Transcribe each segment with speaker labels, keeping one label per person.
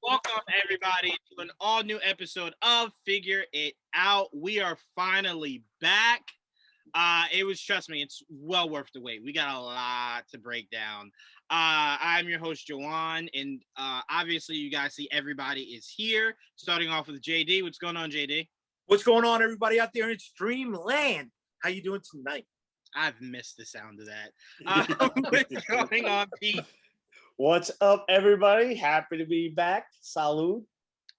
Speaker 1: Welcome, everybody, to an all-new episode of Figure It Out. We are finally back. Trust me, it's well worth the wait. We got a lot to break down. I'm your host, Juwaan, and obviously you guys see everybody is here. Starting off with Jaydee. What's going on, Jaydee?
Speaker 2: What's going on, everybody out there in Streamland? How you doing tonight?
Speaker 1: I've missed the sound of that. What's going on, Pete?
Speaker 3: What's up, everybody? Happy to be back. Salud.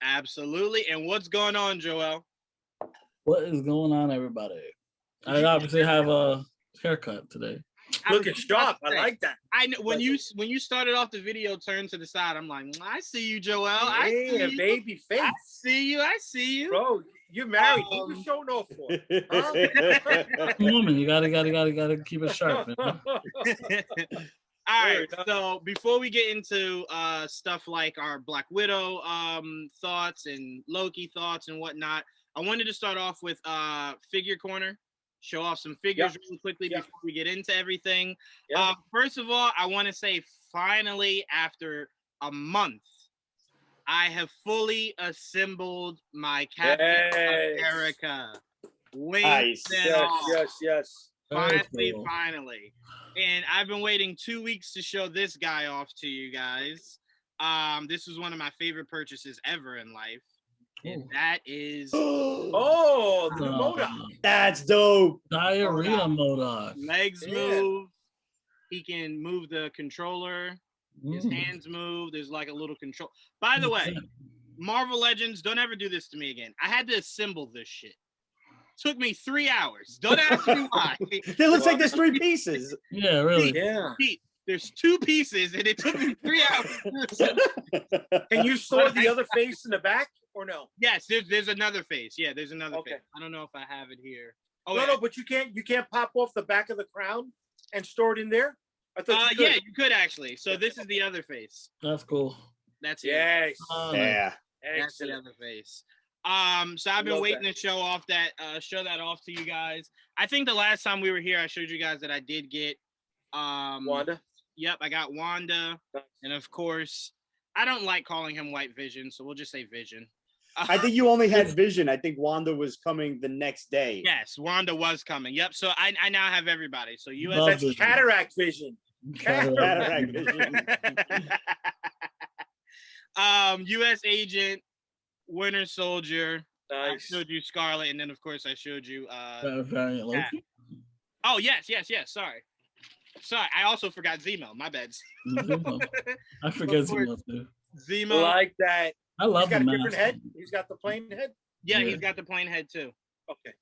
Speaker 1: Absolutely. And what's going on, Joel?
Speaker 4: What is going on, everybody? I obviously have a haircut today.
Speaker 2: Looking sharp. I like that.
Speaker 1: I know when you started off the video, turn to the side. I'm like, I see you, Joel. I see you.
Speaker 2: Baby face.
Speaker 1: I see you.
Speaker 2: Bro, you're married. What you showing off for? Huh?
Speaker 4: Woman, you gotta keep it sharp, man.
Speaker 1: All right, so before we get into stuff like our Black Widow thoughts and Loki thoughts and whatnot, I wanted to start off with Figure Corner, show off some figures really quickly before we get into everything. First of all, I want to say finally, after a month, I have fully assembled my Captain America.
Speaker 3: Nice.
Speaker 2: Yes.
Speaker 1: Finally. And I've been waiting 2 weeks to show this guy off to you guys. This was one of my favorite purchases ever in life. And that is
Speaker 2: the MODOK.
Speaker 3: That's dope.
Speaker 4: Diarrhea MODOK.
Speaker 1: Legs move. He can move the controller. His hands move. There's like a little control. By the way, Marvel Legends, don't ever do this to me again. I had to assemble this shit. Took me 3 hours. Don't ask me why.
Speaker 3: It looks like there's 3 pieces.
Speaker 4: Yeah, really.
Speaker 1: Pete, there's 2 pieces, and it took me 3 hours.
Speaker 2: Can you store the other face in the back or no?
Speaker 1: Yes, there's another face. Yeah, there's another face. I don't know if I have it here. Oh,
Speaker 2: no, but you can't pop off the back of the crown and store it in there. I thought you could.
Speaker 1: Yeah, you could actually. So this is the other face.
Speaker 4: That's cool.
Speaker 1: That's
Speaker 2: yes.
Speaker 1: That's the other face. So I've been waiting to show that off to you guys. I think the last time we were here, I showed you guys that I did get
Speaker 2: Wanda.
Speaker 1: Yep, I got Wanda, and of course, I don't like calling him White Vision, so we'll just say Vision.
Speaker 3: I think you only had Vision. I think Wanda was coming the next day.
Speaker 1: Yes, Wanda was coming. Yep. So I now have everybody. So
Speaker 2: That's Cataract Vision.
Speaker 3: Cataract Vision.
Speaker 1: U.S. Agent. Winter Soldier.
Speaker 2: Nice.
Speaker 1: I showed you Scarlet, and then of course I showed you
Speaker 4: Variant Loki.
Speaker 1: Oh yes. Sorry. I also forgot Zemo. My bad.
Speaker 4: I forget Zemo too.
Speaker 1: Zemo.
Speaker 2: Like that.
Speaker 4: I love
Speaker 2: He's got
Speaker 4: the
Speaker 2: a different head. He's got the plain head.
Speaker 1: Yeah, he's got the plain head too.
Speaker 2: Okay.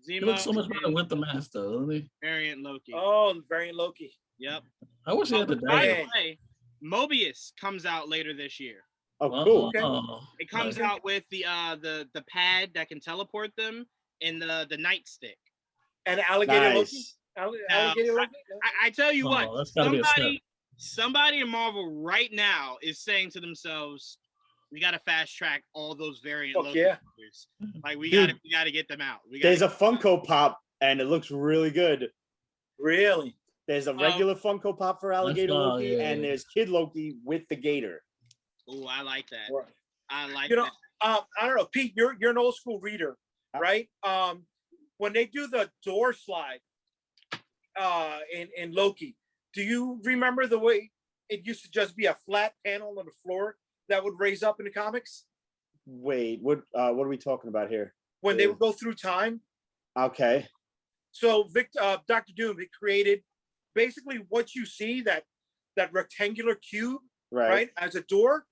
Speaker 4: Zemo. He looks so much better with the mask though, doesn't he?
Speaker 1: Variant Loki.
Speaker 2: Oh, Variant Loki.
Speaker 1: Yep.
Speaker 4: I wish he had the
Speaker 1: By the way, Mobius comes out later this year.
Speaker 3: Oh, cool.
Speaker 2: Okay.
Speaker 1: It comes out with the pad that can teleport them and the nightstick.
Speaker 2: And alligator
Speaker 3: Nice.
Speaker 2: Loki. Alligator Loki.
Speaker 1: I tell you what,
Speaker 4: that's gotta be a step.
Speaker 1: somebody in Marvel right now is saying to themselves, "We got to fast track all those variant Loki figures. Like we got to get them out."
Speaker 3: There's a Funko Pop, and it looks really good.
Speaker 2: Really?
Speaker 3: There's a regular Funko Pop for alligator Loki, and there's Kid Loki with the gator.
Speaker 1: Oh, I like that.
Speaker 2: Right.
Speaker 1: I like
Speaker 2: that.
Speaker 1: that.
Speaker 2: I don't know, Pete. You're an old school reader, right? When they do the door slide, in Loki, do you remember the way it used to just be a flat panel on the floor that would raise up in the comics?
Speaker 3: Wait, what are we talking about here?
Speaker 2: When they would go through time.
Speaker 3: Okay.
Speaker 2: So Dr. Doom, he created basically what you see, that rectangular cube, right, as a door,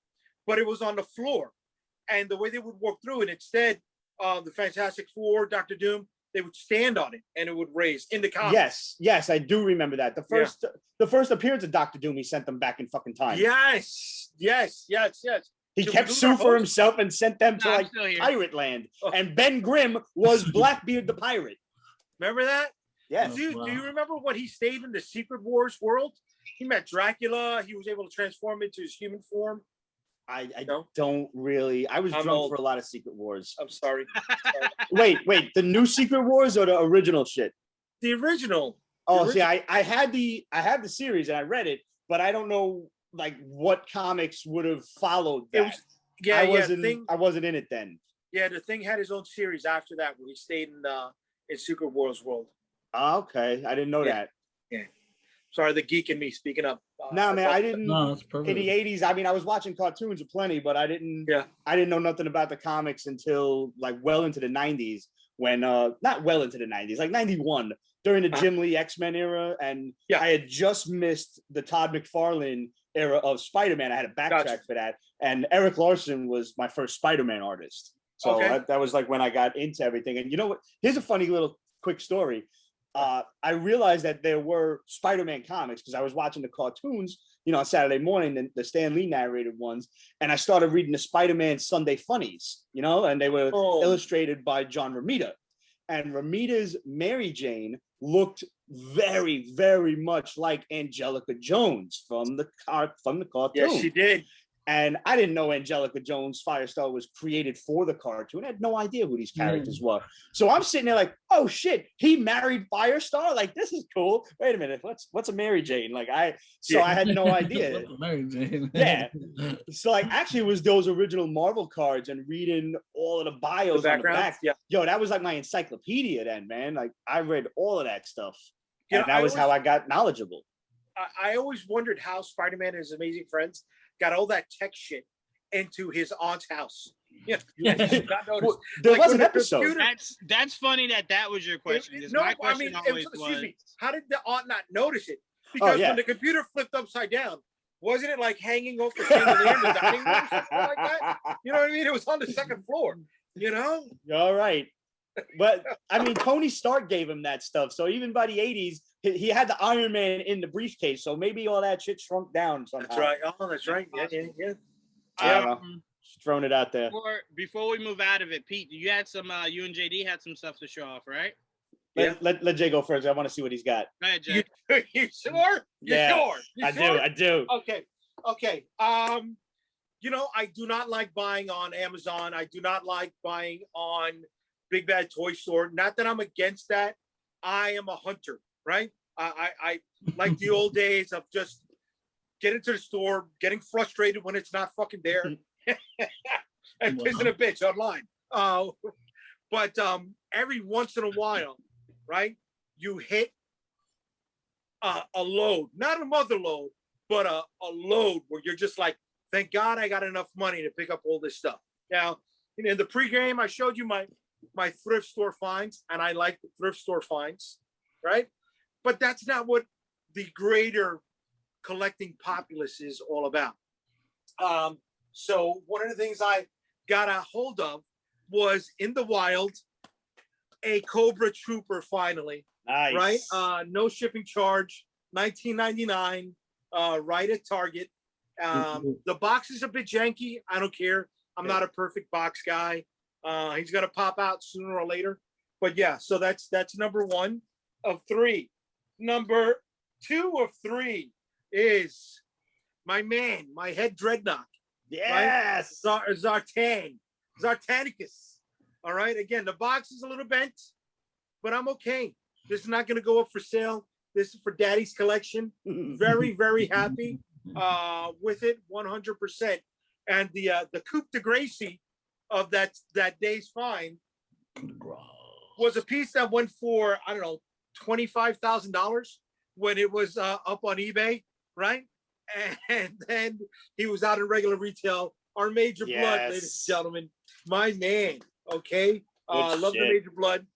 Speaker 2: but it was on the floor. And the way they would walk through it, instead, the Fantastic Four, Dr. Doom, they would stand on it and it would raise in the comics.
Speaker 3: Yes, I do remember that. The first appearance of Dr. Doom, he sent them back in fucking time.
Speaker 2: Yes.
Speaker 3: He kept Sue for himself and sent them to like pirate land. And Ben Grimm was Blackbeard the pirate.
Speaker 2: Remember that?
Speaker 3: Yes.
Speaker 2: Do you remember when he stayed in the Secret Wars world? He met Dracula. He was able to transform into his human form.
Speaker 3: I don't really. I was drunk
Speaker 2: old.
Speaker 3: for a lot of Secret Wars.
Speaker 2: I'm sorry.
Speaker 3: Wait, the new Secret Wars or the original shit?
Speaker 2: The original.
Speaker 3: See, I had the series and I read it, but I don't know like what comics would have followed that. I wasn't in it then.
Speaker 2: Yeah, the Thing had his own series after that where he stayed in Secret Wars world.
Speaker 3: Okay, I didn't know that.
Speaker 2: Yeah. Sorry, the geek in me speaking up.
Speaker 3: Man, I didn't.
Speaker 4: No, it's perfect.
Speaker 3: In the 80s, I mean, I was watching cartoons aplenty, but I didn't.
Speaker 2: Yeah.
Speaker 3: I didn't know nothing about the comics until like well into the 90s. When not well into the 90s, like 91 during the Jim Lee X-Men era, and I had just missed the Todd McFarlane era of Spider-Man. I had to backtrack for that, and Eric Larson was my first Spider-Man artist. So that was like when I got into everything. And you know what? Here's a funny little quick story. I realized that there were Spider-Man comics because I was watching the cartoons, on Saturday morning, the Stan Lee narrated ones, and I started reading the Spider-Man Sunday Funnies, and they were illustrated by John Romita. And Romita's Mary Jane looked very, very much like Angelica Jones from the cartoon.
Speaker 2: Yes, she did.
Speaker 3: And I didn't know Angelica Jones Firestar was created for the cartoon. I had no idea who these characters were. So I'm sitting there like, oh shit, he married Firestar? Like, this is cool. Wait a minute, what's a Mary Jane? Like I had no idea.
Speaker 4: Mary Jane.
Speaker 3: Yeah. So like actually it was those original Marvel cards and reading all of the bios on the back.
Speaker 2: Yeah.
Speaker 3: Yo, that was like my encyclopedia then, man. Like I read all of that stuff. And that was how I got knowledgeable.
Speaker 2: I always wondered how Spider-Man and his amazing friends got all that tech shit into his aunt's house. Yeah,
Speaker 3: well, there was an episode.
Speaker 1: That's funny that was your question. My question
Speaker 2: excuse me. How did the aunt not notice it? Because when the computer flipped upside down, wasn't it like hanging off the chandelier in the dining room or something like that? You know what I mean? It was on the second floor.
Speaker 3: All right. But I mean, Tony Stark gave him that stuff. So even by the 80s, he had the Iron Man in the briefcase. So maybe all that shit shrunk down somehow.
Speaker 2: That's right. Oh, that's right. Yeah.
Speaker 3: I don't know. Just throwing it out there.
Speaker 1: Before we move out of it, Pete, you had some. You and Jaydee had some stuff to show off, right?
Speaker 3: Let Jay go first. I want to see what he's got.
Speaker 1: Go ahead, Jay.
Speaker 2: You sure? Sure?
Speaker 3: I do.
Speaker 2: Okay. I do not like buying on Amazon. I do not like buying on Big Bad Toy Store. Not that I'm against that. I am a hunter, right? I like the old days of just getting to the store, getting frustrated when it's not fucking there, and pissing a bitch online. But every once in a while, right, you hit a load, not a mother load, but a load where you're just like, thank God I got enough money to pick up all this stuff. Now, in the pregame, I showed you my thrift store finds, and I like the thrift store finds, right? But that's not what the greater collecting populace is all about. So one of the things I got a hold of was in the wild, a Cobra Trooper finally.
Speaker 3: Nice.
Speaker 2: Right? No shipping charge, $19.99, right at Target. The box is a bit janky. I don't care. I'm not a perfect box guy. He's gonna pop out sooner or later. But yeah, so that's number 1 of 3. Number 2 of 3 is my man, my head dreadnought.
Speaker 3: Yes.
Speaker 2: Right? Zartanicus. All right. Again, the box is a little bent, but I'm okay. This is not going to go up for sale. This is for Daddy's collection. Very, very happy with it, 100%. And the coup de grace of that day's find was a piece that went for, I don't know, $25,000 when it was up on eBay, right? And then he was out in regular retail. Our Major Blood, ladies and gentlemen, my man. Okay, love the Major Blood.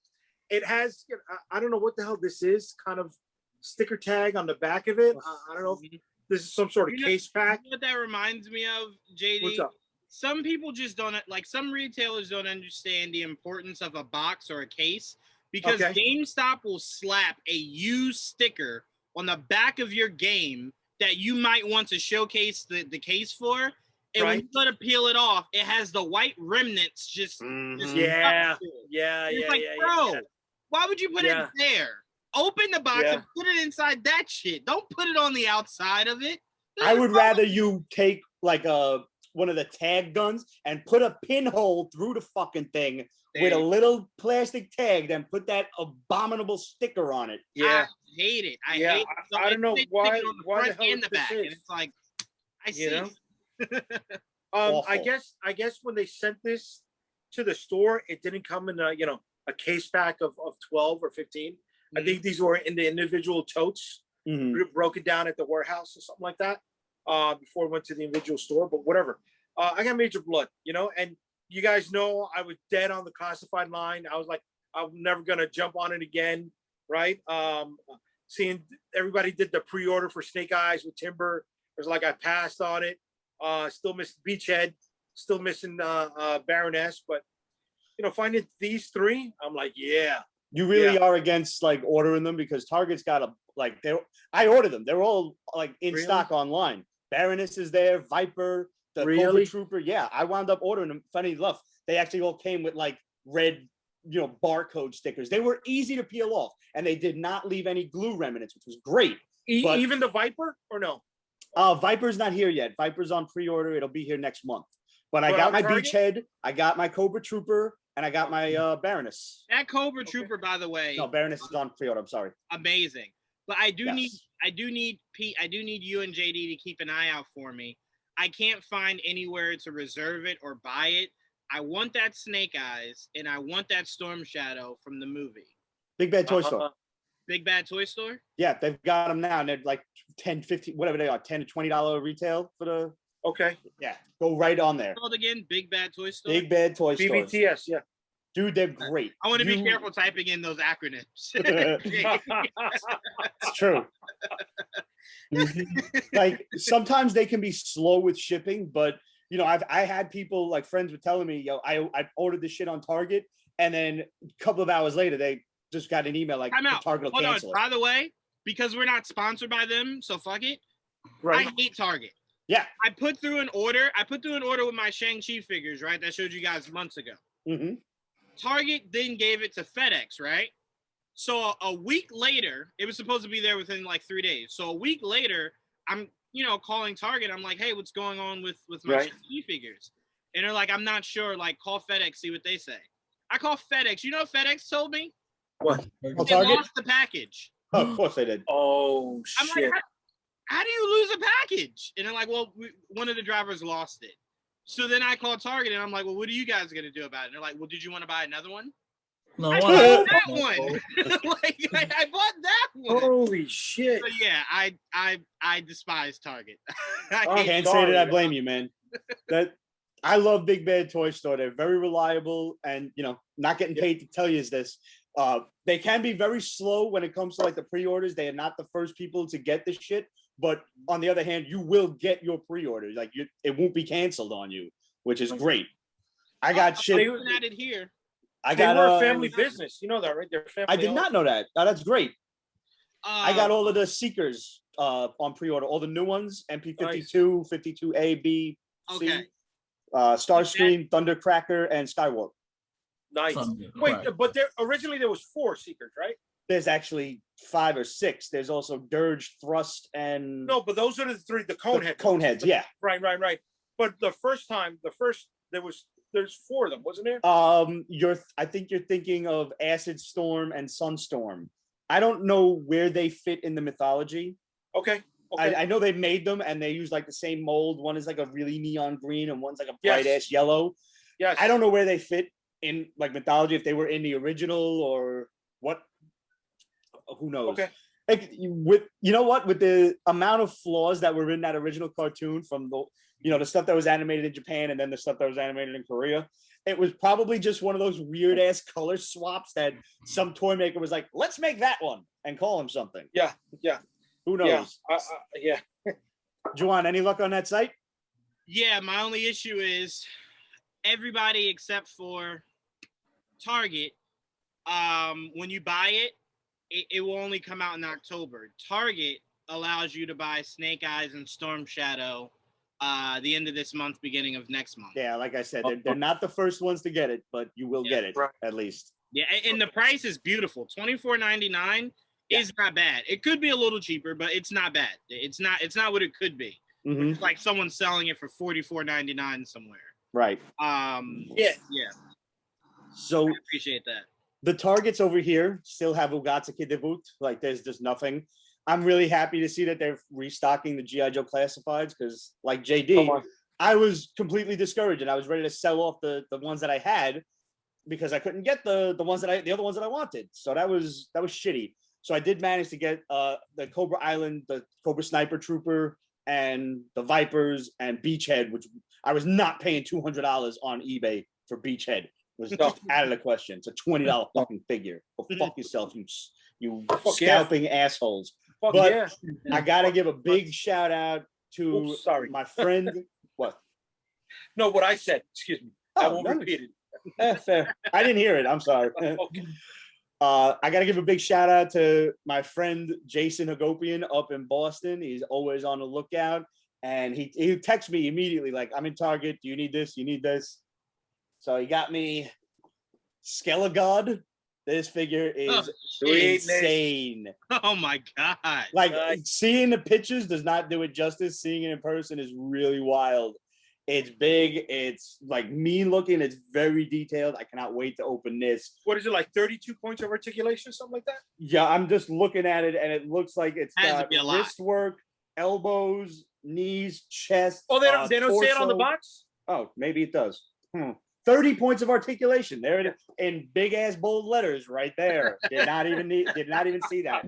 Speaker 2: It has, I don't know what the hell this is, kind of sticker tag on the back of it. I don't know if this is some sort of case pack.
Speaker 1: You know what that reminds me of, Jaydee?
Speaker 2: What's up?
Speaker 1: Some people just don't, like, some retailers don't understand the importance of a box or a case, because GameStop will slap a used sticker on the back of your game that you might want to showcase the case for. And when you go to peel it off, it has the white remnants just
Speaker 2: yeah.
Speaker 1: Why would you put it there? Open the box and put it inside that shit. Don't put it on the outside of it.
Speaker 3: I would rather you take like a one of the tag guns and put a pinhole through the fucking thing with a little plastic tag, then put that abominable sticker on it.
Speaker 1: Yeah, I hate it. I hate it. So
Speaker 2: I don't know why
Speaker 1: on the
Speaker 2: why
Speaker 1: front
Speaker 2: the hell
Speaker 1: and the back, and it's like I see.
Speaker 2: I guess when they sent this to the store, it didn't come in a case pack of 12 or 15. I think these were in the individual totes, broken down at the warehouse or something like that, before it went to the individual store. But whatever. I got major blood, and you guys know I was dead on the classified line. I was like, I'm never gonna jump on it again, right? Seeing everybody did the pre-order for Snake Eyes with Timber, it was like I passed on it. Still missing Beachhead, still missing Baroness, but finding these three, I'm like, yeah.
Speaker 3: You really are against like ordering them because Target's got I ordered them. They're all like in stock online. Baroness is there, Viper, the Cobra Trooper. Yeah, I wound up ordering them. Funny enough, they actually all came with like red, barcode stickers. They were easy to peel off, and they did not leave any glue remnants, which was great.
Speaker 2: Even the Viper, or no?
Speaker 3: Viper's not here yet. Viper's on pre-order. It'll be here next month. But I got my Beachhead, I got my Cobra Trooper, and I got my Baroness.
Speaker 1: That Cobra Trooper, by the way.
Speaker 3: No, Baroness is on pre-order. I'm sorry.
Speaker 1: Amazing. But I do need Pete. I do need you and Jaydee to keep an eye out for me. I can't find anywhere to reserve it or buy it. I want that Snake Eyes, and I want that Storm Shadow from the movie.
Speaker 3: Big Bad Toy Store.
Speaker 1: Big Bad Toy Store?
Speaker 3: Yeah, they've got them now, and they're like 10, 15, whatever they are, $10 to $20 retail for the.
Speaker 2: Okay.
Speaker 3: Yeah, go right on there.
Speaker 1: Called again, Big Bad Toy Store.
Speaker 3: Big Bad Toy Store.
Speaker 2: BBTS, yeah.
Speaker 3: Dude, they're great.
Speaker 1: I want to be careful typing in those acronyms.
Speaker 3: It's true. Like sometimes they can be slow with shipping, but I had people like friends were telling me, I ordered this shit on Target, and then a couple of hours later they just got an email like Target will cancel it.
Speaker 1: By the way, because we're not sponsored by them, so fuck it. Right. I hate Target.
Speaker 3: Yeah.
Speaker 1: I put through an order with my Shang-Chi figures, right? That I showed you guys months ago.
Speaker 3: Mm-hmm.
Speaker 1: Target then gave it to FedEx, right? So a week later, it was supposed to be there within like 3 days. So a week later, I'm, calling Target. I'm like, hey, what's going on with my Shang-Chi figures? And they're like, I'm not sure. Like, call FedEx, see what they say. I call FedEx. You know what FedEx told me?
Speaker 2: What?
Speaker 1: They lost the package.
Speaker 3: Oh, of course they did.
Speaker 2: Oh,
Speaker 1: I'm
Speaker 2: shit.
Speaker 1: like, how do you lose a package? And they're like, well, one of the drivers lost it. So then I called Target, and I'm like, well, what are you guys going to do about it? And they're like, well, did you want to buy another one?
Speaker 4: No,
Speaker 1: I bought that one. I bought that one.
Speaker 2: Holy shit.
Speaker 1: So yeah, I despise Target.
Speaker 3: I can't say that I blame you, man. I love Big Bad Toy Store. They're very reliable, and not getting paid to tell you is this. They can be very slow when it comes to like the pre-orders. They are not the first people to get this shit, but on the other hand, you will get your pre-order. Like it won't be canceled on you, which is great. I got shit.
Speaker 1: They at it here.
Speaker 2: They were a family business. You know that, right? They're family.
Speaker 3: I did not know that. Oh, that's great. I got all of the Seekers on pre-order, all the new ones, MP52, 52A, B, C, Starscream, Thundercracker, and Skywarp.
Speaker 2: Nice. Wait, but originally there was 4 Seekers, right?
Speaker 3: There's actually 5 or 6. There's also Dirge, Thrust, and
Speaker 2: no, but those are the 3. The Coneheads.
Speaker 3: Coneheads, yeah.
Speaker 2: Right. But there's 4 of them, wasn't there?
Speaker 3: I think you're thinking of Acid Storm and Sunstorm. I don't know where they fit in the mythology.
Speaker 2: Okay.
Speaker 3: I know they made them and they use like the same mold. One is like a really neon green and one's like a bright ass yellow.
Speaker 2: Yes.
Speaker 3: I don't know where they fit in like mythology, if they were in the original or what. Who knows?
Speaker 2: Okay.
Speaker 3: Like with the amount of flaws that were in that original cartoon, from the stuff that was animated in Japan and then the stuff that was animated in Korea, it was probably just one of those weird ass color swaps that some toy maker was like, let's make that one and call him something.
Speaker 2: Yeah.
Speaker 3: Who knows?
Speaker 2: Yeah.
Speaker 3: Juwaan, any luck on that site?
Speaker 1: Yeah, my only issue is everybody except for Target, when you buy it, it will only come out in October. Target allows you to buy Snake Eyes and Storm Shadow the end of this month, beginning of next month.
Speaker 3: Yeah, like I said, they're not the first ones to get it, but you will get it at least.
Speaker 1: Yeah, and the price is beautiful. $24.99 is not bad. It could be a little cheaper, but it's not bad. It's not what it could be. which is like someone selling it for $44.99 somewhere.
Speaker 3: Right.
Speaker 1: Yeah.
Speaker 3: So
Speaker 1: I appreciate that.
Speaker 3: The Targets over here still have Ugatsuki debut. Like there's just nothing. I'm really happy to see that they're restocking the G.I. Joe classifieds because, like Jaydee, I was completely discouraged and I was ready to sell off the ones that I had because I couldn't get the other ones that I wanted. So that was shitty. So I did manage to get the Cobra Island, the Cobra Sniper Trooper, and the Vipers and Beachhead, which I was not paying $200 on eBay for Beachhead. It was out of the question. It's a $20 fucking figure. Go fuck yourself, you scalping assholes. But I gotta give a big shout out to my friend. What?
Speaker 2: No, what I said. Excuse me. I won't repeat it.
Speaker 3: Fair. I didn't hear it. I'm sorry.
Speaker 2: Okay.
Speaker 3: I gotta give a big shout out to my friend Jason Hagopian up in Boston. He's always on the lookout, and he texts me immediately like, "I'm in Target. Do you need this? You need this?" So he got me Skelegod. This figure is insane.
Speaker 1: Oh my god!
Speaker 3: Like seeing the pictures does not do it justice. Seeing it in person is really wild. It's big. It's like mean looking. It's very detailed. I cannot wait to open this.
Speaker 2: What is it, like 32 points of articulation, something like that?
Speaker 3: Yeah, I'm just looking at it, and it looks like it's got wrist work, elbows, knees, chest.
Speaker 2: Oh, they don't say it on the box?
Speaker 3: Oh, maybe it does. 30 points of articulation. There it is in big ass bold letters right there. Did not even see that.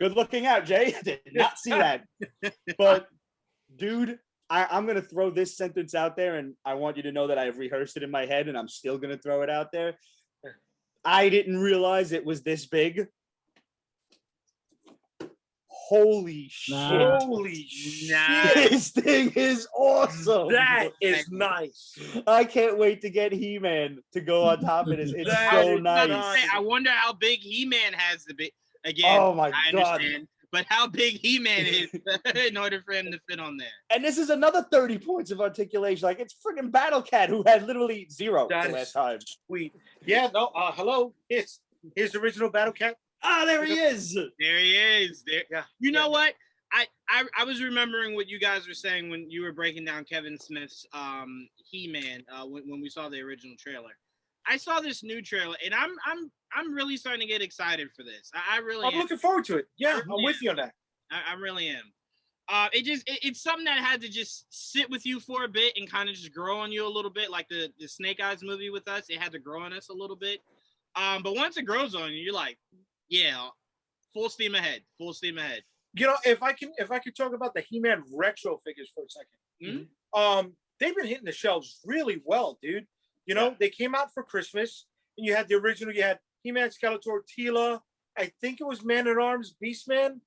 Speaker 3: Good looking out, Jay. Did not see that. But dude, I'm gonna throw this sentence out there, and I want you to know that I've rehearsed it in my head, and I'm still gonna throw it out there. I didn't realize it was this big. Holy shit.
Speaker 2: Holy shit.
Speaker 3: This thing is awesome.
Speaker 2: That is nice.
Speaker 3: I can't wait to get He-Man to go on top of this. It's so nice.
Speaker 1: I wonder how big He-Man has to be. Again,
Speaker 3: oh my
Speaker 1: I understand. But how big He-Man is in order for him to fit on there.
Speaker 3: And this is another 30 points of articulation. Like, it's freaking Battle Cat, who had literally 0 the last time.
Speaker 2: Sweet. Yeah, no, hello. Here's the original Battle Cat.
Speaker 3: Ah, there he is.
Speaker 1: There he is. There. Yeah. You know what? I was remembering what you guys were saying when you were breaking down Kevin Smith's He-Man when we saw the original trailer. I saw this new trailer, and I'm really starting to get excited for this. I'm
Speaker 2: looking forward to it. Yeah, I'm with you on that.
Speaker 1: I really am. It's something that had to just sit with you for a bit and kind of just grow on you a little bit, like the Snake Eyes movie with us. It had to grow on us a little bit. But once it grows on you, you're like, yeah, full steam ahead. Full steam ahead.
Speaker 2: You know, if I could talk about the He-Man retro figures for a second. Mm-hmm. They've been hitting the shelves really well, dude. You know, they came out for Christmas, and you had the original. You had He-Man, Skeletor, Teela. I think it was Man-at-Arms, Beastman.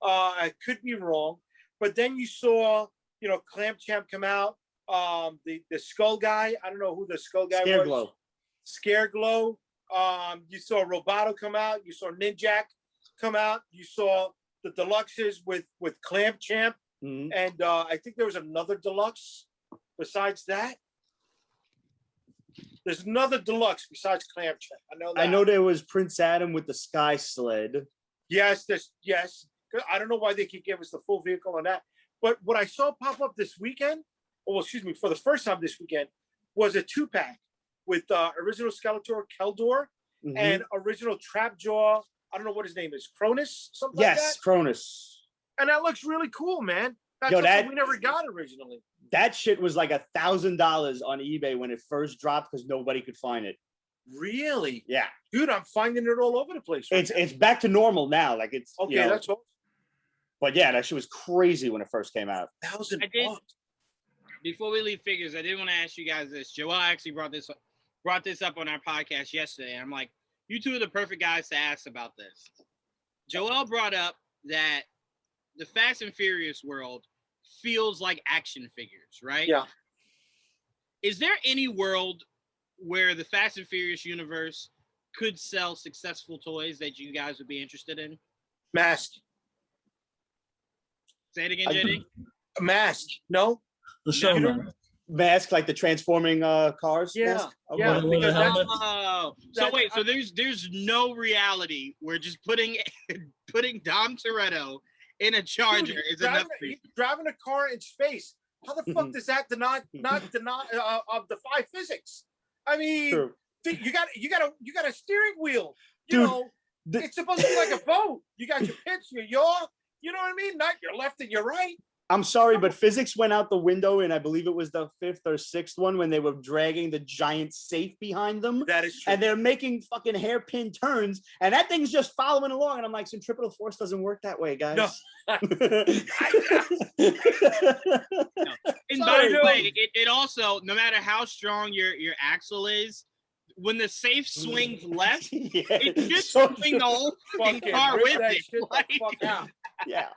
Speaker 2: I could be wrong, but then you saw, you know, Clamp Champ come out. The Skull Guy. I don't know who the Skull Guy was. Scareglow. You saw Roboto come out. You saw Ninjak come out. You saw the deluxes with Clamp Champ, and I think there was another deluxe besides that. There's another deluxe besides Clamp Champ. I know that.
Speaker 3: I know there was Prince Adam with the Sky Sled.
Speaker 2: Yes. I don't know why they could give us the full vehicle on that. But what I saw pop up this weekend, for the first time this weekend, was a 2-pack with original Skeletor, Keldor, and original Trapjaw. I don't know what his name is. Cronus? Something like that?
Speaker 3: Yes, Cronus.
Speaker 2: And that looks really cool, man. That's something we never got originally.
Speaker 3: That shit was like $1,000 on eBay when it first dropped because nobody could find it.
Speaker 2: Really?
Speaker 3: Yeah.
Speaker 2: Dude, I'm finding it all over the place.
Speaker 3: It's back to normal now. Like it's
Speaker 2: okay, you know, that's all.
Speaker 3: But yeah, that shit was crazy when it first came out.
Speaker 2: $1,000.
Speaker 1: Before we leave figures, I did want to ask you guys this. Joel actually brought this up on our podcast yesterday. I'm like, you two are the perfect guys to ask about this. Joel brought up that the Fast and Furious world feels like action figures, right?
Speaker 2: Yeah.
Speaker 1: Is there any world where the Fast and Furious universe could sell successful toys that you guys would be interested in?
Speaker 2: Mask.
Speaker 1: Say it again, Jaydee.
Speaker 2: Mask. No?
Speaker 4: The show.
Speaker 3: Mask, like the transforming cars?
Speaker 2: Yeah.
Speaker 3: Mask?
Speaker 2: Okay. Yeah.
Speaker 1: So there's no reality where just putting Dom Toretto in a Charger is enough.
Speaker 2: He's driving a car in space. How the fuck does that not defy physics? I mean, you got a steering wheel. It's supposed to be like a boat. You got your pitch, your yaw. You know what I mean? Not your left and your right.
Speaker 3: I'm sorry, but physics went out the window, and I believe it was the 5th or 6th one when they were dragging the giant safe behind them.
Speaker 2: That is true.
Speaker 3: And they're making fucking hairpin turns, and that thing's just following along. And I'm like, centripetal force doesn't work that way, guys.
Speaker 2: No.
Speaker 1: And by the way, it also, no matter how strong your axle is, when the safe swings left, it should swing the whole fucking car with it.
Speaker 3: Yeah.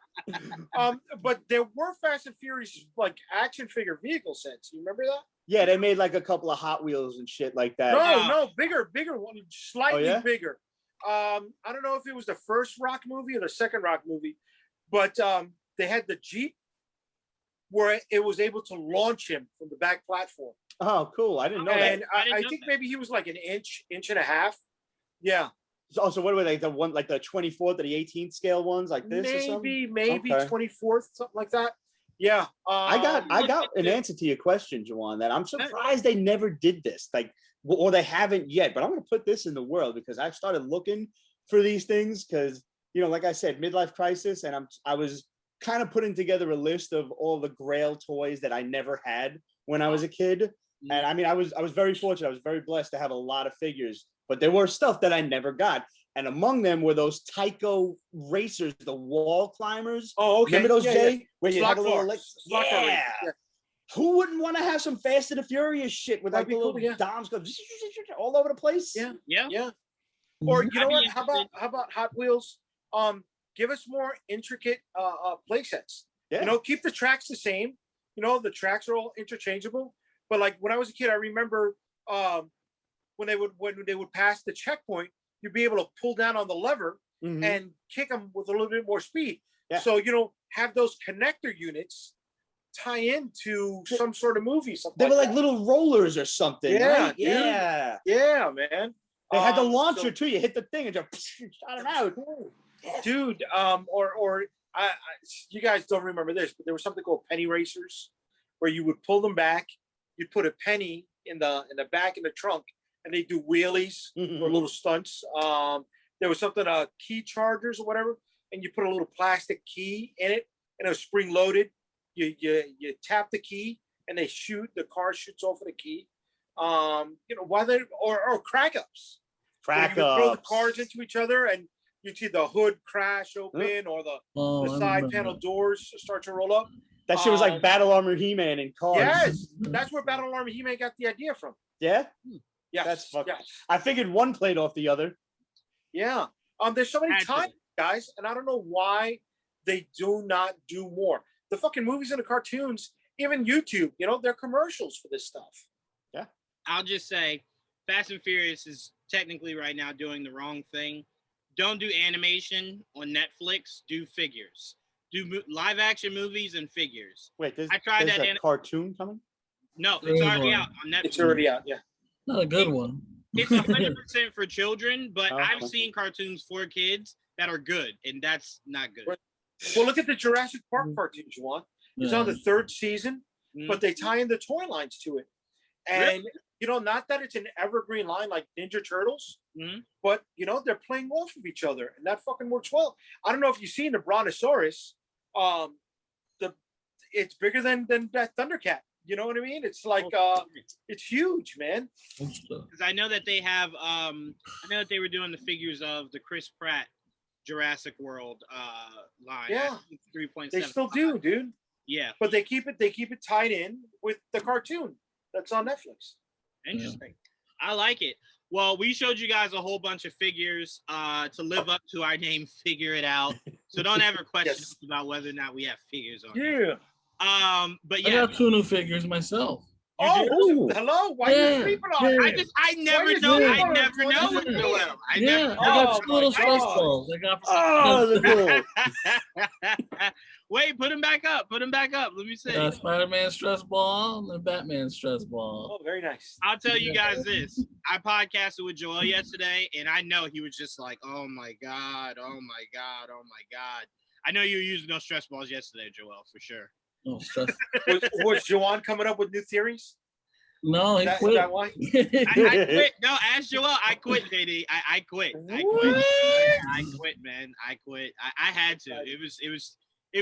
Speaker 2: But there were Fast and Furious like action figure vehicle sets. You remember that?
Speaker 3: Yeah, they made like a couple of Hot Wheels and shit like that.
Speaker 2: No, bigger one, slightly bigger. I don't know if it was the first Rock movie or the second Rock movie, but they had the Jeep where it was able to launch him from the back platform.
Speaker 3: Oh, cool! I didn't know that.
Speaker 2: And I think maybe he was like an inch and a half. Yeah.
Speaker 3: So what were they? The one like the 24th or the 18th scale ones like this?
Speaker 2: Maybe 24th, something like that. Yeah.
Speaker 3: I got an answer to your question, Juwaan. That I'm surprised they never did this, like, or they haven't yet. But I'm going to put this in the world because I started looking for these things because like I said, midlife crisis, and I was kind of putting together a list of all the Grail toys that I never had when I was a kid. And I mean, I was very fortunate. I was very blessed to have a lot of figures, but there were stuff that I never got. And among them were those Tyco racers, the wall climbers.
Speaker 2: Oh, okay.
Speaker 3: Remember those, Jay?
Speaker 2: Yeah.
Speaker 3: Where you had a little
Speaker 2: yeah.
Speaker 3: Who wouldn't want to have some Fast and the Furious shit with like the little doms go all over the place?
Speaker 2: Yeah. Or you know what? How about Hot Wheels? Give us more intricate play sets. Yeah. Keep the tracks the same. The tracks are all interchangeable. But like when I was a kid, I remember when they would pass the checkpoint, you'd be able to pull down on the lever and kick them with a little bit more speed. Yeah. So have those connector units tie into some sort of movie. Something
Speaker 3: they were like little rollers or something.
Speaker 2: Yeah,
Speaker 3: right? Yeah,
Speaker 2: man.
Speaker 3: They had the launcher too. You hit the thing and just shot it out,
Speaker 2: dude. You guys don't remember this, but there was something called penny racers, where you would pull them back. You'd put a penny in the back in the trunk, and they do wheelies or little stunts. There was something key chargers or whatever, and you put a little plastic key in it, and it was spring loaded. You tap the key, and they shoot. The car shoots off of the key. Why they or crack ups. You throw the cars into each other, and you see the hood crash open or the side panel doors start to roll up.
Speaker 3: That shit was like Battle Armor He-Man in cars.
Speaker 2: Yes, that's where Battle Armor He-Man got the idea from.
Speaker 3: Yeah?
Speaker 2: Yes.
Speaker 3: That's fucking... I figured one played off the other.
Speaker 2: Yeah. There's so many times, guys, and I don't know why they do not do more. The fucking movies and the cartoons, even YouTube, they're commercials for this stuff.
Speaker 3: Yeah.
Speaker 1: I'll just say Fast and Furious is technically right now doing the wrong thing. Don't do animation on Netflix. Do figures. Do live action movies and figures.
Speaker 3: Wait,
Speaker 1: I tried
Speaker 3: there's a cartoon coming?
Speaker 1: No, it's already out on Netflix.
Speaker 2: It's already out, yeah.
Speaker 4: Not a good one.
Speaker 1: It's 100% for children, but I've seen cartoons for kids that are good, and that's not good.
Speaker 2: Well, look at the Jurassic Park cartoon, Juwaan. It's on the 3rd season, but they tie in the toy lines to it. And, not that it's an evergreen line like Ninja Turtles, but, they're playing off of each other, and that fucking works well. I don't know if you've seen the Brontosaurus. It's bigger than that Thundercat. You know what I mean? It's like it's huge, man.
Speaker 1: Because I know that they have I know that they were doing the figures of the Chris Pratt Jurassic World line.
Speaker 2: Yeah,
Speaker 1: 3.7.
Speaker 2: They still do, dude.
Speaker 1: Yeah,
Speaker 2: but they keep it tied in with the cartoon that's on Netflix.
Speaker 1: Interesting. Yeah. I like it. Well, we showed you guys a whole bunch of figures to live up to our name, Figure It Out. So don't ever question us about whether or not we have figures on.
Speaker 2: Yeah.
Speaker 1: But yeah,
Speaker 4: I got 2 new figures myself.
Speaker 2: Hello. Why are you sleeping on?
Speaker 1: I never know. I never know.
Speaker 4: I got 2 little stress balls.
Speaker 3: They're cool.
Speaker 1: Wait, put him back up. Let me see.
Speaker 4: Spider-Man stress ball and Batman stress ball.
Speaker 2: Oh, very nice.
Speaker 1: I'll tell you guys this. I podcasted with Joel yesterday, and I know he was just like, oh my God. I know you were using those stress balls yesterday, Joel, for sure.
Speaker 4: No stress.
Speaker 2: Was Juwaan coming up with new theories?
Speaker 4: No, he quit.
Speaker 2: Is that why?
Speaker 1: I quit. No, ask Joel. I quit, Jaydee. I quit. I quit, man. I quit. I had to. It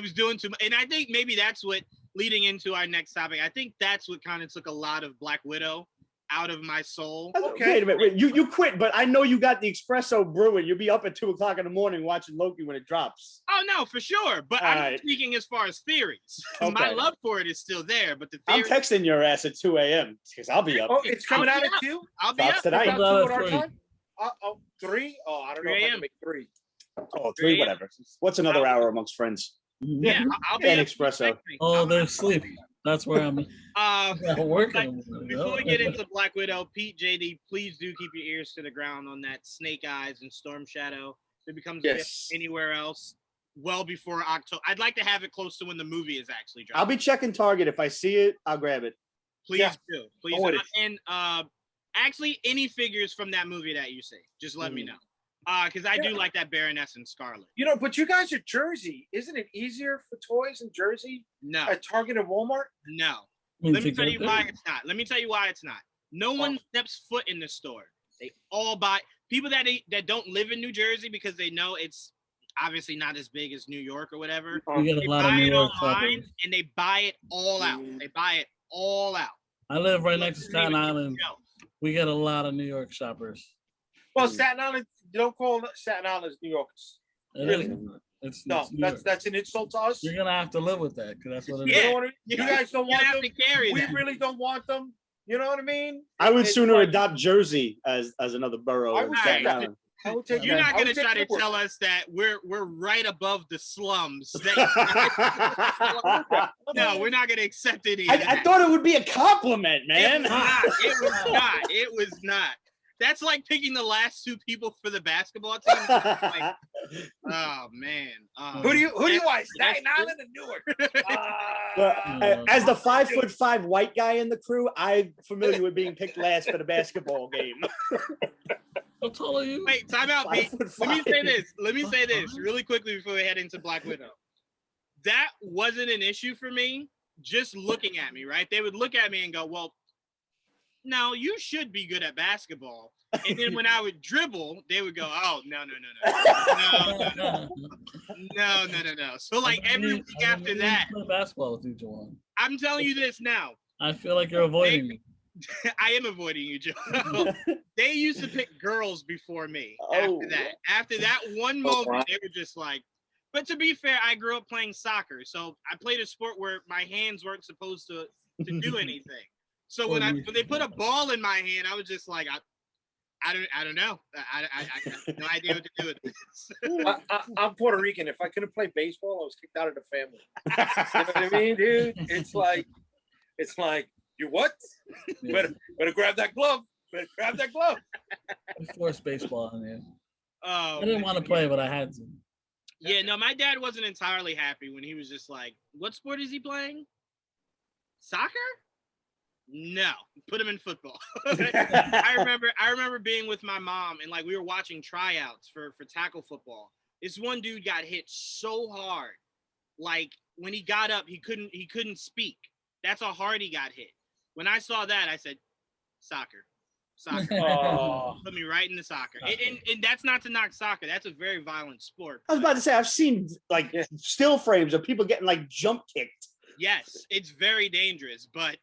Speaker 1: was doing too much. And I think maybe that's what, leading into our next topic, I think that's what kind of took a lot of Black Widow out of my soul.
Speaker 3: Okay. Wait a minute. Wait, you quit, but I know you got the espresso brewing. You'll be up at 2:00 in the morning watching Loki when it drops.
Speaker 1: Oh no, for sure. But I'm speaking as far as theories. Okay. My love for it is still there, but the theory...
Speaker 3: I'm texting your ass at 2 a.m. because I'll be up.
Speaker 2: Oh, it's coming out at 2?
Speaker 1: I'll be up
Speaker 3: tonight.
Speaker 2: 3? Oh, I don't know if I can make 3.
Speaker 3: Oh, 3, whatever. What's another hour amongst friends?
Speaker 1: Yeah, I'll be
Speaker 3: an espresso.
Speaker 4: Oh, they're sleeping. That's where I'm working.
Speaker 1: Before we get into Black Widow, Pete, Jaydee, please do keep your ears to the ground on that Snake Eyes and Storm Shadow. If it becomes anywhere else, well before October. I'd like to have it close to when the movie is actually dropping.
Speaker 3: I'll be checking Target. If I see it, I'll grab it.
Speaker 1: Please do. Please do. And actually, any figures from that movie that you see, just let me know. Because I do like that Baroness and Scarlet.
Speaker 2: You know, but you guys are Jersey. Isn't it easier for toys in Jersey?
Speaker 1: No.
Speaker 2: At Target and Walmart?
Speaker 1: No. Let me tell you why it's not. No one steps foot in the store. They all buy. People that don't live in New Jersey because they know it's obviously not as big as New York or whatever.
Speaker 4: We get a lot of New York
Speaker 1: online and they buy it all out.
Speaker 4: I live right next to Staten Island. We get a lot of New York shoppers.
Speaker 2: Well, Staten Island, you don't call Staten Island New Yorkers. Really? It's that's an insult to us.
Speaker 4: You're gonna have to live with that because that's what it is.
Speaker 2: You know what I mean? You guys don't want them. We really don't want them. You know what I mean?
Speaker 3: I would sooner adopt Jersey as another borough.
Speaker 2: I would take that.
Speaker 1: You're not going to try to tell us that we're right above the slums. No, we're not going to accept it either.
Speaker 3: I thought it would be a compliment, man.
Speaker 1: It was not. That's like picking the last 2 people for the basketball team. Like, oh man.
Speaker 2: Who do you want? Staten Island or Newark?
Speaker 3: As the 5'5" white guy in the crew, I'm familiar with being picked last for the basketball game.
Speaker 4: How tall are you?
Speaker 1: Wait, time out, Pete. Let me say this really quickly before we head into Black Widow. That wasn't an issue for me. Just looking at me, right? They would look at me and go, "Well, no, you should be good at basketball." And then when I would dribble, they would go, "Oh, no." So like every week after that,
Speaker 4: play basketball with you, Juwaan.
Speaker 1: I'm telling you this now.
Speaker 4: I feel like you're avoiding me.
Speaker 1: I am avoiding you, Joe. They used to pick girls before me. After that one moment, they were just like. But to be fair, I grew up playing soccer, so I played a sport where my hands weren't supposed to do anything. So when they put a ball in my hand, I was just like, I don't know. I have no idea what to do with this.
Speaker 2: I'm Puerto Rican. If I couldn't play baseball, I was kicked out of the family. You know what I mean, dude? It's like you what? Better grab that glove.
Speaker 4: I forced baseball on you. I didn't want to play, but I had to.
Speaker 1: Yeah, no, my dad wasn't entirely happy when he was just like, "What sport is he playing? Soccer? No, put him in football." I remember being with my mom and like we were watching tryouts for tackle football. This one dude got hit so hard, like when he got up, he couldn't speak. That's how hard he got hit. When I saw that, I said, "Soccer." Put me right in the soccer. And that's not to knock soccer. That's a very violent sport.
Speaker 3: I was about to say, I've seen like still frames of people getting like jump kicked.
Speaker 1: Yes, it's very dangerous, but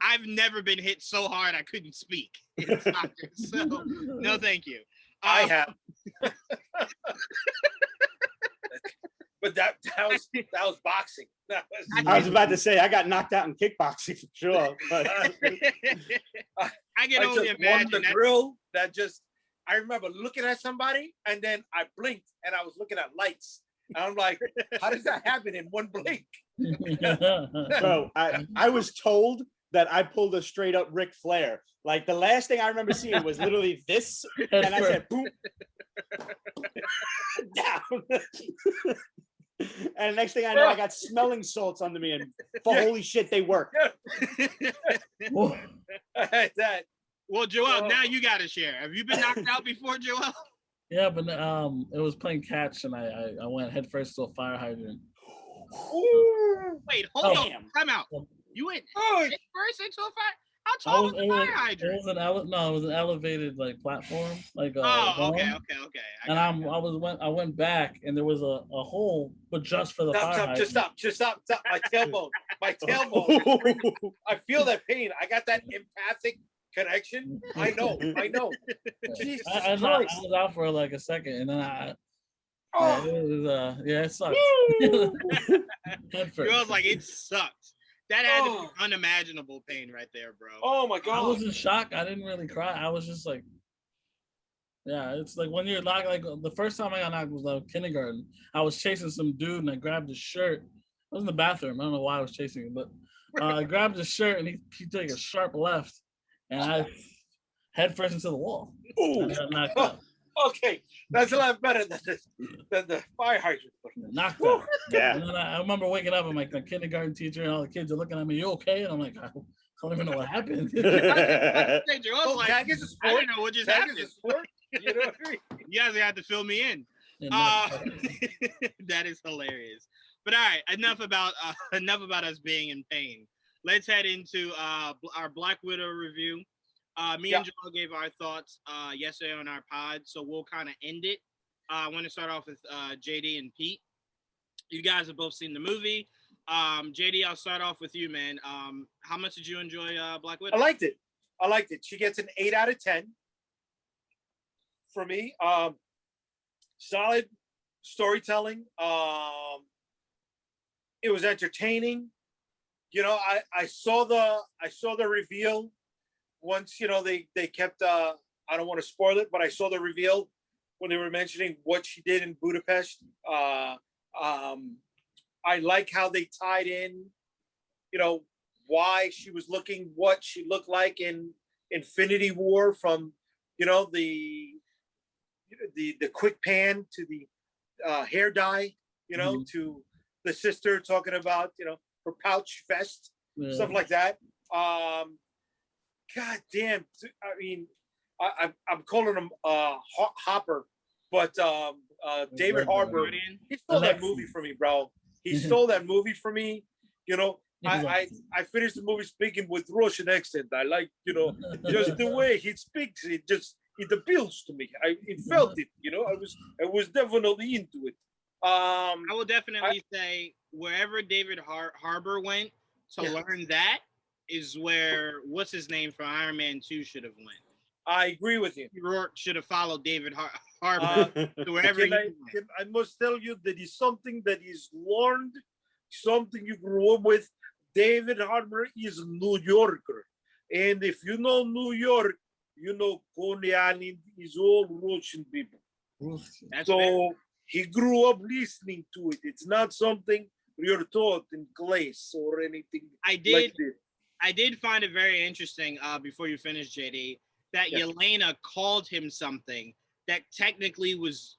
Speaker 1: I've never been hit so hard I couldn't speak in soccer. So no, thank you.
Speaker 2: I have. But that was boxing.
Speaker 3: I was about to say I got knocked out in kickboxing for sure. But
Speaker 1: I can only imagine
Speaker 2: the grill that just. I remember looking at somebody and then I blinked and I was looking at lights. And I'm like, how does that happen in one blink?
Speaker 3: Bro, I was told that I pulled a straight up Ric Flair. Like the last thing I remember seeing was literally this, and I said, "Boom." Down. And the next thing I know, I got smelling salts under me, and holy shit, they work.
Speaker 1: Well, Joel, now you got to share. Have you been knocked out before, Joel?
Speaker 4: Yeah, but it was playing catch, and I went headfirst to a fire hydrant.
Speaker 1: Wait, hold on. Time out. You went headfirst into a fire? How tall was the fire hydrant?
Speaker 4: It was an elevated like platform, like
Speaker 1: okay.
Speaker 4: And I went back, and there was a hole, but just for the fire hydrant.
Speaker 2: Just stop. My tailbone. I feel that pain. I got that empathic connection. I know. Jesus
Speaker 4: I was out for like a second, and then it sucked.
Speaker 1: Girls like it sucked. That had to be unimaginable pain right there, bro.
Speaker 2: Oh my god!
Speaker 4: I was in shock. I didn't really cry. I was just like, yeah. It's like when you're knocked. Like the first time I got knocked was like kindergarten. I was chasing some dude, and I grabbed his shirt. I was in the bathroom. I don't know why I was chasing him, but I grabbed his shirt, and he took a sharp left, and I head first into the wall.
Speaker 2: Ooh.
Speaker 4: Knocked out.
Speaker 2: Okay, that's a lot better than the fire hydrant.
Speaker 4: Knocked out. Yeah. And then I remember waking up and my kindergarten teacher and all the kids are looking at me, "You okay?" And I'm like, I don't even know what happened.
Speaker 1: I was like,
Speaker 2: tag is a sport.
Speaker 1: I didn't know what just happened.
Speaker 2: Is a sport. You know what I mean?
Speaker 1: You guys had to fill me in. That is hilarious. But all right, enough about us being in pain. Let's head into our Black Widow review. Me and Joel gave our thoughts yesterday on our pod, so we'll kind of end it. I want to start off with Jaydee and Pete. You guys have both seen the movie. Jaydee, I'll start off with you, man. How much did you enjoy Black Widow?
Speaker 2: I liked it. She gets an 8 out of 10 for me. Solid storytelling. It was entertaining. You know, I saw the reveal. Once, you know, they kept, I don't want to spoil it, but I saw the reveal when they were mentioning what she did in Budapest. I like how they tied in, you know, why she was looking, what she looked like in Infinity War, from, you know, the quick pan to the hair dye, you know, to the sister talking about, you know, her pouch vest, stuff like that. God damn! I mean, I'm calling him Hopper, but David Harbour. He stole that movie for me, bro. He stole that movie for me. You know, I finished the movie speaking with Russian accent. I like, you know, just the way he speaks. It appeals to me. I felt it. You know, I was definitely into it.
Speaker 1: I will definitely say wherever David Harbour went to learn that is where what's his name from Iron Man 2 should have went.
Speaker 2: I agree with you.
Speaker 1: Rourke should have followed David Harbour to wherever he went.
Speaker 2: I must tell you that is something that is learned, something you grew up with. David Harbour is a New Yorker. And if you know New York, you know Coney Island is all Russian people. So he grew up listening to it. It's not something you're taught in class or anything like that.
Speaker 1: I did find it very interesting before you finish, Jaydee, that Yelena called him something that technically was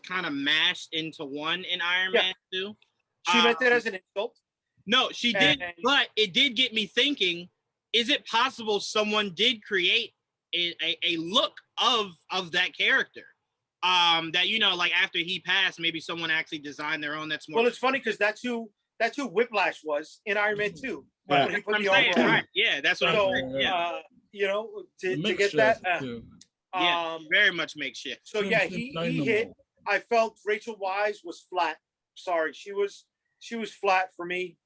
Speaker 1: kind of mashed into one in Iron Man 2.
Speaker 2: She meant it as an insult?
Speaker 1: No, she did, but it did get me thinking, is it possible someone did create a look of that character? That, you know, like after he passed, maybe someone actually designed their own that's more...
Speaker 2: Well, it's funny because that's who Whiplash was in Iron Man 2.
Speaker 1: When he put the armor on. Right. Yeah, that's what I'm saying. Yeah.
Speaker 2: You know, to get that.
Speaker 1: Very much makeshift.
Speaker 2: So yeah, he hit. I felt Rachel Weisz was flat. Sorry, she was flat for me.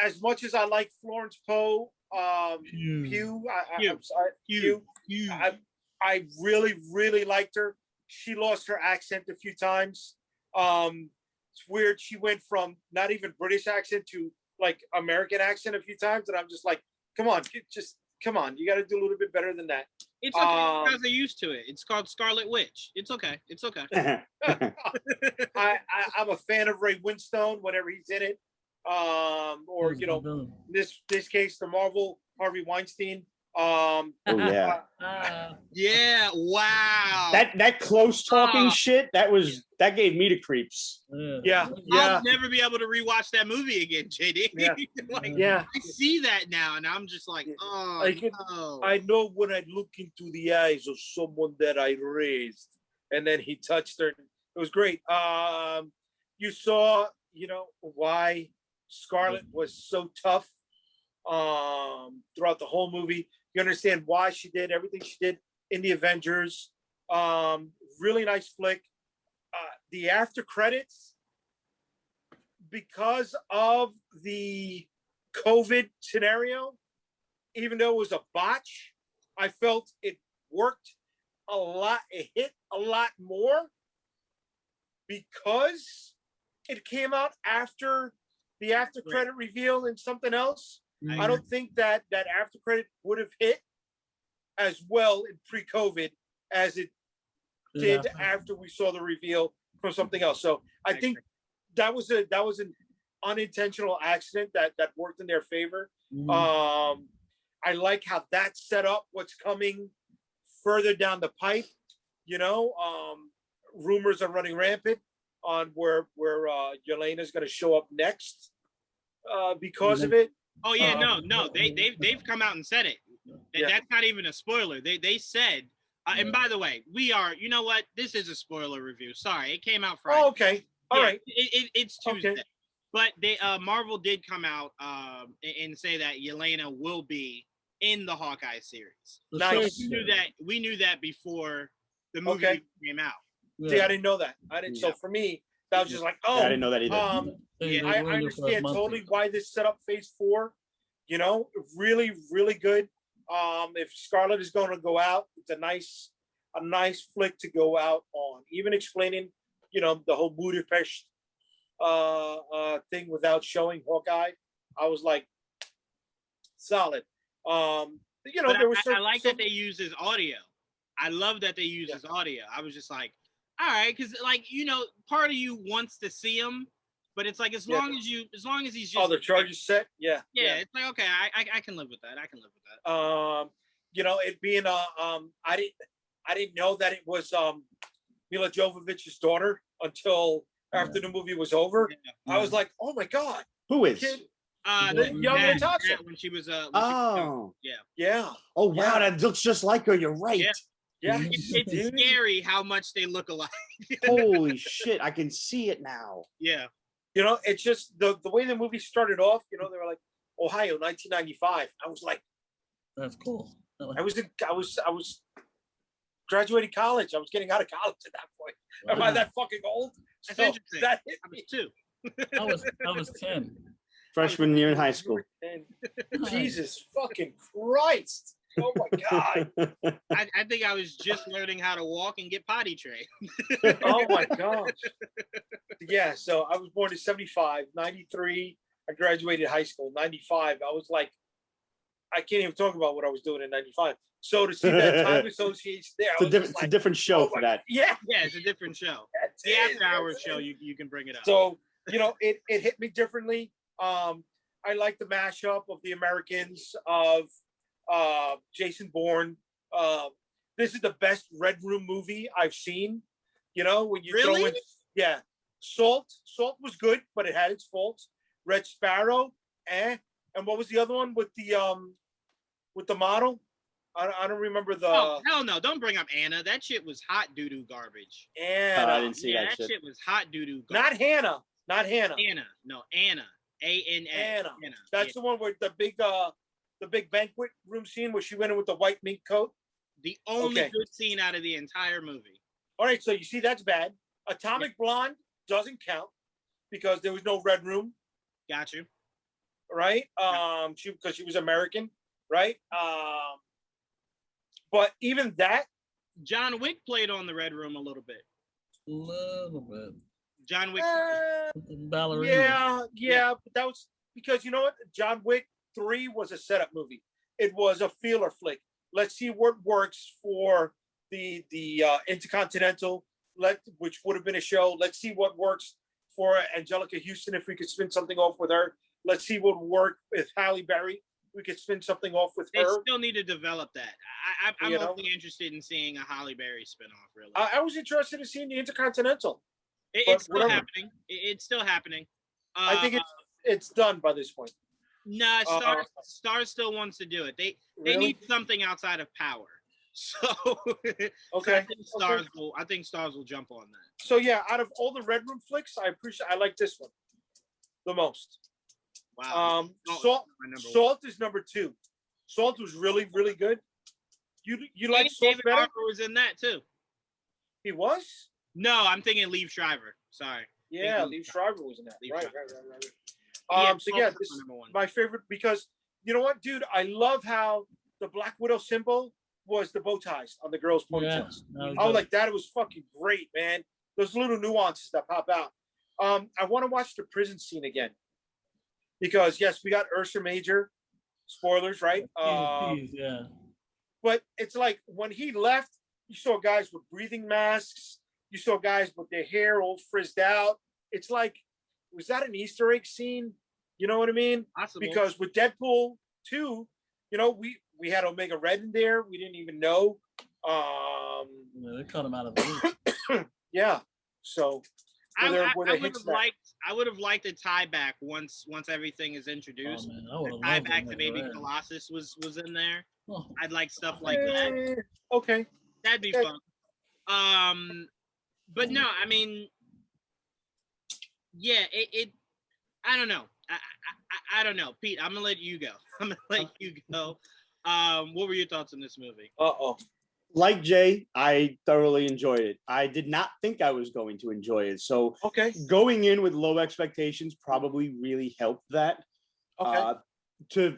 Speaker 2: As much as I like Florence Pugh, Pugh, I'm sorry, Pugh. I really liked her. She lost her accent a few times. It's weird. She went from not even British accent to like American accent a few times, and I'm just like, come on, come on. You got to do a little bit better than that.
Speaker 1: It's okay. You guys are used to it. It's called Scarlet Witch. It's okay. It's okay.
Speaker 2: I'm a fan of Ray Winstone whenever he's in it. Or you know, this case, the Marvel Harvey Weinstein.
Speaker 3: Yeah.
Speaker 1: Yeah. Wow.
Speaker 3: that close talking shit, that gave me the creeps.
Speaker 2: Yeah.
Speaker 1: I'll never be able to rewatch that movie again, Jaydee.
Speaker 2: Yeah.
Speaker 1: I see that now, and I'm just like,
Speaker 2: I know when I look into the eyes of someone that I raised, and then he touched her. It was great. You saw, why Scarlett was so tough throughout the whole movie. You understand why she did everything she did in the Avengers. Really nice flick. The after credits, because of the COVID scenario, even though it was a botch, I felt it worked a lot. It hit a lot more because it came out after the after credit reveal and something else. I don't think that after credit would have hit as well in pre-COVID as it did after we saw the reveal from something else. So I think that was an unintentional accident that worked in their favor. I like how that set up what's coming further down the pipe. Rumors are running rampant on where Yelena's going to show up next because of it.
Speaker 1: Oh yeah, no, they've come out and said it. That's not even a spoiler. They said, and by the way, we are. You know what? This is a spoiler review. Sorry, it came out Friday.
Speaker 2: Oh, okay, all right.
Speaker 1: It's Tuesday, but Marvel did come out and say that Yelena will be in the Hawkeye series.
Speaker 2: Nice.
Speaker 1: We knew that before the movie came out.
Speaker 2: See, I didn't know that. I didn't. So for me, that was just like, I
Speaker 3: didn't know that either.
Speaker 2: I understand totally why this set up Phase 4. Really, really good. If Scarlett is going to go out, it's a nice flick to go out on. Even explaining, the whole Budapest thing without showing Hawkeye, I was like, solid. There was.
Speaker 1: I like that they use his audio. I love that they use his audio. I was just like, all right, because part of you wants to see him, but it's like as long as he's just
Speaker 2: the charges set,
Speaker 1: it's like okay, I can live with that.
Speaker 2: It being I didn't know that it was Mila Jovovich's daughter until after the movie was over. I was like, oh my god,
Speaker 3: who is?
Speaker 2: The young Natasha
Speaker 1: when she was
Speaker 3: oh
Speaker 2: yeah.
Speaker 3: Oh wow, that looks just like her. You're right.
Speaker 2: Yeah,
Speaker 1: it's scary how much they look alike.
Speaker 3: Holy shit, I can see it now.
Speaker 1: Yeah.
Speaker 2: It's just the way the movie started off, they were like, Ohio, 1995. I was like,
Speaker 4: that's cool.
Speaker 2: I was graduating college. I was getting out of college at that point. Wow. Am I that fucking old?
Speaker 1: That's interesting.
Speaker 2: That hit
Speaker 1: me too.
Speaker 4: I was 10.
Speaker 3: Freshman year in high school.
Speaker 2: Jesus fucking Christ. Oh my God.
Speaker 1: I think I was just learning how to walk and get potty trained.
Speaker 2: Oh my gosh. Yeah, so I was born in 75, 93. I graduated high school, 95. I was like, I can't even talk about what I was doing in 95. So to see that time association there,
Speaker 3: it's a different show for that.
Speaker 2: Yeah,
Speaker 1: it's a different show. The after hours show, you can bring it up.
Speaker 2: So, it hit me differently. I like the mashup of the Americans, of Jason Bourne. This is the best Red Room movie I've seen. When you throw in, Salt was good, but it had its faults. Red Sparrow, and what was the other one with the model? I don't remember the.
Speaker 1: Oh hell no! Don't bring up Anna. That shit was hot doo doo garbage.
Speaker 2: Anna,
Speaker 3: I didn't see that shit.
Speaker 1: Shit was hot doo doo.
Speaker 2: Not Hannah.
Speaker 1: Anna. No, Anna. ANA.
Speaker 2: Anna. That's the one where the big banquet room scene where she went in with the white mink coat.
Speaker 1: The only good scene out of the entire movie.
Speaker 2: All right, so you see that's bad. Atomic Blonde doesn't count because there was no Red Room.
Speaker 1: Got you.
Speaker 2: Right? Because she was American, right? But even that,
Speaker 1: John Wick played on the Red Room a little bit. John Wick.
Speaker 2: Ballerina. Yeah, but that was because you know what? John Wick 3 was a setup movie. It was a feeler flick. Let's see what works for the Intercontinental, which would have been a show. Let's see what works for Angelica Houston if we could spin something off with her. Let's see what would work with Halle Berry. we could spin something off with
Speaker 1: they
Speaker 2: her.
Speaker 1: They still need to develop that. I'm only interested in seeing a Halle Berry spinoff. Really,
Speaker 2: I was interested in seeing the Intercontinental.
Speaker 1: It's still happening. It's still happening.
Speaker 2: I think it's done by this point.
Speaker 1: Nah, Stars still wants to do it. They need something outside of Power. So
Speaker 2: okay,
Speaker 1: so I think Stars will jump on that.
Speaker 2: So yeah, out of all the Red Room flicks, I like this one the most.
Speaker 1: Wow.
Speaker 2: Salt is number 2. Salt was really, really good. You like Salt
Speaker 1: David
Speaker 2: better?
Speaker 1: Harbour was in that too.
Speaker 2: He was?
Speaker 1: No, I'm thinking Liev Schreiber. Sorry.
Speaker 2: Yeah, Liev Schreiber was in that. Right. So yeah, this is my favorite because you know what, dude? I love how the Black Widow symbol was the bow ties on the girls' ponytails. I was like, that was fucking great, man. Those little nuances that pop out. I want to watch the prison scene again. Because yes, we got Ursa Major. Spoilers, right?
Speaker 4: Yeah.
Speaker 2: But it's like when he left, you saw guys with breathing masks. You saw guys with their hair all frizzed out. It's like, was that an Easter egg scene? You know what I mean?
Speaker 1: Possible.
Speaker 2: Because with Deadpool 2, you know, we had Omega Red in there. We didn't even know.
Speaker 4: They cut him out of the
Speaker 2: yeah. So
Speaker 1: I would have liked a tie back once everything is introduced. Tie back to maybe Colossus was in there. Oh. I'd like stuff like that.
Speaker 2: Okay.
Speaker 1: That'd be fun. But no, I mean, yeah, it I don't know. I don't know. Pete, I'm gonna let you go. What were your thoughts on this movie?
Speaker 3: Like Jay, I thoroughly enjoyed it. I did not think I was going to enjoy it. So going in with low expectations probably really helped that. To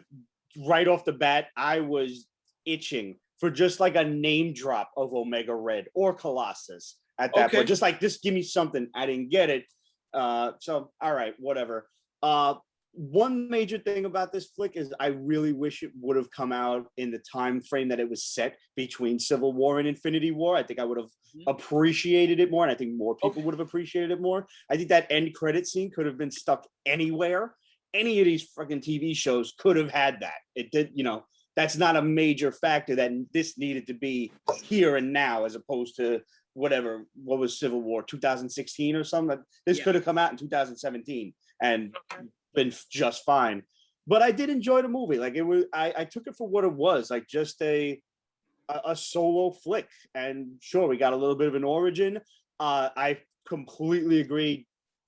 Speaker 3: right off the bat, I was itching for just like a name drop of Omega Red or Colossus at that point. Just like, just give me something. I didn't get it. So, all right, whatever. One major thing about this flick is I really wish it would have come out in the time frame that it was set between Civil War and Infinity War. I think I would have appreciated it more, and I think more people would have appreciated it more. I think that end credit scene could have been stuck anywhere. Any of these fucking TV shows could have had that. It did, you know, that's not a major factor that this needed to be here and now as opposed to what was Civil War, 2016 or something? This could have come out in 2017 and been just fine. But I did enjoy the movie. Like, it was, I took it for what it was, like just a solo flick. And sure, we got a little bit of an origin. I completely agree.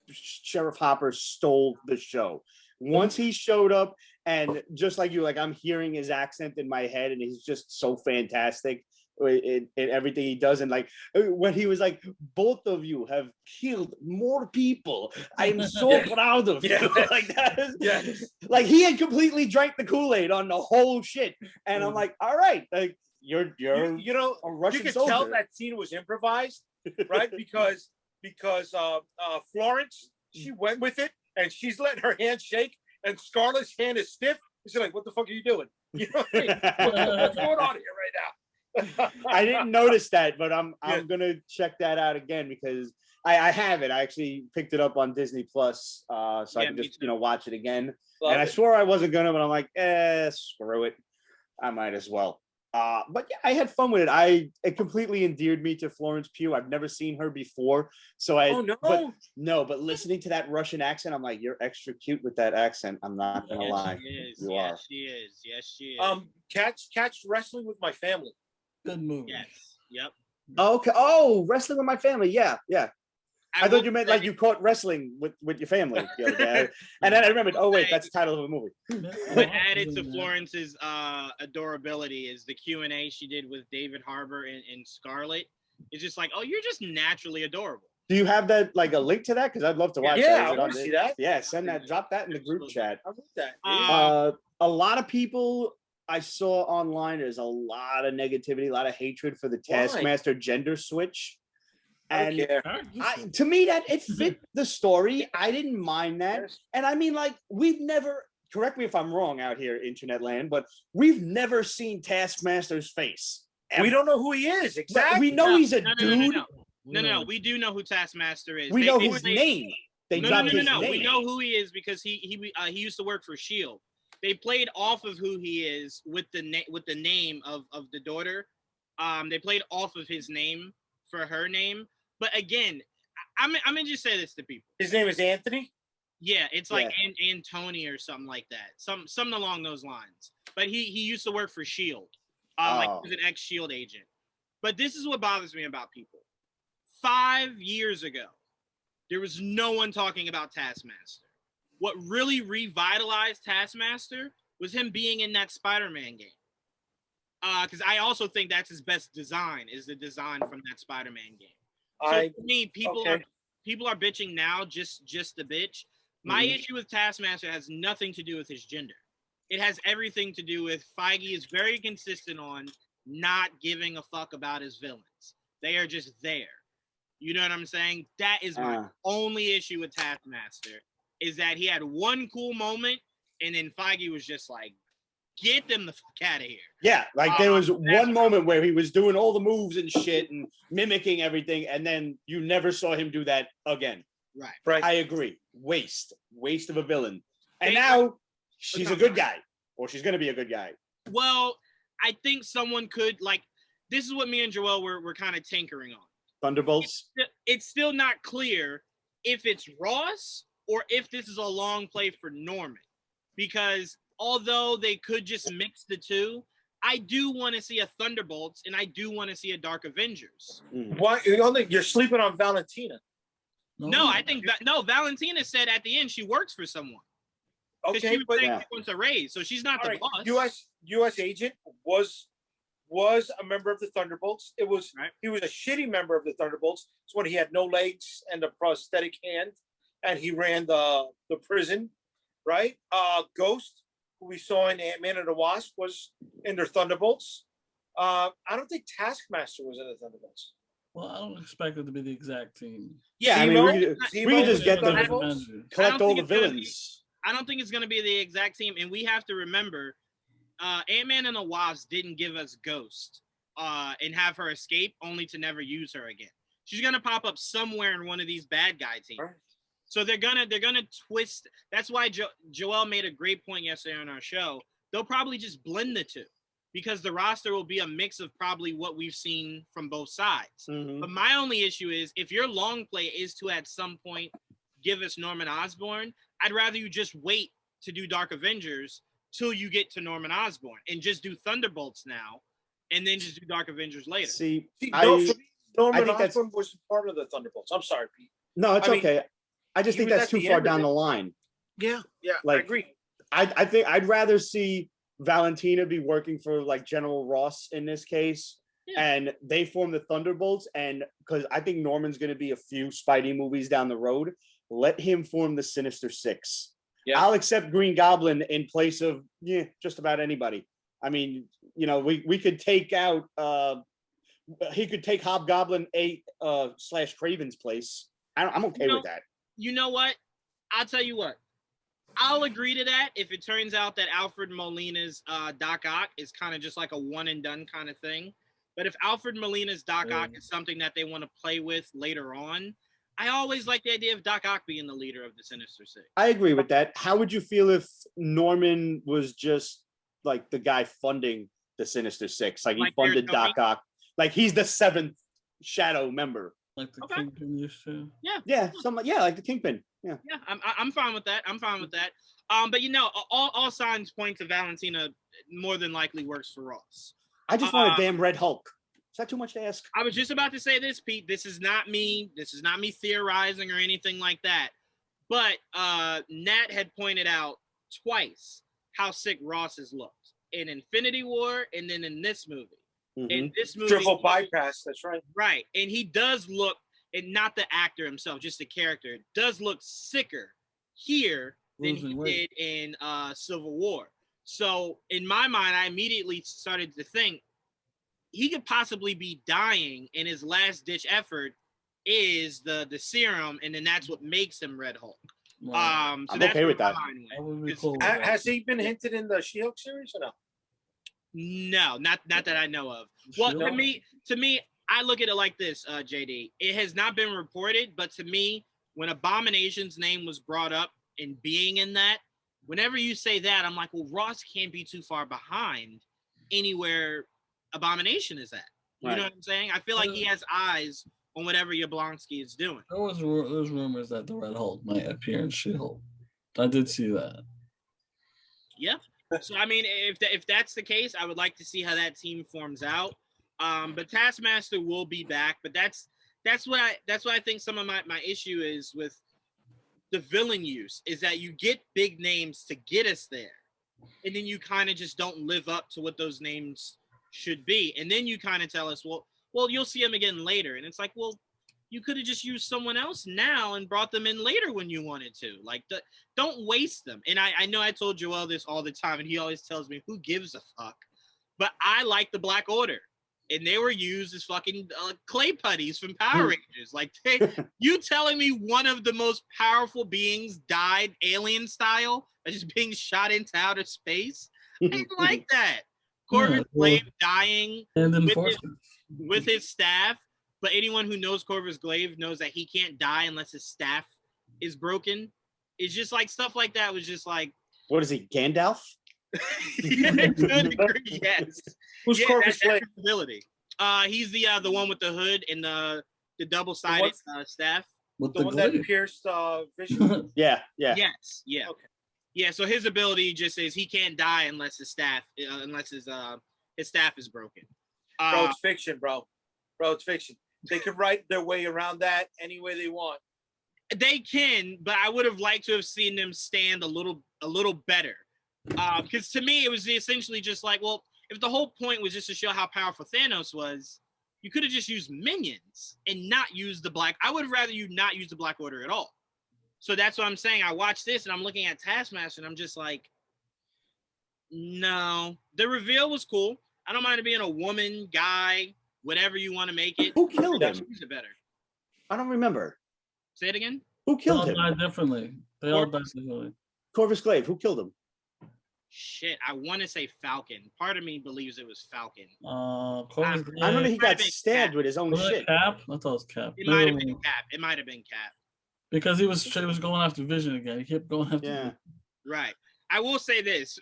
Speaker 3: Sheriff Hopper stole the show. Once he showed up, and just like you, like, I'm hearing his accent in my head, and he's just so fantastic in everything he does. And like when he was like, both of you have killed more people, I'm so proud of you. Like that is, like, he had completely drank the Kool-Aid on the whole shit, and I'm like, all right, like you're
Speaker 2: you know,
Speaker 3: a Russian
Speaker 2: you could
Speaker 3: soldier.
Speaker 2: tell that scene was improvised, right? because Florence, she went with it, and she's letting her hand shake, and Scarlett's hand is stiff. She's like, what the fuck are you doing? You know what I mean? What's going on here right now?
Speaker 3: I didn't notice that, but I'm gonna check that out again because I have it. I actually picked it up on Disney Plus, so I can just watch it again. I swore I wasn't gonna, but I'm like, screw it, I might as well. But yeah, I had fun with it. It completely endeared me to Florence Pugh. I've never seen her before, so but listening to that Russian accent, I'm like, you're extra cute with that accent. I'm not gonna lie.
Speaker 1: She is. Yes, she is.
Speaker 2: Catch Wrestling with My Family.
Speaker 4: Good movie.
Speaker 1: Yes. Yep.
Speaker 3: Okay. Oh, Wrestling with My Family. Yeah. I thought you meant like you caught wrestling with your family the other day. And then I remembered, oh wait, that's the title of a movie.
Speaker 1: What added to Florence's adorability is the Q&A she did with David Harbour and Scarlett. It's just like, oh, you're just naturally adorable.
Speaker 3: Do you have that, like, a link to that? Because I'd love to watch that.
Speaker 2: Yeah, I want to see that.
Speaker 3: Yeah, send that. Drop that in the group chat.
Speaker 2: I want that.
Speaker 3: A lot of people I saw online, there's a lot of negativity, a lot of hatred for the Taskmaster gender switch. And to me, that it fit the story. I didn't mind that. And I mean, like, we've never, correct me if I'm wrong out here, internet land, but we've never seen Taskmaster's face.
Speaker 2: We don't know who he is. Exactly.
Speaker 3: But we know he's a dude.
Speaker 1: No. We do know who Taskmaster is.
Speaker 3: We know his name.
Speaker 1: No. We know who he is because he used to work for S.H.I.E.L.D. they played off of who he is with the name of the daughter. They played off of his name for her name. But again, I'm gonna just say this to people.
Speaker 2: His name is Anthony?
Speaker 1: Yeah, it's like Antony or something like that. Something along those lines. But he used to work for S.H.I.E.L.D. Like he was an ex-S.H.I.E.L.D. agent. But this is what bothers me about people. 5 years ago, there was no one talking about Taskmaster. What really revitalized Taskmaster was him being in that Spider-Man game. Because I also think that's his best design, is the design from that Spider-Man game. So for me, people are bitching now just to bitch. My issue with Taskmaster has nothing to do with his gender. It has everything to do with Feige is very consistent on not giving a fuck about his villains. They are just there. You know what I'm saying? That is my only issue with Taskmaster, is that he had one cool moment and then Feige was just like, get them the fuck out of here.
Speaker 3: Yeah, like there was one moment where he was doing all the moves and shit and mimicking everything, and then you never saw him do that again.
Speaker 1: Right.
Speaker 3: I agree. Waste of a villain. And now she's a good guy, or she's going to be a good guy.
Speaker 1: Well, I think someone could, like, this is what me and Joel were kind of tinkering on.
Speaker 3: Thunderbolts?
Speaker 1: It's still not clear if it's Ross or if this is a long play for Norman. Because although they could just mix the two, I do want to see a Thunderbolts and I do want to see a Dark Avengers.
Speaker 2: Why? You're sleeping on Valentina.
Speaker 1: No, I think Valentina said at the end she works for someone.
Speaker 2: Okay,
Speaker 1: she wants a raise, so she's not the boss.
Speaker 2: U.S. agent was a member of the Thunderbolts. He was a shitty member of the Thunderbolts. It's when he had no legs and a prosthetic hand, and he ran the prison. Right? Ghost, who we saw in Ant-Man and the Wasp, was in their Thunderbolts. I don't think Taskmaster was in the Thunderbolts.
Speaker 4: Well, I don't expect it to be the exact team.
Speaker 3: Yeah, I mean, we could just get collect all the villains.
Speaker 1: I don't think it's going to be the exact team, and we have to remember, Ant-Man and the Wasp didn't give us Ghost and have her escape, only to never use her again. She's going to pop up somewhere in one of these bad guy teams. Right. So they're gonna twist. That's why Joel made a great point yesterday on our show. They'll probably just blend the two, because the roster will be a mix of probably what we've seen from both sides. But my only issue is, if your long play is to at some point give us Norman Osborn, I'd rather you just wait to do Dark Avengers till you get to Norman Osborn and just do Thunderbolts now, and then just do Dark Avengers later.
Speaker 2: Norman Osborn was part of the Thunderbolts. I'm sorry, Pete.
Speaker 3: No, it's okay. I just think that's too far down the line.
Speaker 2: Yeah,
Speaker 3: like,
Speaker 2: I agree.
Speaker 3: I think I'd rather see Valentina be working for like General Ross in this case, and they form the Thunderbolts, and because I think Norman's going to be a few Spidey movies down the road, let him form the Sinister Six. Yeah. I'll accept Green Goblin in place of just about anybody. I mean, we could take out he could take Hobgoblin / Craven's place. I'm okay with that.
Speaker 1: You know what? I'll tell you what. I'll agree to that if it turns out that Alfred Molina's Doc Ock is kind of just like a one and done kind of thing. But if Alfred Molina's Doc Ock is something that they want to play with later on, I always like the idea of Doc Ock being the leader of the Sinister Six.
Speaker 3: I agree with that. How would you feel if Norman was just like the guy funding the Sinister Six? Like he funded Doc Ock. Like he's the seventh Shadow member.
Speaker 4: Like the Kingpin used to.
Speaker 3: Yeah, like the Kingpin. Yeah,
Speaker 1: I'm fine with that. But all signs point to Valentina more than likely works for Ross.
Speaker 3: I just want a damn Red Hulk. Is that too much to ask?
Speaker 1: I was just about to say this, Pete. This is not me theorizing or anything like that. But Nat had pointed out twice how sick Ross has looked in Infinity War and then in this movie. In this movie,
Speaker 2: triple bypass. That's right.
Speaker 1: Right, and he does look, and not the actor himself, just the character, does look sicker here than he did in Civil War. So in my mind, I immediately started to think he could possibly be dying, and his last ditch effort is the serum, and then that's what makes him Red Hulk.
Speaker 3: Wow. I'm okay with that.
Speaker 2: Has he been hinted in the She-Hulk series or no?
Speaker 1: No, not that I know of. Well, to me, I look at it like this, Jaydee. It has not been reported, but to me, when Abomination's name was brought up in being in that, whenever you say that, I'm like, well, Ross can't be too far behind anywhere Abomination is at. You know what I'm saying? I feel like he has eyes on whatever Yablonsky is doing.
Speaker 4: There was rumors that the Red Hulk might appear in She-Hulk. I did see that.
Speaker 1: Yeah. So I mean, if that's the case, I would like to see how that team forms out. But Taskmaster will be back. But that's what I think some of my issue is with the villain use is that you get big names to get us there, and then you kind of just don't live up to what those names should be, and then you kind of tell us, well, you'll see them again later, and it's like, well, you could have just used someone else now and brought them in later when you wanted to. Like, don't waste them. And I know I told Joel this all the time, and he always tells me, who gives a fuck? But I like the Black Order, and they were used as fucking clay putties from Power Rangers. Like, you telling me one of the most powerful beings died alien style, just being shot into outer space? I didn't like that. Corvus Glaive dying with his staff. But anyone who knows Corvus Glaive knows that he can't die unless his staff is broken. It's just like stuff like that was just like.
Speaker 3: What is he, Gandalf?
Speaker 1: Yes.
Speaker 2: Who's Corvus Glaive?
Speaker 1: Ability. He's the one with the hood and the double-sided staff.
Speaker 2: With the one that pierced Vision.
Speaker 3: Yeah.
Speaker 1: Yes. Yeah. Okay. Yeah. So his ability just is he can't die unless his staff is broken.
Speaker 2: Bro, it's fiction, bro. Bro, it's fiction. They can write their way around that any way they want.
Speaker 1: They can, but I would have liked to have seen them stand a little better. Because to me, it was essentially just like, well, if the whole point was just to show how powerful Thanos was, you could have just used minions and not used the Black. I would rather you not use the Black Order at all. So that's what I'm saying. I watched this and I'm looking at Taskmaster and I'm just like, no. The reveal was cool. I don't mind it being a woman, guy, whatever you want to make it.
Speaker 3: Who killed him?
Speaker 1: Use it better.
Speaker 3: I don't remember.
Speaker 1: Say it again.
Speaker 3: Who killed him?
Speaker 4: They all died differently.
Speaker 3: Corvus Glaive. Who killed him?
Speaker 1: Shit, I want to say Falcon. Part of me believes it was Falcon.
Speaker 3: I remember he got stabbed with his own shit.
Speaker 4: Cap? I thought it was Cap.
Speaker 1: It might have been Cap. It might have been Cap.
Speaker 4: Because he was going after Vision again. He kept going after Vision.
Speaker 1: Right. I will say this.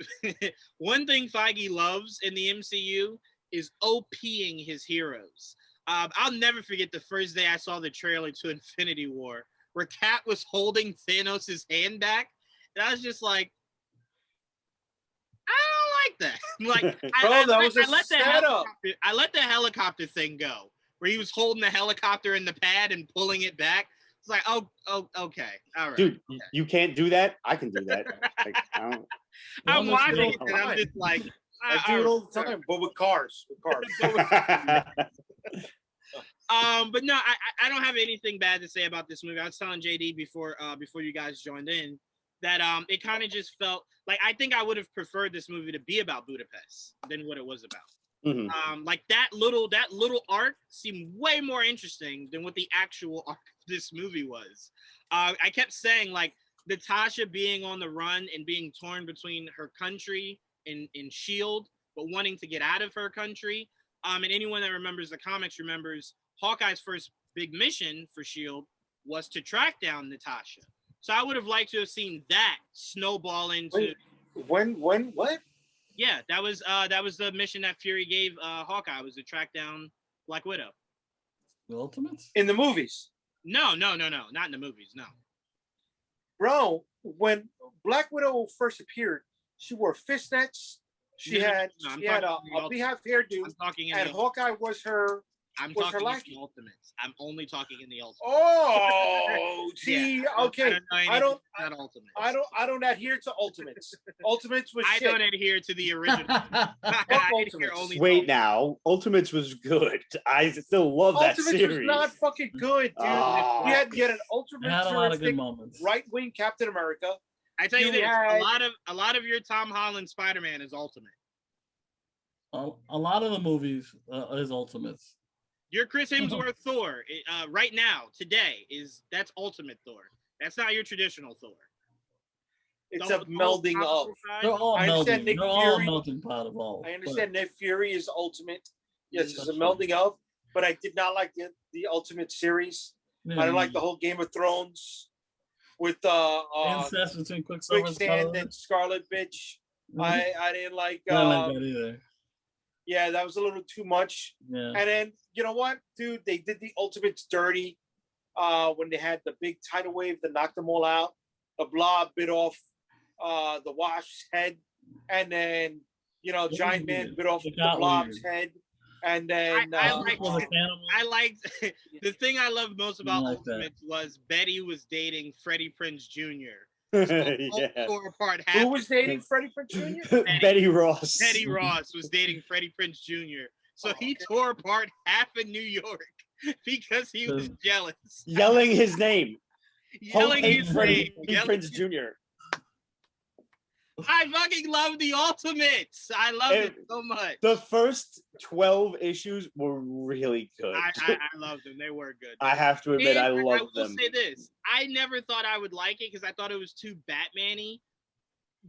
Speaker 1: One thing Feige loves in the MCU is OPing his heroes. I'll never forget the first day I saw the trailer to Infinity War where Cap was holding Thanos' hand back. And I was just like, I don't like that. Like, I let the helicopter thing go, where he was holding the helicopter in the pad and pulling it back. It's like, oh, okay, all right.
Speaker 3: Dude, you can't do that. I can do that. Like,
Speaker 1: I'm watching it and I'm just like,
Speaker 2: I do it all the time, but with cars.
Speaker 1: But no, I don't have anything bad to say about this movie. I was telling Jaydee before you guys joined in that it kind of just felt like I think I would have preferred this movie to be about Budapest than what it was about.
Speaker 3: Mm-hmm.
Speaker 1: Like that little arc seemed way more interesting than what the actual arc of this movie was. I kept saying like Natasha being on the run and being torn between her country and SHIELD, but wanting to get out of her country. And anyone that remembers the comics remembers Hawkeye's first big mission for SHIELD was to track down Natasha. So I would have liked to have seen that snowball into.
Speaker 2: Wait, what?
Speaker 1: Yeah, that was the mission that Fury gave Hawkeye, was to track down Black Widow.
Speaker 4: The Ultimates?
Speaker 2: In the movies?
Speaker 1: No, not in the movies, no.
Speaker 2: Bro, when Black Widow first appeared, she wore fishnets. She had a beehive hairdo, and Hawkeye was her.
Speaker 1: I'm talking in the Ultimates. I'm only talking in the Ultimates.
Speaker 2: Oh, see, okay. I don't adhere to Ultimates. Ultimates was shit.
Speaker 1: I don't adhere to the original.
Speaker 3: Wait now, Ultimates was good. I still love that series.
Speaker 2: Ultimates was not fucking good, dude. You had an Ultimate.
Speaker 4: Had a lot of good moments.
Speaker 2: Right-wing Captain America.
Speaker 1: I tell you this, a lot of your Tom Holland Spider-Man is Ultimate.
Speaker 4: A lot of the movies is Ultimates.
Speaker 1: Your Chris Hemsworth Thor right now, today, that's Ultimate Thor. That's not your traditional Thor.
Speaker 2: It's a melding of.
Speaker 4: They're all melding. They're all melting pot of all.
Speaker 2: I understand Nick Fury is Ultimate. Yes, it's a melding of, but I did not like the Ultimate series. Yeah, I didn't like the whole Game of Thrones. with
Speaker 4: incest between Quicksilver
Speaker 2: Quicksand and Scarlet bitch. I didn't like.
Speaker 4: I didn't like that either.
Speaker 2: Yeah, that was a little too much.
Speaker 4: Yeah.
Speaker 2: And then you know what, dude? They did the Ultimates dirty when they had the big tidal wave that knocked them all out. The Blob bit off the Wasp's head, and then Giant Man bit off the Blob's head. And then
Speaker 1: I liked the thing I loved most about Ultimates was Betty was dating Freddie Prinze Jr. So tore apart
Speaker 2: Who was dating Freddie Prinze Jr.?
Speaker 3: Betty Ross.
Speaker 1: Betty Ross was dating Freddie Prinze Jr. So he tore apart half of New York because he was jealous.
Speaker 3: Yelling his name.
Speaker 1: Yelling his name.
Speaker 3: Prinze Jr.
Speaker 1: I fucking love the Ultimates. I love it so much.
Speaker 3: The first 12 issues were really good.
Speaker 1: I loved them. They were good.
Speaker 3: I have to admit, I loved them.
Speaker 1: I will say this. I never thought I would like it because I thought it was too Batman-y.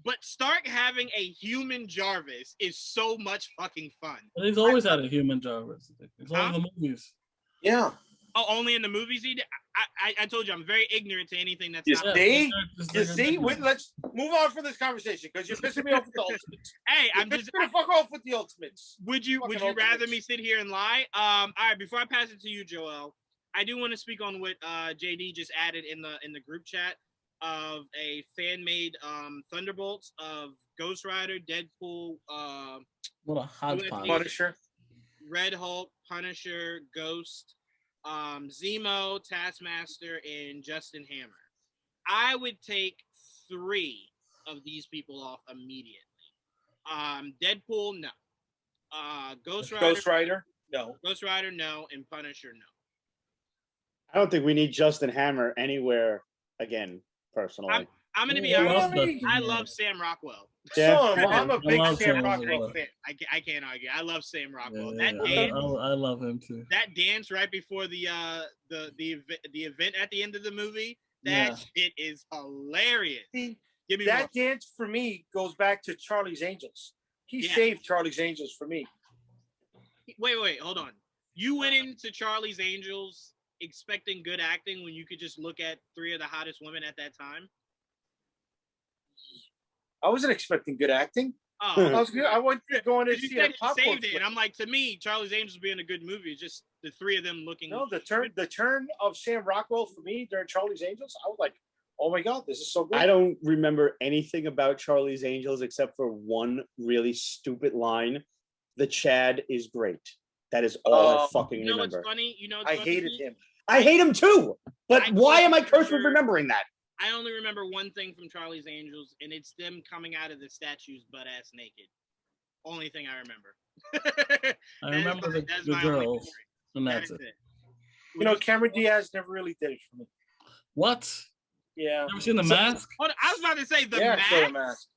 Speaker 1: But Stark having a human Jarvis is so much fucking fun.
Speaker 4: But he's always had a human Jarvis. It's only in the movies.
Speaker 2: Yeah.
Speaker 1: Oh, only in the movies he did? I told you I'm very ignorant to anything that's
Speaker 2: you
Speaker 1: not.
Speaker 2: See? You see? Let's move on from this conversation because you're pissing me off with the Ultimates.
Speaker 1: Hey, I'm just
Speaker 2: gonna fuck off with the Ultimates.
Speaker 1: Would you rather me sit here and lie? All right, before I pass it to you, Joel, I do want to speak on what Jaydee just added in the group chat of a fan-made Thunderbolts of Ghost Rider, Deadpool,
Speaker 4: what a hodgepodge.
Speaker 2: Punisher,
Speaker 1: Red Hulk, Punisher, Ghost, Zemo, Taskmaster, and Justin Hammer. I would take 3 of these people off immediately. Deadpool, no. Ghost Rider,
Speaker 2: no.
Speaker 1: Ghost Rider, no. And Punisher, no.
Speaker 3: I don't think we need Justin Hammer anywhere again, personally.
Speaker 1: I'm going to be honest. I love Sam Rockwell.
Speaker 3: Yeah.
Speaker 2: So, I'm a big Sam Rockwell fan.
Speaker 1: I can't argue. I love Sam Rockwell.
Speaker 4: Yeah,
Speaker 1: that dance,
Speaker 4: I love him too.
Speaker 1: That dance right before the event at the end of the movie, that shit is hilarious.
Speaker 2: See, that dance for me goes back to Charlie's Angels. He saved Charlie's Angels for me.
Speaker 1: Wait, hold on. You went into Charlie's Angels expecting good acting when you could just look at 3 of the hottest women at that time?
Speaker 2: I wasn't expecting good acting.
Speaker 1: Oh,
Speaker 2: I was good. I went going to see a popcorn
Speaker 1: saved it, and I'm like, to me, Charlie's Angels being a good movie is just the 3 of them looking.
Speaker 2: No, the turn of Sam Rockwell for me during Charlie's Angels, I was like, oh my god, this is so good.
Speaker 3: I don't remember anything about Charlie's Angels except for one really stupid line. The Chad is great. That is all I fucking remember.
Speaker 1: What's funny?
Speaker 2: I hated him.
Speaker 3: I hate him too. But why am I cursed with remembering that?
Speaker 1: I only remember one thing from Charlie's Angels, and it's them coming out of the statues butt-ass naked. Only thing I remember.
Speaker 4: I remember the girls, and that's it.
Speaker 2: You know, Cameron Diaz never really did it for me.
Speaker 4: What?
Speaker 2: Yeah.
Speaker 4: Never seen The Mask?
Speaker 1: I was about to say The
Speaker 2: Mask.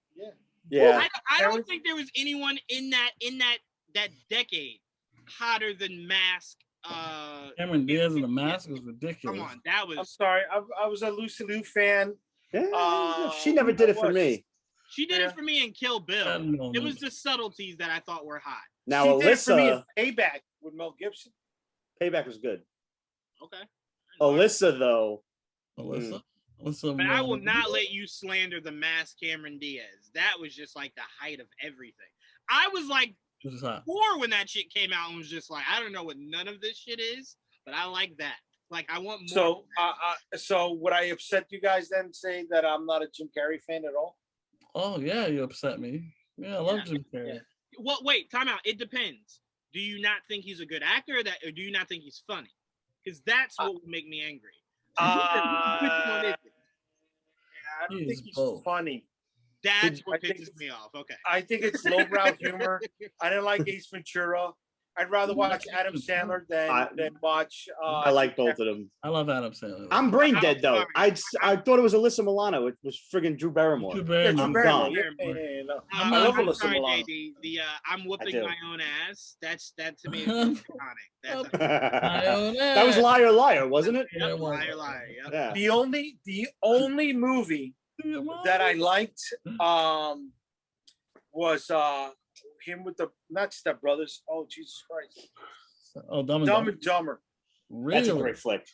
Speaker 3: Yeah.
Speaker 1: I don't think there was anyone in that decade hotter than Mask.
Speaker 4: Cameron Diaz in The Mask was ridiculous.
Speaker 1: Come on, that was.
Speaker 2: I'm sorry, I was a Lucy Liu fan.
Speaker 3: Yeah, she never did it for me.
Speaker 1: She did it for me in Kill Bill. It was the subtleties that I thought were hot.
Speaker 3: Now
Speaker 2: she
Speaker 3: Alyssa,
Speaker 2: did it for me in Payback with Mel Gibson.
Speaker 3: Payback was good.
Speaker 1: Okay.
Speaker 3: Alyssa though.
Speaker 4: Alyssa.
Speaker 1: But I will not let you slander The Mask Cameron Diaz. That was just like the height of everything. I was like 4 when that shit came out and was just like, I don't know what none of this shit is, but I like that. Like, I want more.
Speaker 2: So would I upset you guys then saying that I'm not a Jim Carrey fan at all?
Speaker 4: Oh yeah, you upset me. Yeah, I love Jim Carrey.
Speaker 1: Yeah. Well, wait, time out. It depends. Do you not think he's a good actor, or do you not think he's funny? Because that's what would make me angry.
Speaker 2: I don't think he's funny.
Speaker 1: That's what pisses me off. Okay.
Speaker 2: I think it's lowbrow humor. I didn't like Ace Ventura. I'd rather watch Adam Sandler than watch.
Speaker 3: I like both of them.
Speaker 4: I love Adam Sandler.
Speaker 3: I'm brain dead though. I thought it was Alyssa Milano. It was friggin' Drew Barrymore.
Speaker 4: Drew Barrymore.
Speaker 3: I'm gone.
Speaker 2: I love
Speaker 1: I'm
Speaker 2: Alyssa
Speaker 1: sorry,
Speaker 2: Milano.
Speaker 1: JD. I'm whooping my own ass. That to me is iconic. That's
Speaker 3: that was Liar Liar, wasn't it?
Speaker 1: Yep, Liar Liar. Yep.
Speaker 3: Yeah.
Speaker 2: The only movie that I liked was him with the not Step Brothers. Oh Jesus Christ!
Speaker 4: Oh, Dumb and
Speaker 2: Dumber.
Speaker 4: Really?
Speaker 3: That's a great flick.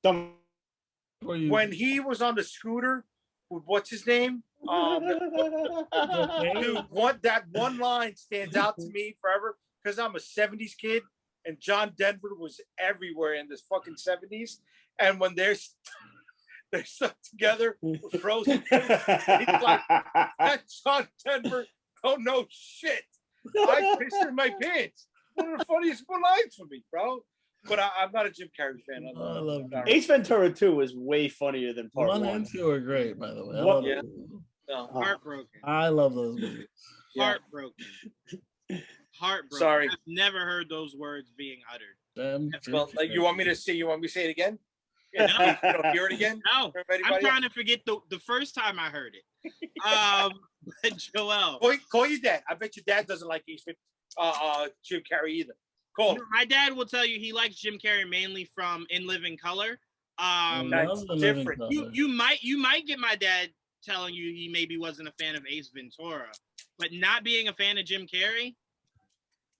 Speaker 3: Dumb
Speaker 2: when he was on the scooter with what's his name? Dude, that one line stands out to me forever because I'm a 70s kid and John Denver was everywhere in this fucking 70s. And when they're stuck together with Frozen, he's like, that's John Denver. Oh, no shit. I pissed in my pants. One of the funniest lines for me, bro. But I'm not a Jim Carrey fan.
Speaker 4: I love
Speaker 3: Ace Ventura 2 is way funnier than part 1.
Speaker 4: 1 and 2 are great, by the way.
Speaker 1: Heartbroken.
Speaker 4: I love those movies.
Speaker 1: Heartbroken. Heartbroken.
Speaker 2: Sorry.
Speaker 1: I've never heard those words being uttered.
Speaker 2: Well, you want me to say it again? Yeah, no. You don't hear it again?
Speaker 1: No. I'm trying to forget the first time I heard it. But Joel.
Speaker 2: Call your dad. I bet your dad doesn't like Jim Carrey either. Call him.
Speaker 1: My dad will tell you he likes Jim Carrey mainly from In Living Color.
Speaker 2: That's different.
Speaker 1: You might get my dad telling you he maybe wasn't a fan of Ace Ventura, but not being a fan of Jim Carrey.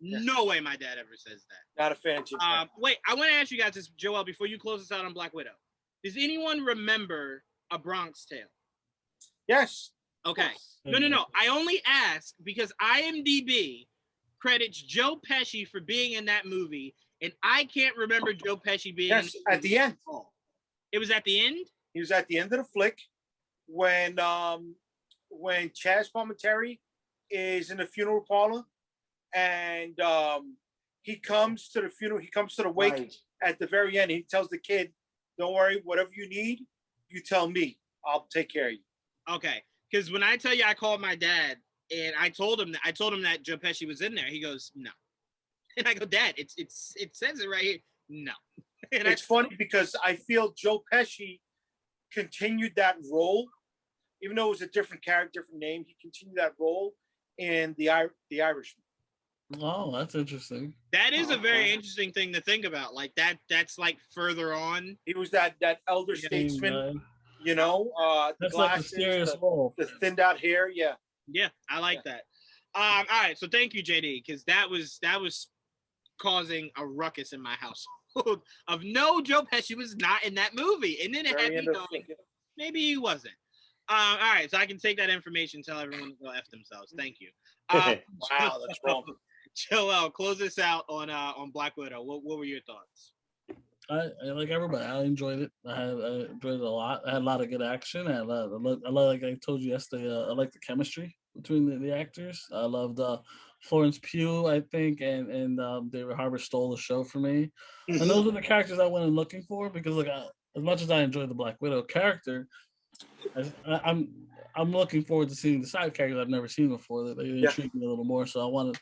Speaker 1: No way my dad ever says that.
Speaker 2: Not a fan of Jim Carrey.
Speaker 1: Wait, I want to ask you guys this, Joel, before you close us out on Black Widow. Does anyone remember A Bronx Tale?
Speaker 2: Yes.
Speaker 1: Okay. No. I only ask because IMDb credits Joe Pesci for being in that movie, and I can't remember Joe Pesci being
Speaker 2: at the end.
Speaker 1: It was at the end?
Speaker 2: He was at the end of the flick when Chaz Palminteri is in the funeral parlor and he comes to the funeral, he comes to the wake at the very end. He tells the kid, don't worry, whatever you need, you tell me. I'll take care of you.
Speaker 1: Okay. Because when I tell you I called my dad and I told him that Joe Pesci was in there, he goes, no. And I go, Dad, it says it right here. No. And
Speaker 2: it's funny because I feel Joe Pesci continued that role, even though it was a different character, different name. He continued that role in The Irishman.
Speaker 4: Oh, that's interesting.
Speaker 1: That is a very interesting thing to think about. Like that's like further on.
Speaker 2: He was that elder statesman, you know, the glasses, like the thinned out hair. Yeah.
Speaker 1: Yeah, I like that. All right, so thank you, Jaydee, because that was causing a ruckus in my household of no, Joe Pesci was not in that movie, and then it had me going, maybe he wasn't. All right, so I can take that information and tell everyone to go F themselves. Thank you.
Speaker 2: Wow, that's wrong.
Speaker 1: Joel, close this out on Black Widow. What were your thoughts?
Speaker 4: I like everybody. I enjoyed it. I enjoyed it a lot. I had a lot of good action. I like I told you yesterday. I like the chemistry between the actors. I loved Florence Pugh, I think, and David Harbour stole the show for me. And those are the characters I went in looking for because, like, as much as I enjoyed the Black Widow character, I'm looking forward to seeing the side characters I've never seen before. They intrigue me a little more. So I want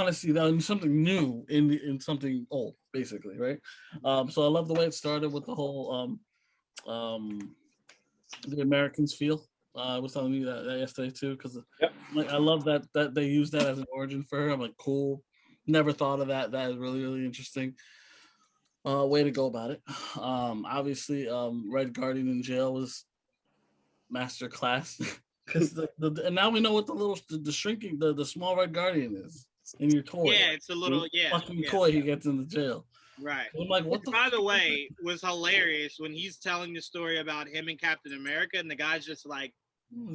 Speaker 4: to see that in something new in something old, basically, right? So I love the way it started with the whole the Americans feel. I was telling you that yesterday too, because I love that they use that as an origin for her. I'm like, cool. Never thought of that. That is really, really interesting. Way to go about it. Obviously, Red Guardian in jail was master class because and now we know what the shrinking the small Red Guardian is in your toy.
Speaker 1: Yeah, it's a little
Speaker 4: fucking toy he gets in the jail.
Speaker 1: Right.
Speaker 4: I'm like, what
Speaker 1: By the way, was hilarious when he's telling the story about him and Captain America, and the guy's just like,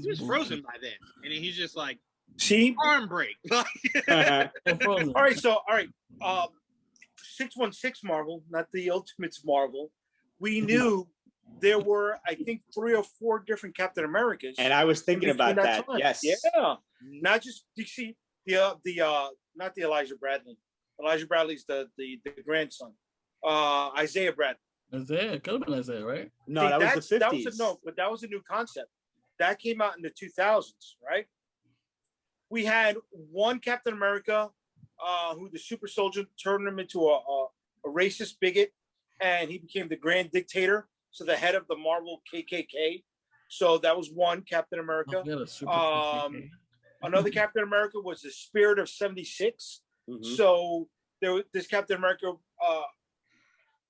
Speaker 1: he was frozen by then, and he's just like,
Speaker 2: see,
Speaker 1: arm break.
Speaker 2: All right, 616 Marvel, not the Ultimates Marvel. We knew there were, I think, 3 or 4 different Captain Americas.
Speaker 3: And I was thinking about that.
Speaker 2: Time.
Speaker 3: Yes.
Speaker 2: Yeah. Not just DC, not the Elijah Bradley. Elijah Bradley's the grandson. Isaiah Bradley.
Speaker 4: Isaiah, could have been Isaiah, right?
Speaker 3: No, that was the 50s.
Speaker 2: But that was a new concept. That came out in the 2000s, right? We had one Captain America who the super soldier turned him into a racist bigot, and he became the grand dictator, so the head of the Marvel KKK. So that was one Captain America. Another Captain America was the Spirit of 76. Mm-hmm. So this Captain America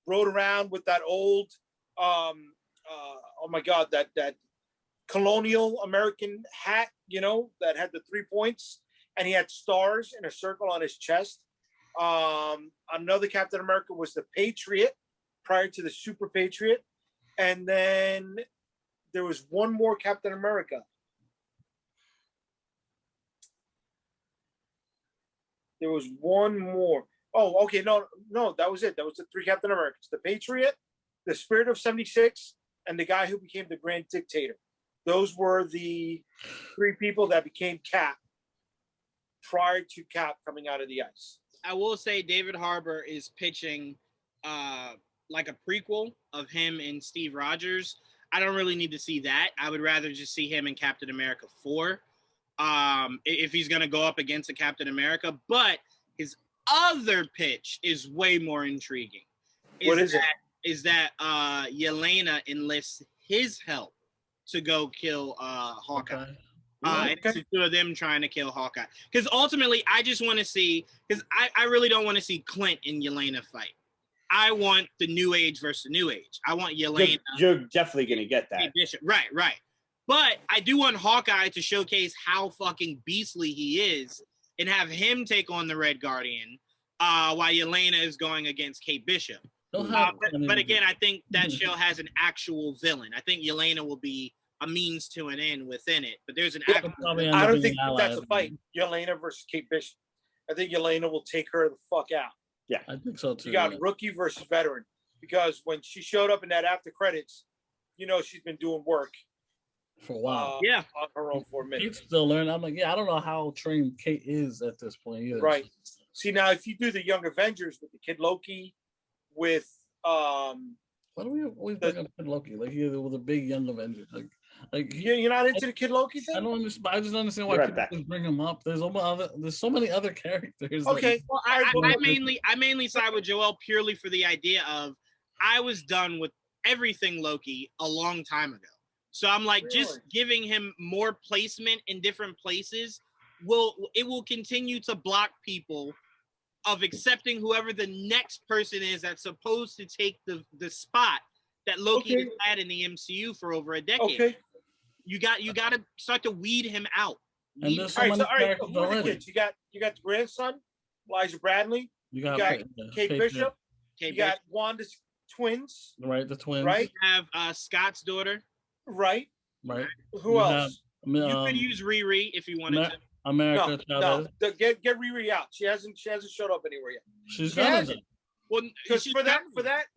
Speaker 2: rode around with that old, oh my God, that colonial American hat, you know, that had the 3 points, and he had stars in a circle on his chest. Another Captain America was the Patriot prior to the Super Patriot. And then there was one more Captain America. There was one more. Oh, okay. No, that was it. That was the 3 Captain Americans. The Patriot, the Spirit of 76, and the guy who became the Grand Dictator. Those were the 3 people that became Cap prior to Cap coming out of the ice.
Speaker 1: I will say David Harbour is pitching like a prequel of him and Steve Rogers. I don't really need to see that. I would rather just see him in Captain America 4 if he's going to go up against a Captain America. But his other pitch is way more intriguing.
Speaker 2: What is it?
Speaker 1: Is that Yelena enlists his help to go kill Hawkeye.
Speaker 4: Okay.
Speaker 1: It's the 2 of them trying to kill Hawkeye. Because ultimately, I just want to see, because I really don't want to see Clint and Yelena fight. I want the New Age versus the New Age. I want Yelena.
Speaker 3: You're definitely going to get that.
Speaker 1: Bishop. Right. But I do want Hawkeye to showcase how fucking beastly he is and have him take on the Red Guardian while Yelena is going against Kate Bishop. But again, I think that show has an actual villain. I think Yelena will be a means to an end within it, but there's an actual.
Speaker 2: I don't think that's a fight. Yelena versus Kate Bishop. I think Yelena will take her the fuck out.
Speaker 3: Yeah,
Speaker 4: I think so too.
Speaker 2: You got rookie versus veteran, because when she showed up in that after credits, she's been doing work
Speaker 4: for a while.
Speaker 2: On her own for a minute.
Speaker 4: Kate's still learning. I'm like, I don't know how trained Kate is at this point either.
Speaker 2: Right. See, now if you do the Young Avengers with the Kid Loki, with
Speaker 4: why do we always bring up Kid Loki? Like he was a big Young Avenger. Like
Speaker 2: you're not into the Kid Loki thing?
Speaker 4: I don't understand. I just don't understand why people bring him up. There's so many other characters.
Speaker 2: Okay.
Speaker 1: Well, I mainly side with Joel purely for the idea of I was done with everything Loki a long time ago. So I'm like, just giving him more placement in different places will continue to block people of accepting whoever the next person is that's supposed to take the spot that Loki has had in the MCU for over a decade. Okay. You got to start to weed him out.
Speaker 4: And there's so many characters already.
Speaker 2: Kids? You got the grandson, Elijah Bradley. You got Kate Bishop. You got Wanda's twins.
Speaker 4: Right, the twins.
Speaker 2: Right.
Speaker 1: You have Scott's daughter.
Speaker 2: Right. Who else?
Speaker 1: You could use Riri if you wanted to.
Speaker 4: America Chavez.
Speaker 2: No, get Riri out. She hasn't showed up anywhere yet.
Speaker 4: She hasn't.
Speaker 2: Well, because for that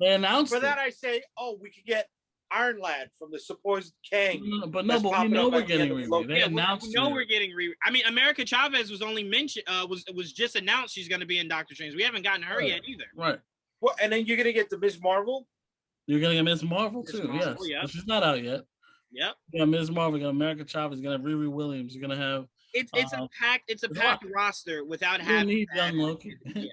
Speaker 4: they announced
Speaker 2: that I say, we could get Iron Lad from the supposed Kang.
Speaker 4: But we know we're getting Riri. They announced.
Speaker 1: We know we're getting Riri. I mean, America Chavez was only mentioned. Was just announced she's going to be in Doctor Strange. We haven't gotten her yet either.
Speaker 4: Right.
Speaker 2: Well, and then you're going to get the Ms. Marvel.
Speaker 4: You're going to get Ms. Marvel too. Yes. But she's not out yet.
Speaker 1: Yep.
Speaker 4: Yeah, Ms. Marvel. America Chavez. You're going to have Riri Williams. You're going to have.
Speaker 1: It's a packed roster without having.
Speaker 4: You need young Loki.
Speaker 1: Yeah.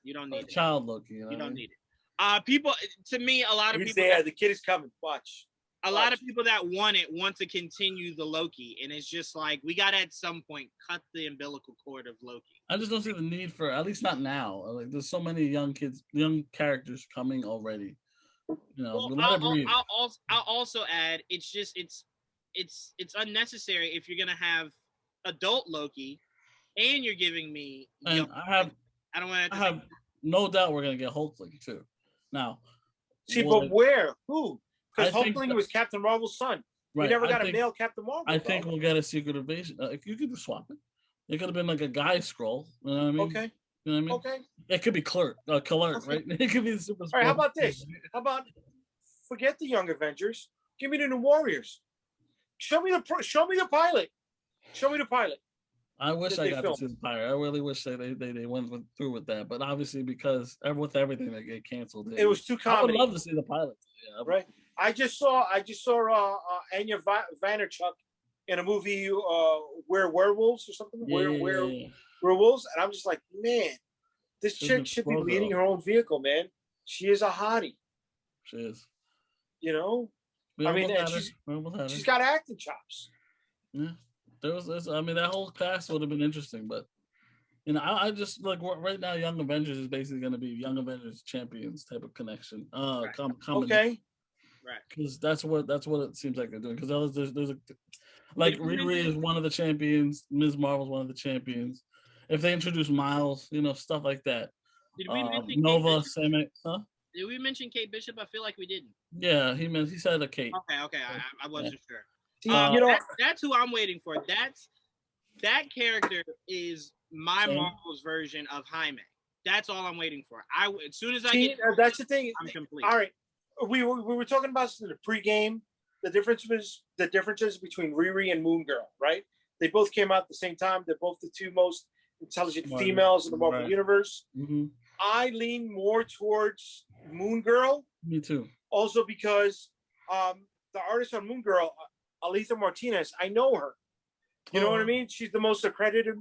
Speaker 1: You don't need
Speaker 4: child Loki.
Speaker 1: You don't need it. People, to me, a lot of people.
Speaker 2: The kid is coming. Watch.
Speaker 1: A lot of people that want to continue the Loki, and it's just like we got to at some point cut the umbilical cord of Loki.
Speaker 4: I just don't see the need for, at least not now. Like there's so many young characters coming already.
Speaker 1: I'll also add, it's unnecessary if you're gonna have adult Loki, and you're giving me.
Speaker 4: And I have no doubt we're gonna get Hulkling too. Now,
Speaker 2: but where? Who? Because Hulkling was Captain Marvel's son. Right. We never got a male Captain Marvel.
Speaker 4: I think we'll get a Secret Invasion. If you could swap it, it could have been like a guy scroll. You know what I mean?
Speaker 2: Okay.
Speaker 4: You know what I mean? Okay. It could be Clerk, right? It could be the Super.
Speaker 2: All right. How about this? How about forget the Young Avengers? Give me the New Warriors. Show me the pilot. Show me the pilot.
Speaker 4: I wish I got to see the pilot. I really wish they went through with that, but obviously because with everything that get canceled,
Speaker 2: it was too comedy.
Speaker 4: I would love to see the pilot.
Speaker 2: Yeah. Right. I just saw Anya Vanderchuk in a movie We're Werewolves or something. Werewolves, and I'm just like, man, this chick should be leading her own vehicle, man. She is a hottie.
Speaker 4: She is.
Speaker 2: You know, I mean, she's got acting chops.
Speaker 4: Yeah, that whole cast would have been interesting, but I just like right now, Young Avengers is basically going to be Young Avengers Champions type of connection.
Speaker 2: Okay.
Speaker 1: Right.
Speaker 4: Because that's what it seems like they're doing. Because there's Riri is one of the champions. Ms. Marvel's one of the champions. If they introduce Miles, stuff like that.
Speaker 1: Did we mention
Speaker 4: Nova, Samek, huh?
Speaker 1: Did we mention Kate Bishop? I feel like we didn't.
Speaker 4: Yeah, he said a Kate.
Speaker 1: Okay. I wasn't sure. That's who I'm waiting for. That character is my Marvel's version of Jaime. That's all I'm waiting for. As soon as I get
Speaker 2: that's the thing.
Speaker 1: I'm complete.
Speaker 2: All right, we were talking about the pregame. The differences between Riri and Moon Girl, right? They both came out at the same time. They're both the two most intelligent females in the Marvel universe.
Speaker 4: Mm-hmm.
Speaker 2: I lean more towards Moon Girl.
Speaker 4: Me too.
Speaker 2: Also because the artist on Moon Girl, Aletha Martinez, I know her. You know what I mean? She's the most accredited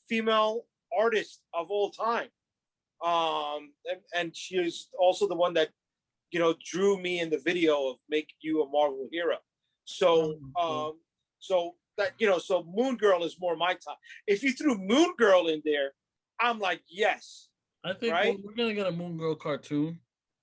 Speaker 2: female artist of all time. And she is also the one that, drew me in the video of Make You a Marvel Hero. So, so Moon Girl is more my time. If you threw Moon Girl in there, I'm like, yes.
Speaker 4: I think we're gonna get a Moon Girl cartoon,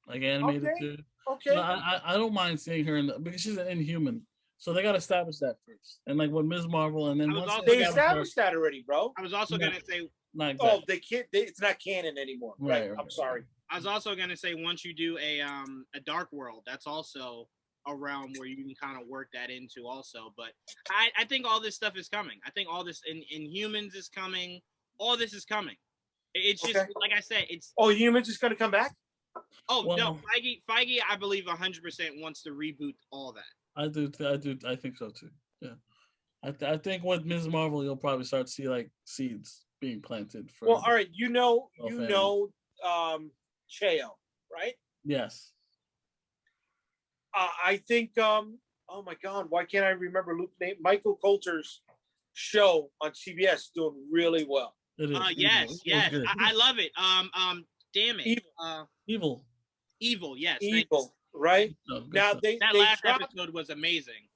Speaker 4: like animated too.
Speaker 2: Okay.
Speaker 4: I don't mind seeing her because she's an Inhuman. So they got to establish that first, and like with Ms. Marvel, and then once
Speaker 2: they established that already, bro.
Speaker 1: I was also gonna say,
Speaker 2: they can't. It's not canon anymore. Right. I'm sorry.
Speaker 1: I was also gonna say, once you do a Dark World, that's also a realm where you can kind of work that into also. But I think all this stuff is coming. I think all this in Humans is coming. All this is coming. It's just like I said. It's
Speaker 2: Humans is gonna come back.
Speaker 1: No, Feige, I believe 100% wants to reboot all that.
Speaker 4: I do. I think so too. Yeah, I think with Ms. Marvel, you'll probably start to see like seeds being planted. For
Speaker 2: all right, Cheo, right?
Speaker 4: Yes.
Speaker 2: I think. Oh my God, why can't I remember Luke's name? Michael Coulter's show on CBS doing really well.
Speaker 4: It is.
Speaker 1: Yes. I love it. Damn it.
Speaker 2: Evil. Yes.
Speaker 1: Evil.
Speaker 2: Right now,
Speaker 1: that last episode was amazing.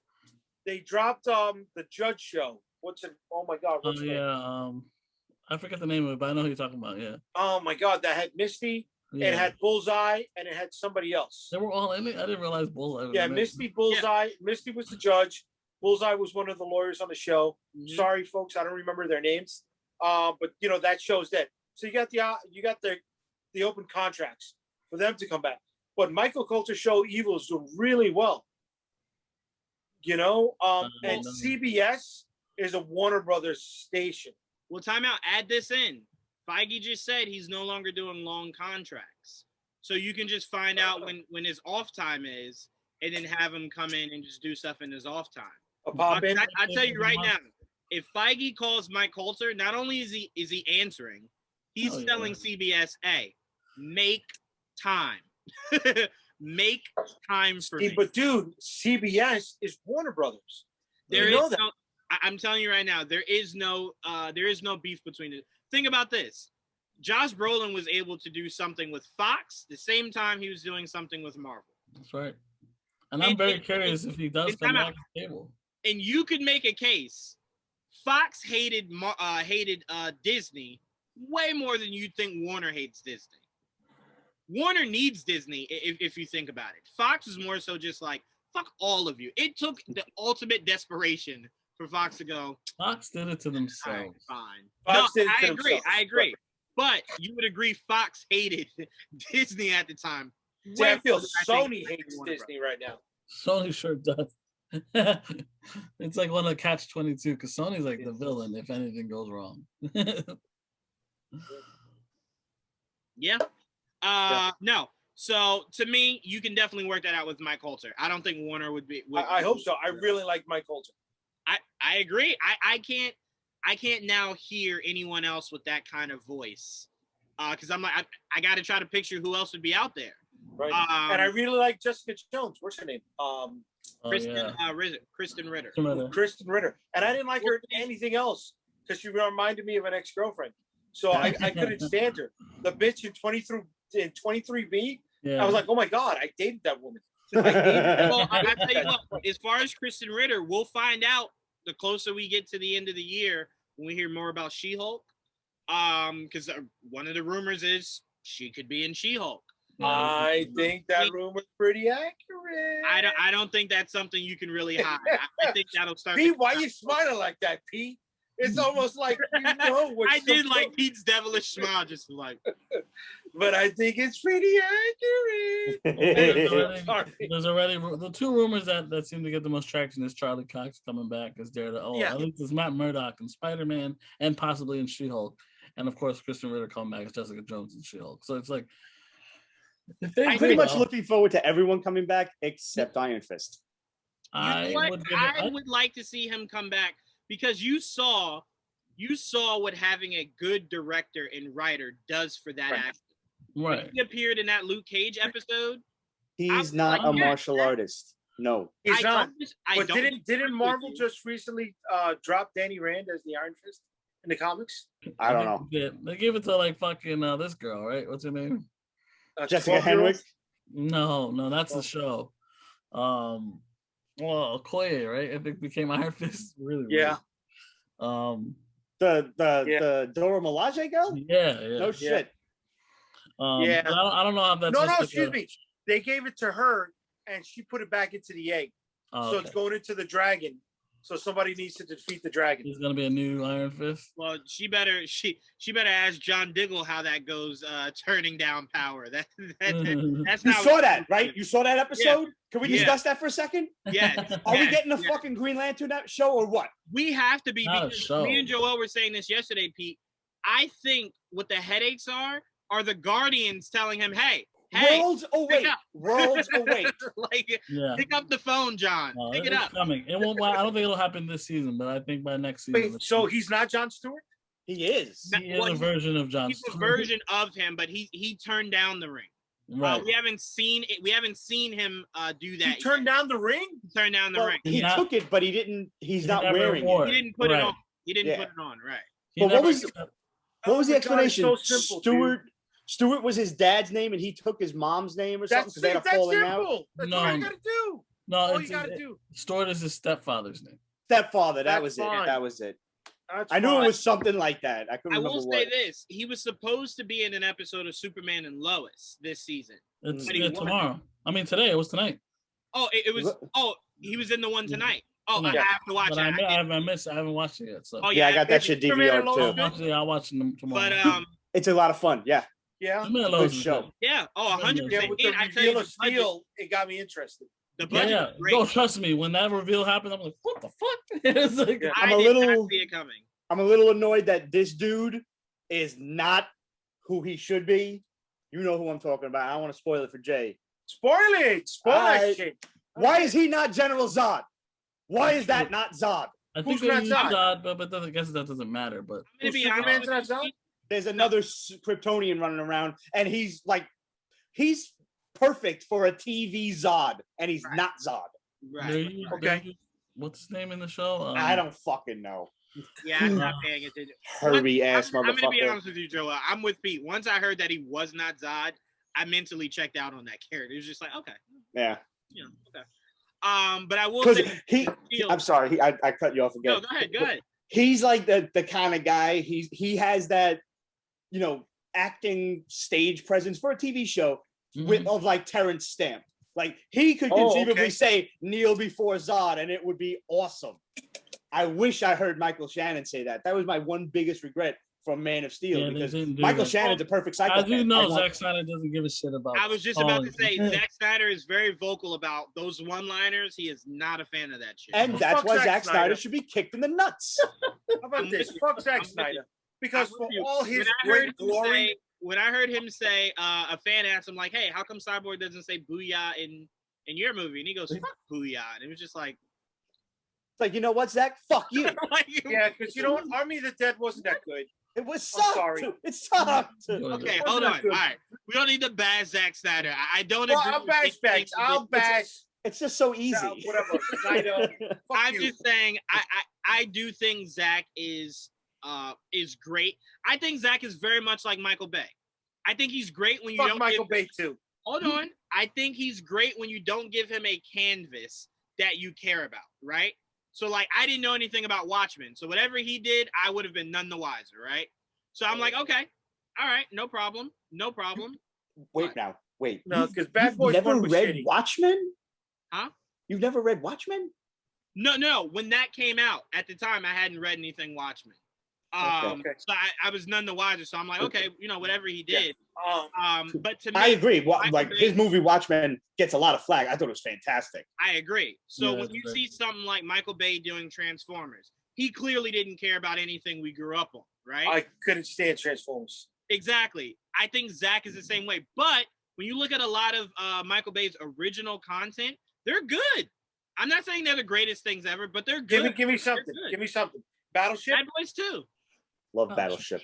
Speaker 2: They dropped the Judge show. What's it? Oh my God! What's it?
Speaker 4: I forget the name of it, but I know who you're talking about. Yeah.
Speaker 2: Oh my God! That had Misty. Yeah. It had Bullseye, and it had somebody else.
Speaker 4: They were all in it. I didn't realize Bullseye.
Speaker 2: Was Misty, Bullseye. Yeah. Misty was the judge. Bullseye was one of the lawyers on the show. Mm-hmm. Sorry, folks, I don't remember their names. But that show's dead. So you got the open contracts for them to come back. But Michael Coulter's show Evil is doing really well. And CBS is a Warner Brothers station.
Speaker 1: Well, time out. Add this in. Feige just said he's no longer doing long contracts. So you can just find out when his off time is and then have him come in and just do stuff in his off time. I tell you right now, if Feige calls Mike Coulter, not only is he answering, he's telling CBS, hey, make time. Make time for me.
Speaker 2: But dude, CBS is Warner Brothers.
Speaker 1: I'm telling you right now, there is no beef between it. Think about this. Josh Brolin was able to do something with Fox the same time he was doing something with Marvel.
Speaker 4: That's right. And I'm very curious if he does come back to the table.
Speaker 1: And you could make a case. Fox hated Disney way more than you think Warner hates Disney. Warner needs Disney if you think about it. Fox is more so just like, fuck all of you. It took the ultimate desperation for Fox to go.
Speaker 4: Fox did it to themselves.
Speaker 1: Fine. I agree. But you would agree Fox hated Disney at the time.
Speaker 2: I feel Sony hates Disney right now.
Speaker 4: Sony sure does. It's like one of the catch-22 because Sony's like the villain if anything goes wrong.
Speaker 1: Yeah. No. So to me, you can definitely work that out with Mike Coulter. I don't think Warner would be.
Speaker 2: I hope so. I really like Mike Coulter.
Speaker 1: I agree. I can't now hear anyone else with that kind of voice. Because I'm like, I got to try to picture who else would be out there.
Speaker 2: Right. And I really like Jessica Jones. What's her name?
Speaker 1: Kristen Ritter.
Speaker 2: Kristen Ritter. And I didn't like her in anything else because she reminded me of an ex-girlfriend. So I couldn't stand her. The bitch in 23B. Yeah. I was like, oh my God, I dated that woman.
Speaker 1: Well, I tell you what, as far as Kristen Ritter, we'll find out the closer we get to the end of the year when we hear more about She-Hulk. Because one of the rumors is she could be in She-Hulk.
Speaker 2: I think that rumor's pretty accurate.
Speaker 1: I don't think that's something you can really hide. I think that'll start.
Speaker 2: Pete, why are you smiling like that, Pete? It's almost like you know what.
Speaker 1: I did like Pete's devilish smile, just like.
Speaker 2: but I think it's pretty accurate.
Speaker 4: There's already the two rumors that seem to get the most traction is Charlie Cox coming back as Daredevil. At least it's Matt Murdock and Spider-Man and possibly in She-Hulk. And of course, Kristen Ritter coming back as Jessica Jones and She-Hulk. So it's like,
Speaker 3: I'm pretty much looking forward to everyone coming back except Iron Fist.
Speaker 1: I would like to see him come back because you saw what having a good director and writer does for that actor.
Speaker 4: Right.
Speaker 1: When he appeared in that Luke Cage episode.
Speaker 3: He's not a martial artist. No,
Speaker 2: he's not. But didn't Marvel just recently drop Danny Rand as the Iron Fist in the comics?
Speaker 3: I don't know.
Speaker 4: They gave it to like fucking this girl, right? What's her name?
Speaker 3: Jessica Henwick.
Speaker 4: No, that's the show. Well, Okoye, right? I think became Iron Fist. Really?
Speaker 2: Yeah.
Speaker 3: The Dora Milaje girl.
Speaker 4: Yeah.
Speaker 3: No shit.
Speaker 4: I don't know how that's.
Speaker 2: No, excuse me. They gave it to her, and she put it back into the egg. So it's going into the dragon. So somebody needs to defeat the dragon.
Speaker 4: He's gonna be a new Iron Fist.
Speaker 1: Well, she better ask John Diggle how that goes. Turning down power. That's
Speaker 3: you saw that, right? You saw that episode. Yeah. Can we discuss that for a second?
Speaker 1: Yes.
Speaker 3: Are we getting a fucking Green Lantern show or what?
Speaker 1: We have to be because me and Joel were saying this yesterday, Pete. I think what the headaches are the Guardians telling him, "Hey,
Speaker 3: worlds away, worlds away."
Speaker 1: Pick up the phone, John. Pick it up.
Speaker 4: Coming. It won't. I don't think it'll happen this season, but I think by next season.
Speaker 2: Wait, so he's not John Stewart?
Speaker 3: He is.
Speaker 4: He is a version of John Stewart.
Speaker 1: He's a version of him, but he turned down the ring.
Speaker 4: Right.
Speaker 1: We haven't seen it. We haven't seen him do that.
Speaker 2: He turned down the ring.
Speaker 1: He turned down the ring.
Speaker 3: He took it, but he didn't. He's not wearing it.
Speaker 1: He didn't put it on. He didn't put it on. Right.
Speaker 3: But what was the explanation?
Speaker 2: So simple,
Speaker 3: Stewart was his dad's name, and he took his mom's name or something.
Speaker 2: That's simple. That's what I gotta do.
Speaker 4: No, all you gotta do. Stewart is his stepfather's name.
Speaker 3: Stepfather. That was it. That was it. I knew it was something like that. I will
Speaker 1: say this: he was supposed to be in an episode of Superman and Lois this season.
Speaker 4: It's tomorrow. I mean, today. It was tonight.
Speaker 1: Oh, it was. Oh, he was in the one tonight. Oh, I have to watch it.
Speaker 4: I haven't watched it yet. So.
Speaker 1: Oh
Speaker 3: yeah, I got that shit DVR too.
Speaker 4: I'll watch them tomorrow.
Speaker 1: But
Speaker 3: it's a lot of fun. Yeah.
Speaker 2: Yeah.
Speaker 3: Good show.
Speaker 1: Yeah. Oh, 100%.
Speaker 2: With the reveal of Steel, it got me interested.
Speaker 1: The budget was great.
Speaker 4: Don't trust me. When that reveal happened, I'm like, what the fuck? It's like,
Speaker 1: I did not see it coming.
Speaker 3: I'm a little annoyed that this dude is not who he should be. You know who I'm talking about. I don't want to spoil it for Jay.
Speaker 2: Spoil it. Spoil that shit.
Speaker 3: Why is he not General Zod? Why is that not Zod?
Speaker 4: I think they use Zod, but I guess that doesn't matter. But
Speaker 2: Superman's not Zod?
Speaker 3: There's another Kryptonian running around, and he's perfect for a TV Zod, and he's not Zod.
Speaker 1: Right.
Speaker 2: Okay.
Speaker 4: What's his name in the show?
Speaker 3: I don't fucking know.
Speaker 1: Yeah, I'm not paying attention.
Speaker 3: Herbie ass motherfucker.
Speaker 1: I'm gonna be honest with you, Joel. I'm with Pete. Once I heard that he was not Zod, I mentally checked out on that character. It was just like, okay.
Speaker 3: Yeah.
Speaker 1: You know, okay. But I will say
Speaker 3: I'm sorry, I cut you off again.
Speaker 1: No, go ahead.
Speaker 3: He's like the kind of guy. He has that, acting stage presence for a TV show of like Terrence Stamp. Like he could conceivably say kneel before Zod, and it would be awesome. I wish I heard Michael Shannon say that. That was my one biggest regret from Man of Steel because Michael Shannon's a perfect psychopath.
Speaker 4: I do know Zack Snyder doesn't give a shit about.
Speaker 1: I was just about to say Zack Snyder is very vocal about those one-liners. He is not a fan of that shit.
Speaker 3: And that's why Zack Snyder should be kicked in the nuts.
Speaker 2: How about this? Fuck Zack Snyder. Because for all his great glory.
Speaker 1: When I heard him say, a fan asked him like, "Hey, how come Cyborg doesn't say booyah in your movie?" And he goes, "Fuck booyah," and it was just like.
Speaker 3: It's like, you know what, Zach? Fuck you.
Speaker 2: Yeah, because you know what? Army of the Dead wasn't that good.
Speaker 3: It was sucked. It sucked.
Speaker 1: Okay, hold on. All right. We don't need to bash Zack Snyder. I don't agree.
Speaker 2: I'll bash.
Speaker 3: It's just so easy.
Speaker 2: Whatever. Snyder.
Speaker 1: I'm just saying, I do think Zack is great. I think Zack is very much like Michael Bay. I think he's great when you don't
Speaker 2: Michael Bay too.
Speaker 1: Hold on. I think he's great when you don't give him a canvas that you care about, right? So, like, I didn't know anything about Watchmen. So whatever he did, I would have been none the wiser, right? So I'm like, okay, all right, no problem.
Speaker 3: Wait.
Speaker 2: No, because Bad Boys
Speaker 3: never
Speaker 2: was
Speaker 3: read
Speaker 2: shitty.
Speaker 3: Watchmen?
Speaker 1: Huh?
Speaker 3: You've never read Watchmen?
Speaker 1: No. When that came out, at the time, I hadn't read anything Watchmen. So I was none the wiser. So I'm like, okay, whatever he did. But to me,
Speaker 3: I agree. Like his movie Watchmen gets a lot of flack. I thought it was fantastic.
Speaker 1: I agree. So when you see something like Michael Bay doing Transformers, he clearly didn't care about anything we grew up on, right?
Speaker 2: I couldn't stand Transformers.
Speaker 1: Exactly. I think Zach is the same way. But when you look at a lot of Michael Bay's original content, they're good. I'm not saying they're the greatest things ever, but they're good.
Speaker 2: Give me something. Give me something. Battleship.
Speaker 1: Bad Boys 2.
Speaker 3: Love Battleship.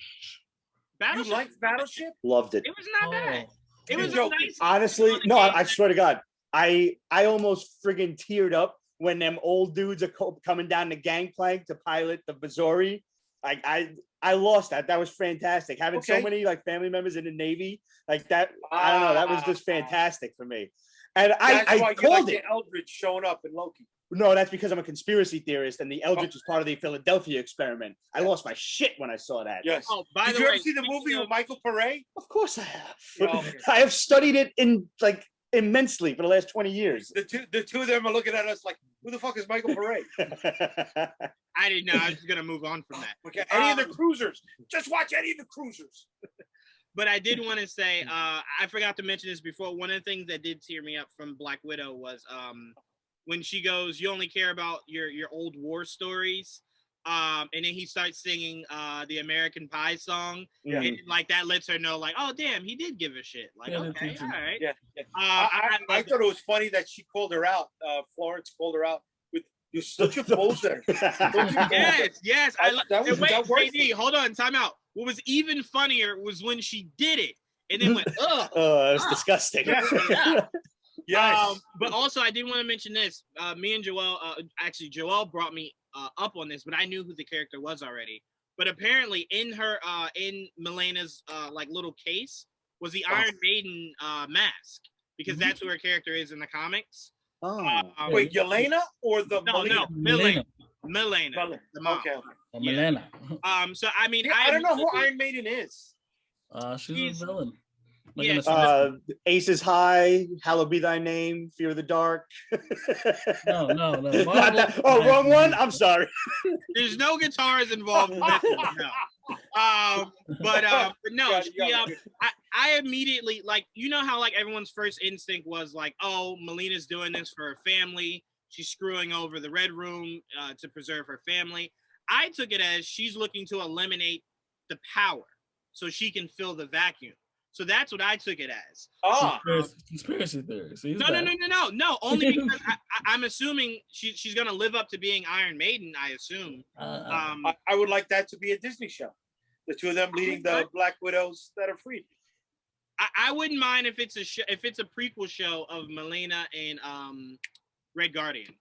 Speaker 2: You liked Battleship?
Speaker 3: Loved it.
Speaker 1: It was not bad. It was nice.
Speaker 3: Honestly, no, I swear to God, I almost friggin' teared up when them old dudes are coming down the gangplank to pilot the Missouri. I lost that. That was fantastic. Having so many like family members in the Navy, like that. I don't know. That was just fantastic for me. And I called it.
Speaker 2: Eldridge showing up in Loki.
Speaker 3: No, that's because I'm a conspiracy theorist, and the Eldritch was part of the Philadelphia experiment. I lost my shit when I saw that.
Speaker 2: Yes. Oh, Did you ever see the movie with Michael Pare?
Speaker 3: Of course I have. I have studied it immensely for the last 20 years.
Speaker 2: The two of them are looking at us like, who the fuck is Michael Pare?
Speaker 1: I didn't know. I was just gonna move on from that.
Speaker 2: Okay, any of the cruisers. Just watch any of the cruisers.
Speaker 1: But I did want to say, I forgot to mention this before. One of the things that did tear me up from Black Widow was when she goes, "You only care about your old war stories," and then he starts singing the American Pie song, and like that lets her know, like, "Oh, damn, he did give a shit." Like, okay, all right.
Speaker 2: Yeah. I thought it was funny that she called her out. Florence called her out with, "You're such a poser."
Speaker 1: Yes. Jaydee, hold on, time out. What was even funnier was when she did it and then went, "Ugh."
Speaker 3: Oh, it was disgusting.
Speaker 1: Yeah.
Speaker 2: Yes.
Speaker 1: But also, I did want to mention this. Me and Joel, Joel brought me up on this, but I knew who the character was already. But apparently, in Melena's like little case was the Iron Maiden mask, because that's who her character is in the comics.
Speaker 2: Wait, Yelena or the
Speaker 1: Milena? Milena. The mom.
Speaker 2: Okay.
Speaker 4: Milena.
Speaker 1: So I mean,
Speaker 2: I don't know who Iron Maiden is.
Speaker 4: She's a villain.
Speaker 3: Aces High, Hallowed Be Thy Name, Fear of the Dark.
Speaker 1: No.
Speaker 3: Wrong one. I'm sorry.
Speaker 1: There's no guitars involved in this one. No. But no. I immediately, like, how like everyone's first instinct was like, oh, Melina's doing this for her family. She's screwing over the Red Room to preserve her family. I took it as she's looking to eliminate the power so she can fill the vacuum. So that's what I took it as.
Speaker 4: Conspiracy theory.
Speaker 1: No. Only because I'm assuming she's gonna live up to being Iron Maiden. I assume.
Speaker 2: I would like that to be a Disney show. The two of them leading the Black Widows that are freed.
Speaker 1: I wouldn't mind if it's a prequel show of Melina and Red Guardian.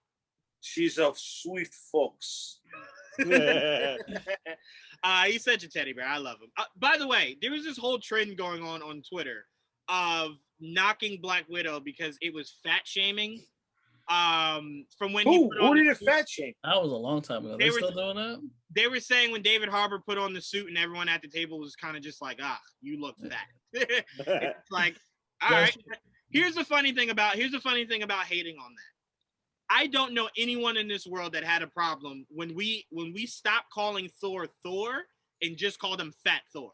Speaker 2: She's a sweet fox.
Speaker 1: He's such a teddy bear. I love him. By the way, there was this whole trend going on Twitter of knocking Black Widow because it was fat shaming. From when
Speaker 2: who did it fat shame?
Speaker 4: That was a long time ago. They still doing that?
Speaker 1: They were saying when David Harbour put on the suit and everyone at the table was kind of just like, you look fat. It's like, all right. Here's the funny thing about hating on that. I don't know anyone in this world that had a problem when we stopped calling Thor and just called him Fat Thor.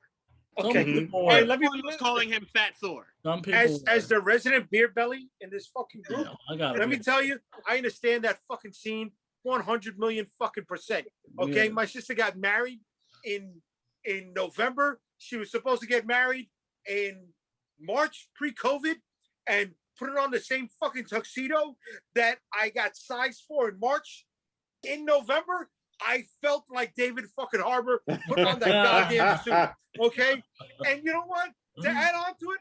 Speaker 2: Okay.
Speaker 1: Hey, everyone was calling him Fat Thor.
Speaker 4: Some people,
Speaker 2: as the resident beer belly in this fucking group, let me tell you, I understand that fucking scene 100 million fucking percent. Okay, my sister got married in November. She was supposed to get married in March pre-COVID, and put it on the same fucking tuxedo that I got sized for in March. In November, I felt like David fucking Harbour put on that goddamn suit. Okay? And you know what? To add on to it,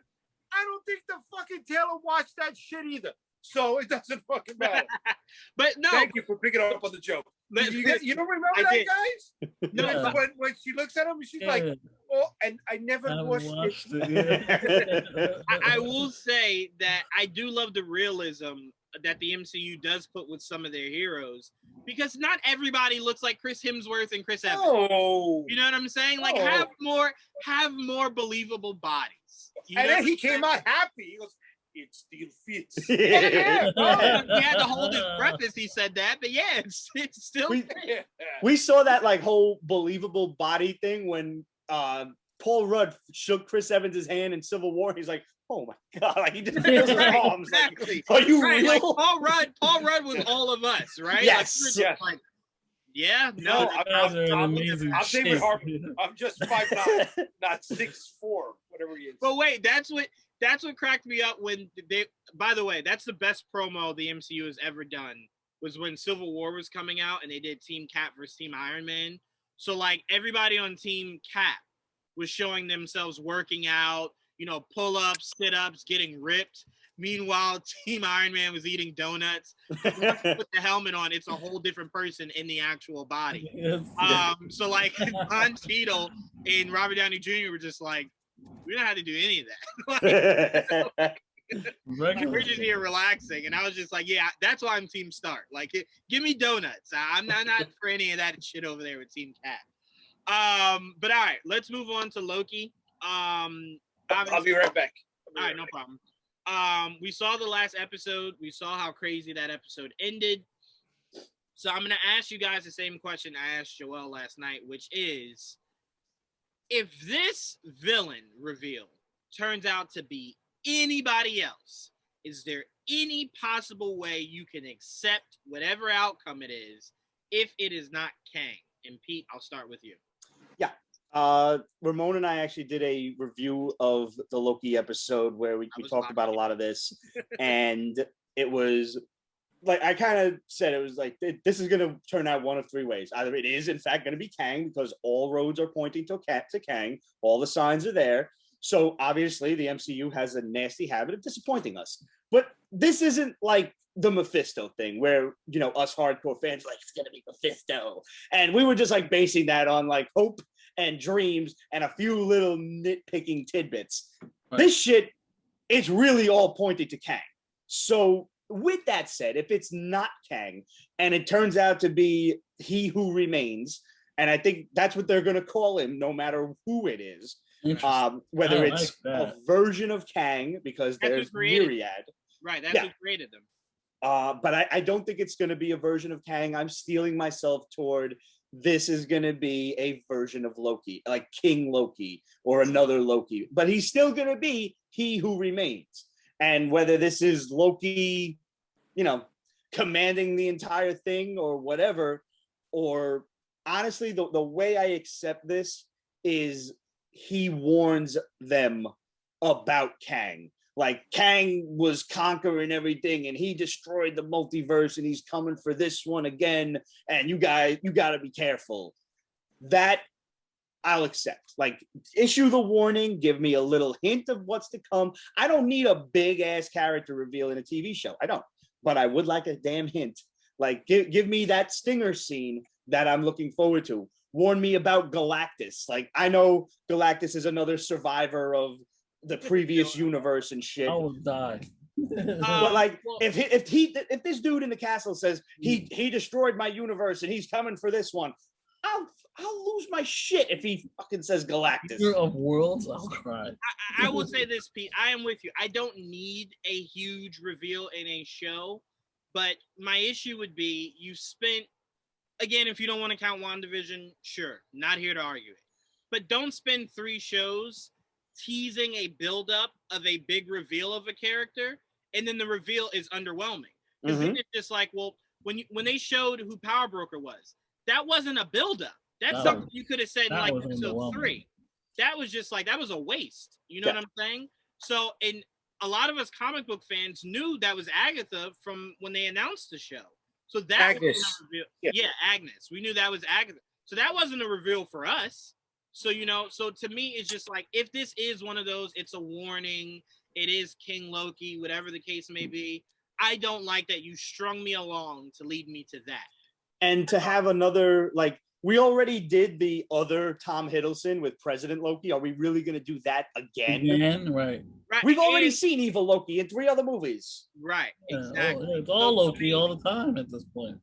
Speaker 2: I don't think the fucking Taylor watched that shit either. So it doesn't fucking matter.
Speaker 1: But no.
Speaker 2: Thank you for picking up on the joke. You don't remember that, guys? No, when she looks at him, she's like, oh, and I never watched it.
Speaker 1: I will say that I do love the realism that the MCU does put with some of their heroes, because not everybody looks like Chris Hemsworth and Chris Evans.
Speaker 2: Oh.
Speaker 1: You know what I'm saying? Like, have more believable bodies.
Speaker 2: And then he came out happy. He goes, it still fits.
Speaker 1: Yeah. He had to hold his breath as he said that, but yeah, it's still.
Speaker 3: We saw that like whole believable body thing when Paul Rudd shook Chris Evans' hand in Civil War. He's like, "Oh my god!" Like he just feels his arms.
Speaker 1: Exactly.
Speaker 3: Like, are you
Speaker 1: right,
Speaker 3: real?
Speaker 1: Like Paul Rudd was all of us, right?
Speaker 3: Yes.
Speaker 1: Like, like, yeah. No,
Speaker 2: I'm David Harbour. I'm just 5'9", not 6'4", whatever he is.
Speaker 1: But wait, that's what cracked me up when they. By the way, that's the best promo the MCU has ever done. Was when Civil War was coming out and they did Team Cap versus Team Iron Man. So like everybody on Team Cap was showing themselves working out, pull-ups, sit-ups, getting ripped. Meanwhile, Team Iron Man was eating donuts. Once you put the helmet on, it's a whole different person in the actual body. So like Don Cheadle and Robert Downey Jr. were just like, we don't have to do any of that. We're just here relaxing. And I was just like, yeah, that's why I'm Team Stark. Like, give me donuts. I'm not for any of that shit over there with Team Cap. But all right, let's move on to Loki.
Speaker 2: I'll be right back.
Speaker 1: All right, no problem. We saw the last episode. We saw how crazy that episode ended. So I'm going to ask you guys the same question I asked Joel last night, which is, if this villain reveal turns out to be anybody else, is there any possible way you can accept whatever outcome it is if it is not Kang? And Pete, I'll start with you.
Speaker 3: Yeah. Ramon and I actually did a review of the Loki episode where we talked about a lot of this. And it was like, I kind of said, it was like, this is going to turn out one of three ways. Either it is, in fact, going to be Kang because all roads are pointing to Kang. All the signs are there. So obviously the MCU has a nasty habit of disappointing us. But this isn't like the Mephisto thing where, us hardcore fans are like, it's going to be Mephisto. And we were just like basing that on like hope and dreams and a few little nitpicking tidbits. Right. This shit, it's really all pointing to Kang. So with that said, if it's not Kang and it turns out to be He Who Remains, and I think that's what they're going to call him no matter who it is, whether it's a version of Kang, because there's myriad.
Speaker 1: Right, that's who created them.
Speaker 3: But I don't think it's going to be a version of Kang. I'm steeling myself toward this is going to be a version of Loki, like King Loki or another Loki. But he's still going to be He Who Remains. And whether this is Loki, commanding the entire thing or whatever, or honestly, the way I accept this is he warns them about Kang. Like, Kang was conquering everything and he destroyed the multiverse and he's coming for this one again. And you got to be careful. That I'll accept. Like, issue the warning, give me a little hint of what's to come. I don't need a big ass character reveal in a TV show. I don't. But I would like a damn hint. Like, give me that stinger scene that I'm looking forward to. Warn me about Galactus. Like, I know Galactus is another survivor of the previous universe and shit.
Speaker 4: I will die.
Speaker 3: But like, if this dude in the castle says he destroyed my universe and he's coming for this one, I'll lose my shit if he fucking says Galactus.
Speaker 4: Of worlds, I'll cry.
Speaker 1: I will say this, Pete. I am with you. I don't need a huge reveal in a show, but my issue would be you spent, again, if you don't want to count WandaVision, sure, not here to argue it, but don't spend 3 shows teasing a buildup of a big reveal of a character, and then the reveal is underwhelming. Because then it's just like, well, when they showed who Power Broker was, that wasn't a buildup. That's something you could have said in like episode 3. That was just like, that was a waste. You know what I'm saying? So, and a lot of us comic book fans knew that was Agatha from when they announced the show. So that
Speaker 2: Agnes.
Speaker 1: was a reveal. Yeah, Agnes. We knew that was Agatha. So that wasn't a reveal for us. So, so to me, it's just like, if this is one of those, it's a warning, it is King Loki, whatever the case may be, I don't like that you strung me along to lead me to that.
Speaker 3: And to have another, like, we already did the other Tom Hiddleston with President Loki. Are we really going to do that again?
Speaker 4: Right.
Speaker 3: We've already seen Evil Loki in 3 other movies.
Speaker 1: Right, exactly.
Speaker 4: It's all Loki all the time at this point.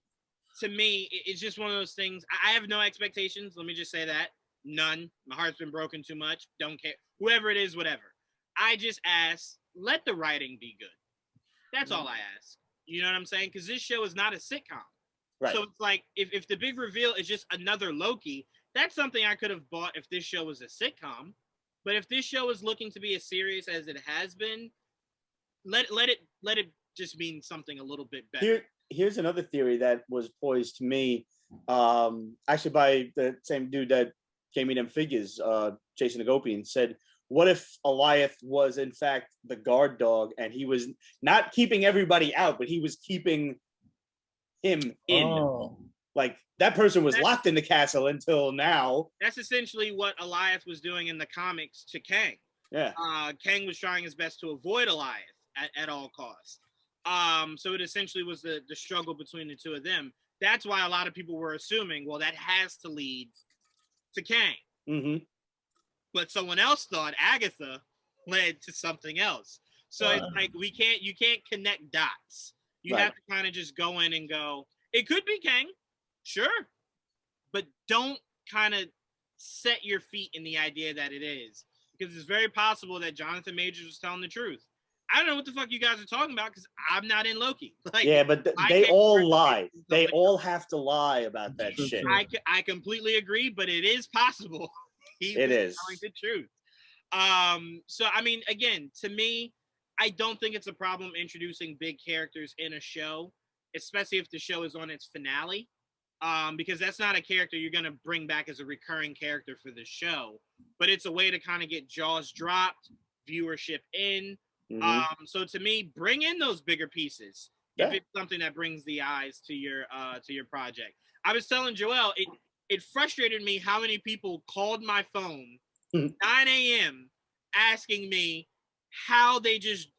Speaker 1: To me, it's just one of those things. I have no expectations. Let me just say that. None. My heart's been broken too much. Don't care. Whoever it is, whatever. I just ask, let the writing be good. That's all I ask. You know what I'm saying? Because this show is not a sitcom.
Speaker 3: Right.
Speaker 1: So it's like if the big reveal is just another Loki, that's something I could have bought if this show was a sitcom. But if this show is looking to be as serious as it has been, let it just mean something a little bit better.
Speaker 3: Here's another theory that was poised to me, actually by the same dude that gave me them figures, Jason Agopian, said, what if Alioth was in fact the guard dog and he was not keeping everybody out, but he was keeping him in?
Speaker 4: Oh.
Speaker 3: Like that person was locked in the castle until now.
Speaker 1: That's essentially what Alioth was doing in the comics to Kang.
Speaker 3: Yeah.
Speaker 1: Kang was trying his best to avoid Alioth at all costs. So it essentially was the struggle between the two of them. That's why a lot of people were assuming, well, that has to lead to Kang.
Speaker 3: Mm-hmm.
Speaker 1: But someone else thought Agatha led to something else. So it's like you can't connect dots. You have to kind of just go in and go, it could be Kang, sure, but don't kind of set your feet in the idea that it is, because it's very possible that Jonathan Majors was telling the truth. I don't know what the fuck you guys are talking about because I'm not in Loki. Like,
Speaker 3: yeah, but they all lie. They all have to lie about that shit.
Speaker 1: I completely agree, but it is possible.
Speaker 3: It is
Speaker 1: telling the truth. So I mean, again, to me, I don't think it's a problem introducing big characters in a show, especially if the show is on its finale, because that's not a character you're gonna bring back as a recurring character for the show. But it's a way to kind of get jaws dropped, viewership in.
Speaker 3: Mm-hmm.
Speaker 1: So to me, bring in those bigger pieces if it's something that brings the eyes to your project. I was telling Joel, it frustrated me how many people called my phone 9 a.m. asking me how they just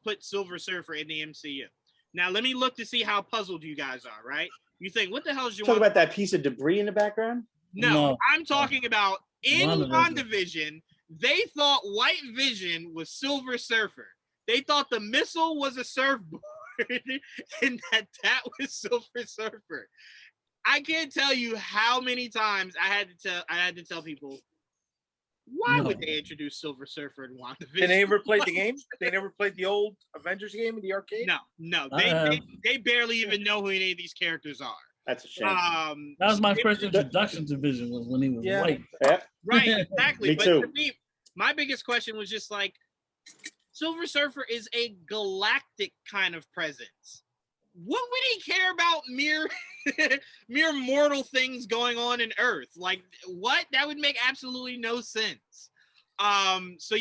Speaker 1: put Silver Surfer in the MCU. Now let me look to see how puzzled you guys are. Right? You think, what the hell is you
Speaker 3: talking about that piece of debris in the background?
Speaker 1: No. I'm talking about in WandaVision. They thought White Vision was Silver Surfer. They thought the missile was a surfboard and that was Silver Surfer. I can't tell you how many times I had to tell people, why would they introduce Silver Surfer in WandaVision?
Speaker 2: Did they ever play the game? They never played the old Avengers game in the arcade?
Speaker 1: No. They barely even know who any of these characters are.
Speaker 3: That's a shame.
Speaker 4: That was my first introduction to Vision, was when he was white.
Speaker 3: Yeah.
Speaker 1: Right, exactly.
Speaker 3: Me
Speaker 1: but
Speaker 3: too.
Speaker 1: To me, my biggest question was just like, Silver Surfer is a galactic kind of presence. What would he care about mere mortal things going on in Earth? Like, what? That would make absolutely no sense. So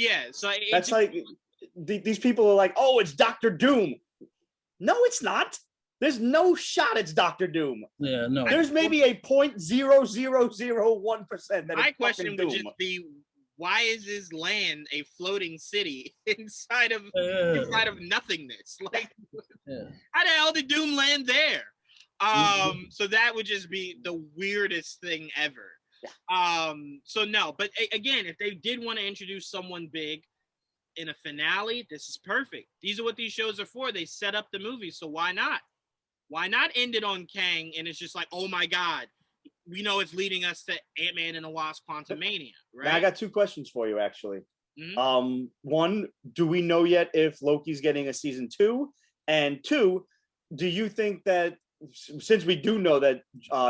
Speaker 1: that's
Speaker 3: like these people are like, oh, it's Dr. Doom. No, it's not. There's no shot it's Dr. Doom.
Speaker 4: Yeah, no.
Speaker 3: There's maybe a 0.0001% that
Speaker 1: my question would just be, why is his land a floating city inside of nothingness? Like, how the hell did Doom land there? So that would just be the weirdest thing ever. So no, but again, if they did want to introduce someone big in a finale, this is perfect. These are what these shows are for. They set up the movie, so why not? Why not end it on Kang and it's just like, oh my God, we know it's leading us to Ant-Man and the Wasp: Quantumania, right?
Speaker 3: Now I got two questions for you, actually.
Speaker 1: Mm-hmm.
Speaker 3: One, do we know yet if Loki's getting a season 2? And 2, do you think that, since we do know that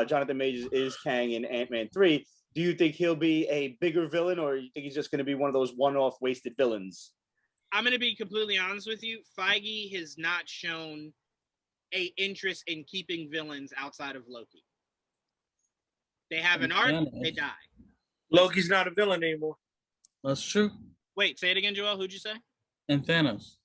Speaker 3: Jonathan Majors is Kang in Ant-Man 3, do you think he'll be a bigger villain, or you think he's just going to be one of those one-off wasted villains?
Speaker 1: I'm going to be completely honest with you. Feige has not shown an interest in keeping villains outside of Loki. They have an arc, they die.
Speaker 2: Loki's not a villain anymore.
Speaker 4: That's true.
Speaker 1: Wait, say it again, Joel. Who'd you say?
Speaker 4: And Thanos.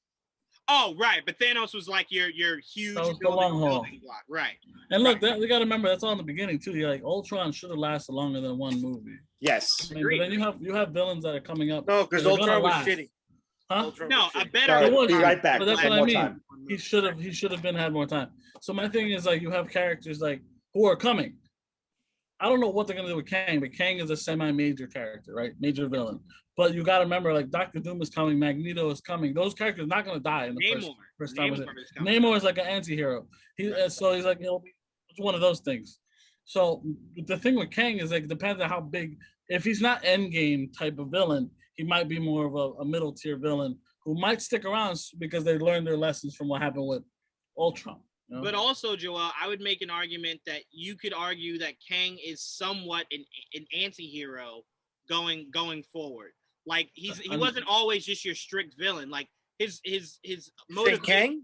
Speaker 1: Oh, right. But Thanos was like your huge building block. Right.
Speaker 4: And look, we got to remember, that's all in the beginning, too. You're like, Ultron should have lasted longer than one movie.
Speaker 3: Yes.
Speaker 4: I mean, but then you have villains that are coming up.
Speaker 2: No, because Ultron was shitty.
Speaker 1: Huh?
Speaker 2: Ultron
Speaker 1: no,
Speaker 2: was
Speaker 1: a better.
Speaker 3: Be right back.
Speaker 4: But that's what I mean. Time. He should have had more time. So my thing is, like, you have characters like who are coming. I don't know what they're gonna do with Kang, but Kang is a semi-major character, right? Major villain. But you got to remember, like, Dr. Doom is coming, Magneto is coming. Those characters are not gonna die in the first time. Namor is like an anti-hero. So he's like, it's one of those things. So the thing with Kang is, like, it depends on how big. If he's not Endgame type of villain, he might be more of a middle tier villain who might stick around because they learned their lessons from what happened with Ultron. You know?
Speaker 1: But also, Joel, I would make an argument that you could argue that Kang is somewhat an anti-hero going forward. Like he wasn't always just your strict villain. Like his motive.
Speaker 2: Kang?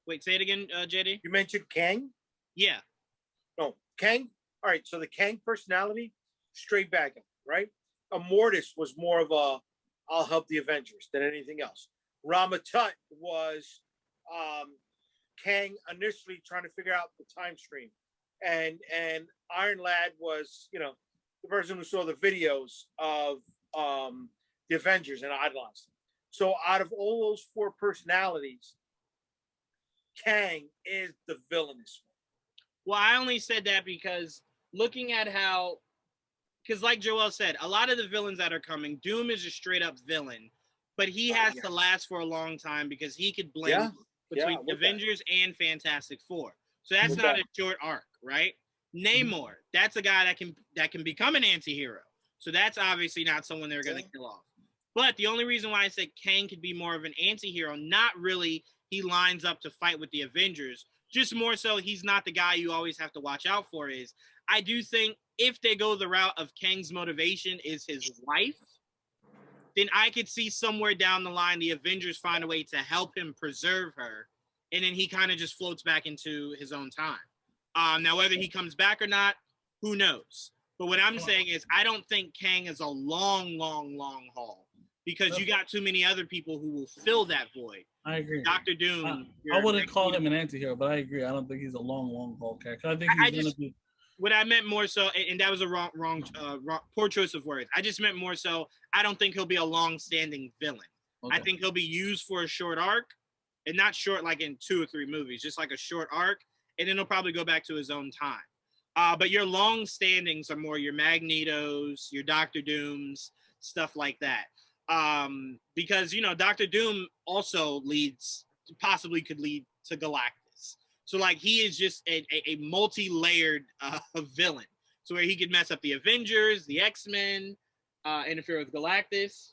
Speaker 1: Wait, say it again, Jaydee.
Speaker 2: You mentioned Kang?
Speaker 1: Yeah.
Speaker 2: No, Kang. All right, so the Kang personality, straight back, right? Immortus was more of a I'll help the Avengers than anything else. Ramatut was Kang initially trying to figure out the time stream. And Iron Lad was, you know, the person who saw the videos of the Avengers and idolized them. So out of all those four personalities, Kang is the villainous
Speaker 1: one. Well, I only said that because looking at how, because like Joel said, a lot of the villains that are coming, Doom is a straight up villain, but he has to last for a long time because he could blend between Avengers and Fantastic Four. So that's not a short arc, right? Namor, that's a guy that can become an anti-hero. So that's obviously not someone they're going to kill off. But the only reason why I said Kang could be more of an anti-hero, not really he lines up to fight with the Avengers, just more so he's not the guy you always have to watch out for, is I do think if they go the route of Kang's motivation is his wife, then I could see somewhere down the line the Avengers find a way to help him preserve her, and then he kind of just floats back into his own time. Now, whether he comes back or not, who knows? But what I'm saying is I don't think Kang is a long haul because you got too many other people who will fill that void.
Speaker 4: I agree.
Speaker 1: Dr. Doom.
Speaker 4: I wouldn't call him an anti-hero, but I agree. I don't think he's a long haul character. I think he's going to be...
Speaker 1: What I meant more so, and that was a wrong, poor choice of words. I just meant more so, I don't think he'll be a long-standing villain. Okay. I think he'll be used for a short arc, and not short like in 2 or 3 movies, just like a short arc, and then he'll probably go back to his own time. But your long-standings are more your Magnetos, your Doctor Dooms, stuff like that. Because, you know, Doctor Doom also possibly could lead to Galactus. So, like, he is just a multi-layered villain. So where he could mess up the Avengers, the X-Men, interfere with Galactus.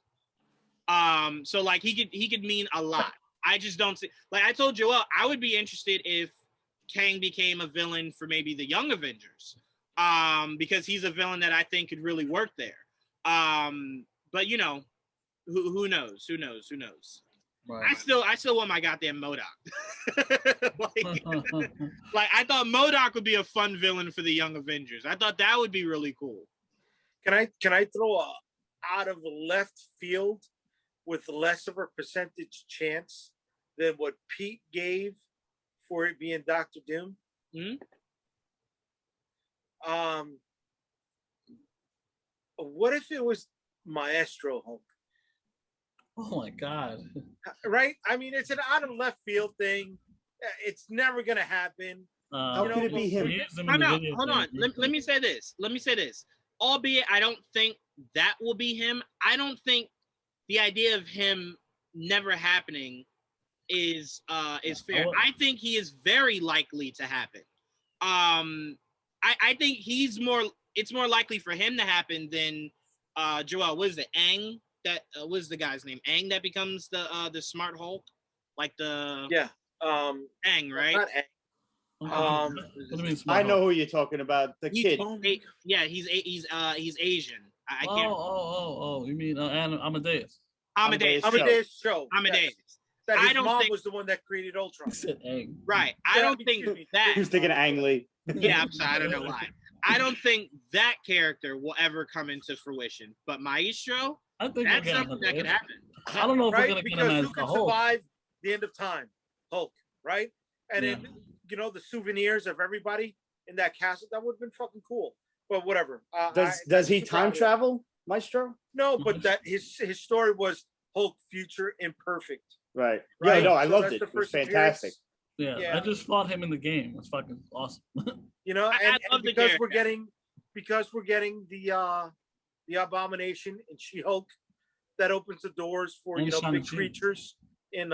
Speaker 1: So, like, he could mean a lot. I just don't see... Like, I told Joel, I would be interested if Kang became a villain for maybe the Young Avengers. Because he's a villain that I think could really work there. But, you know, who knows? Who knows? Right. I still want my goddamn MODOK. like I thought MODOK would be a fun villain for the Young Avengers. I thought that would be really cool.
Speaker 2: Can I throw a out of left field with less of a percentage chance than what Pete gave for it being Dr. Doom? What if it was Maestro Hulk?
Speaker 4: Oh my God.
Speaker 2: Right? I mean, it's an out of left field thing. It's never going to happen.
Speaker 3: How could it be him?
Speaker 1: Hold on. Let me say this. Albeit I don't think that will be him. I don't think the idea of him never happening is fair. I think he is very likely to happen. I think it's more likely for him to happen than Joel, what is it? Aang? That was the guy's name? Aang that becomes the smart Hulk, like the Aang, right?
Speaker 2: Not Aang.
Speaker 3: I know who you're talking about. The kid.
Speaker 1: He's Asian. I can't.
Speaker 4: Oh! You mean Amadeus?
Speaker 1: Amadeus show. Amadeus.
Speaker 2: Yes. That his mom was the one that created Ultron.
Speaker 4: He said Aang.
Speaker 1: Right. I don't think that.
Speaker 3: He was thinking of Ang Lee.
Speaker 1: Yeah, I'm sorry. I don't know why. I don't think that character will ever come into fruition. But Maestro.
Speaker 4: I think
Speaker 1: that's something that could happen.
Speaker 4: I don't know if we're going to get him as
Speaker 2: who can survive the end of time? Hulk, right? And then, you know, the souvenirs of everybody in that castle, that would have been fucking cool. But whatever.
Speaker 3: Does he time travel, Maestro?
Speaker 2: No, but that his story was Hulk future imperfect.
Speaker 3: Right. Yeah, no, I loved it. It was fantastic.
Speaker 4: Yeah, I just fought him in the game. It's fucking awesome.
Speaker 2: You know, and because we're getting the Abomination and She-Hulk, that opens the doors for big creatures in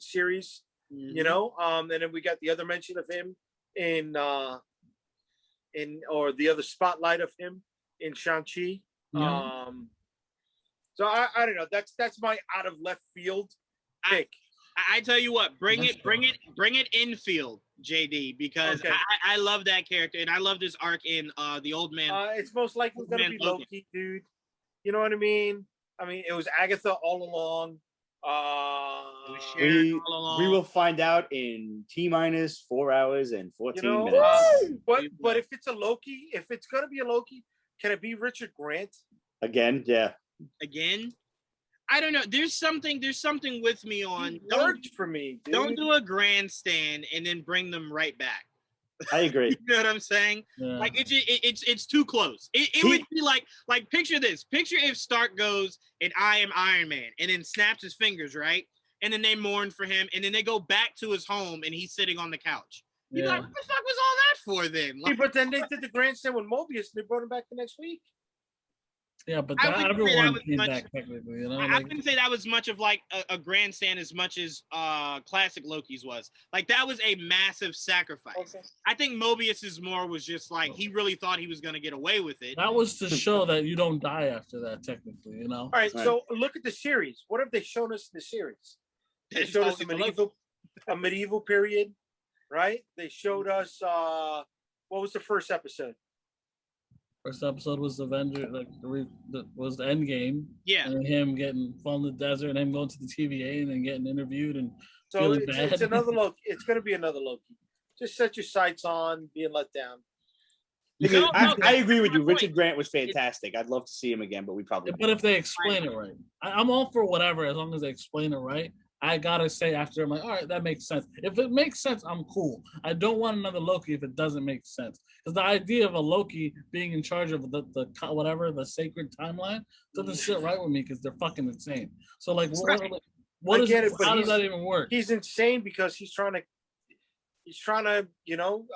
Speaker 2: series. You know, and then we got the other mention of him or the other spotlight of him in Shang-Chi. So I don't know. That's my out of left field pick.
Speaker 1: I tell you what, bring it infield, Jaydee, because I love that character and I love this arc in the Old Man.
Speaker 2: It's most likely going to be Loki, dude. You know what I mean? I mean, it was Agatha all along.
Speaker 3: We will find out in T-minus 4 hours and 14 minutes.
Speaker 2: But if it's a Loki, if it's going to be a Loki, can it be Richard Grant?
Speaker 3: Again, yeah.
Speaker 1: Again? I don't know. There's something with me on.
Speaker 2: Worked for me. Dude.
Speaker 1: Don't do a grandstand and then bring them right back.
Speaker 3: I agree.
Speaker 1: You know what I'm saying? Yeah. Like it's too close. It would be like picture this. Picture if Stark goes and I am Iron Man and then snaps his fingers, right? And then they mourn for him and then they go back to his home and he's sitting on the couch. You're like, what the fuck was all that for then? Like,
Speaker 2: but then they did the grandstand with Mobius and they brought him back the next week.
Speaker 4: Yeah, but everyone came back technically, you know.
Speaker 1: I wouldn't say that was much of like a grandstand as much as classic Loki's was. Like that was a massive sacrifice. Okay. I think Mobius's more was just like he really thought he was going to get away with it.
Speaker 4: That was to show that you don't die after that, technically, you know.
Speaker 2: All right, so look at the series. What have they shown us in the series? They showed us a medieval period, right? They showed us what was the first episode?
Speaker 4: First episode was Avenger, was the end game.
Speaker 1: Yeah.
Speaker 4: And him getting from the desert and him going to the TVA and then getting interviewed and
Speaker 2: so it's another Loki. It's going to be another Loki. Just set your sights on being let down.
Speaker 3: I agree with you. Richard Grant was fantastic. I'd love to see him again, but we probably.
Speaker 4: But if they explain it right, I'm all for whatever as long as they explain it right. I gotta say after I'm like, all right, that makes sense. If it makes sense, I'm cool. I don't want another Loki if it doesn't make sense. Because the idea of a Loki being in charge of the sacred timeline doesn't sit right with me because they're fucking insane. So like, how does that even work?
Speaker 2: He's insane because he's trying to, you know,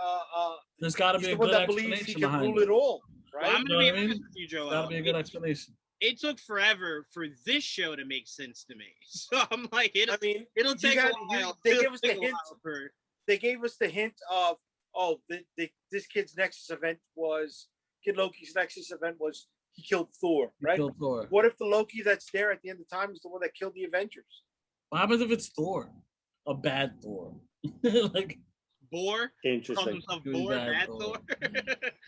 Speaker 4: there's got to be a good explanation
Speaker 2: he can rule it all, right?
Speaker 1: Well, I'm gonna be honest with you, Joel.
Speaker 4: Got to be a good explanation.
Speaker 1: It took forever for this show to make sense to me. So I'm like, it'll take a while.
Speaker 2: They gave us the hint. They gave us the hint of, this kid's Nexus event was, Kid Loki's Nexus event was he killed Thor, right?
Speaker 4: He killed Thor.
Speaker 2: What if the Loki that's there at the end of time is the one that killed the Avengers?
Speaker 4: What happens if it's Thor? A bad Thor. Like
Speaker 1: Bor?
Speaker 3: Interesting.
Speaker 1: Bad Thor?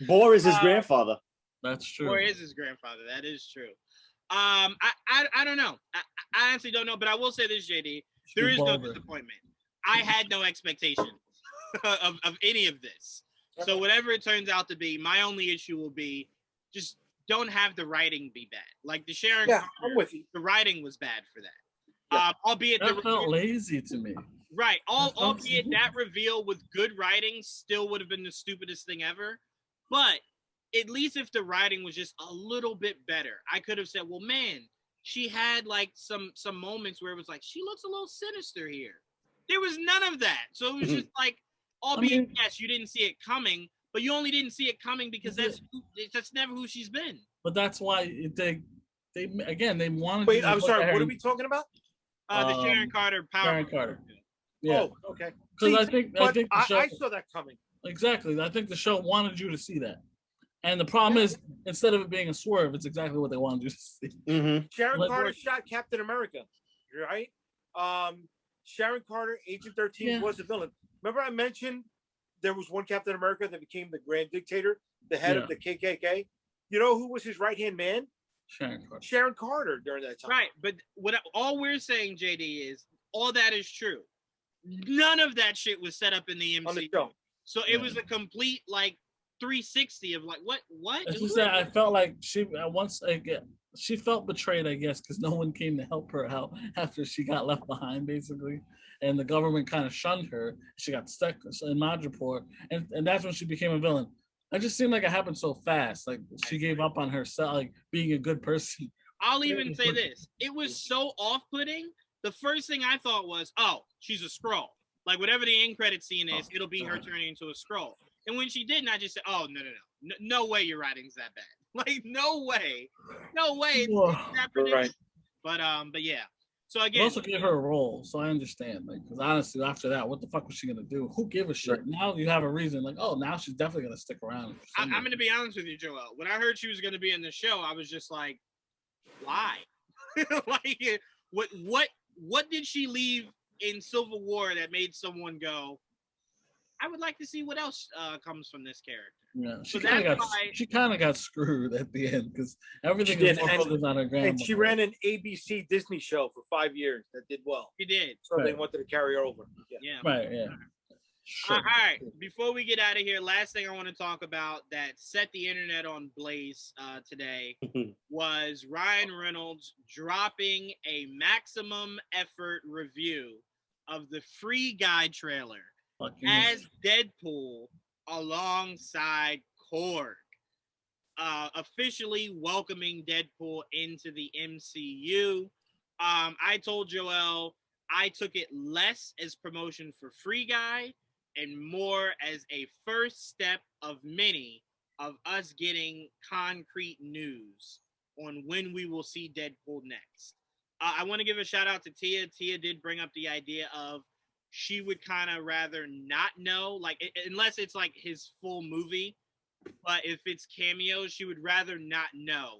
Speaker 3: Bor is his grandfather.
Speaker 4: That's true.
Speaker 1: Bor is his grandfather. That is true. I don't know. I honestly don't know, but I will say this, Jaydee. There is no disappointment. I had no expectation of any of this. So whatever it turns out to be, my only issue will be just don't have the writing be bad. Like the Sharon Carter,
Speaker 2: I'm with you.
Speaker 1: The writing was bad for that. Albeit
Speaker 4: that felt lazy to me.
Speaker 1: Right. Albeit that reveal with good writing still would have been the stupidest thing ever. But at least if the writing was just a little bit better, I could have said, well, man, she had like some moments where it was like, she looks a little sinister here. There was none of that. So it was just like, albeit, yes, you didn't see it coming, but you only didn't see it coming because that's never who she's been.
Speaker 4: But that's why they wanted.
Speaker 2: Wait, I'm sorry. What are we talking about?
Speaker 1: The Sharon Carter power.
Speaker 4: Sharon Carter. Yeah.
Speaker 2: Oh, okay.
Speaker 4: Because I think the show,
Speaker 2: I saw that coming.
Speaker 4: Exactly. I think the show wanted you to see that. And the problem is, instead of it being a swerve, it's exactly what they wanted you to see.
Speaker 3: Mm-hmm.
Speaker 2: Sharon Carter shot Captain America, right? Sharon Carter, Agent 13, was the villain. Remember I mentioned there was one Captain America that became the Grand Dictator, the head of the KKK? You know who was his right-hand man? Sharon Carter during that time.
Speaker 1: Right, but all we're saying, Jaydee, is all that is true. None of that shit was set up in the MCU.
Speaker 2: On the show.
Speaker 1: So it was a complete, like, 360 of like what
Speaker 4: I felt like she felt betrayed, I guess, because no one came to help her out after she got left behind, basically, and the government kind of shunned her. She got stuck in Madripoor, and that's when she became a villain. It just seemed like it happened so fast. Like she gave up on herself, like being a good person.
Speaker 1: I'll even say this: it was so off-putting. The first thing I thought was, "Oh, she's a Skrull." Like whatever the end credit scene is, it'll be her turning into a Skrull. And when she didn't, I just said, "Oh no way your writing's that bad. Like no way. It's that predictable." But yeah. So again,
Speaker 4: they also gave her a role, so I understand. Like, because honestly, after that, what the fuck was she gonna do? Who gave a shit? Right. Now you have a reason. Like, oh, now she's definitely gonna stick around.
Speaker 1: I'm gonna be honest with you, Joel. When I heard she was gonna be in the show, I was just like, why? Like, what did she leave in Civil War that made someone go, I would like to see what else comes from this character?
Speaker 4: Yeah, she kind of got screwed at the end because everything was more focused on her grandma.
Speaker 2: And she ran an ABC Disney show for 5 years that did well.
Speaker 1: She did.
Speaker 2: So they wanted to carry her over.
Speaker 1: Yeah.
Speaker 4: Right. Yeah.
Speaker 1: Sure. All right. Before we get out of here, last thing I want to talk about that set the internet on blaze today was Ryan Reynolds dropping a maximum effort review of the Free Guy trailer as Deadpool alongside Korg, officially welcoming Deadpool into the MCU. I told Joel I took it less as promotion for Free Guy and more as a first step of many of us getting concrete news on when we will see Deadpool next. I want to give a shout out to Tia. Tia did bring up the idea of she would kind of rather not know, like, unless it's like his full movie, but if it's cameos, she would rather not know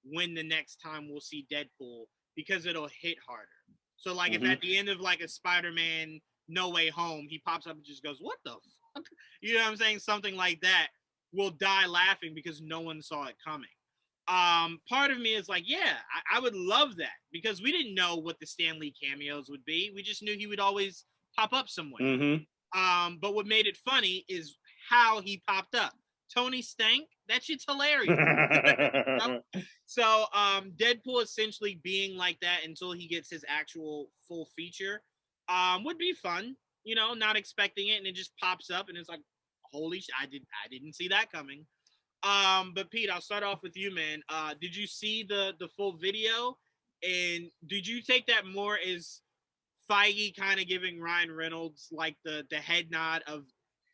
Speaker 1: when the next time we'll see Deadpool because it'll hit harder. So, like, if at the end of, like, a Spider-Man No Way Home, he pops up and just goes, what the fuck? You know what I'm saying? Something like that, we'll die laughing because no one saw it coming. Part of me is like, yeah, I would love that because we didn't know what the Stan Lee cameos would be. We just knew he would always pop up somewhere. But what made it funny is how he popped up. Tony Stank, that shit's hilarious. So Deadpool essentially being like that until he gets his actual full feature would be fun. You know, not expecting it, and it just pops up, and it's like, holy shit, I didn't see that coming. But Pete, I'll start off with you, man. Did you see the full video, and did you take that more as Feige kind of giving Ryan Reynolds like the head nod of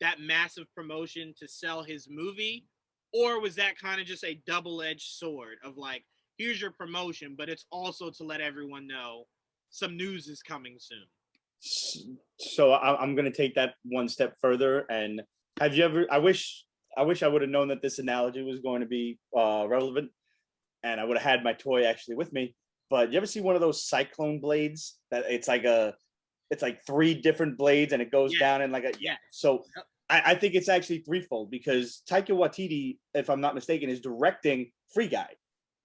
Speaker 1: that massive promotion to sell his movie, or was that kind of just a double-edged sword of like, here's your promotion, but it's also to let everyone know some news is coming soon?
Speaker 3: So I'm going to take that one step further. And have you ever? I wish I would have known that this analogy was going to be relevant, and I would have had my toy actually with me. But you ever see one of those cyclone blades that it's like 3 different blades and it goes down in like a So I think it's actually threefold because Taika Waititi, if I'm not mistaken, is directing Free Guy.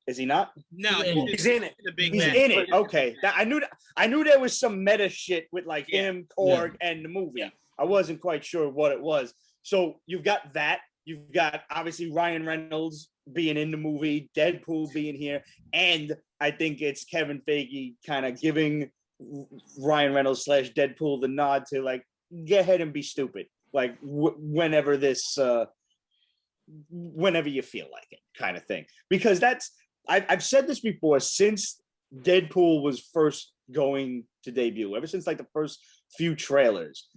Speaker 3: Is he not?
Speaker 1: No,
Speaker 2: he's in it.
Speaker 3: He's in it. Okay, I knew there was some meta shit with like him, Korg, and the movie. Yeah. I wasn't quite sure what it was. So you've got that. You've got obviously Ryan Reynolds being in the movie, Deadpool being here, and I think it's Kevin Feige kind of giving Ryan Reynolds / Deadpool the nod to like, go ahead and be stupid, like whenever you feel like it, kind of thing. Because I've said this before, since Deadpool was first going to debut, ever since like the first few trailers,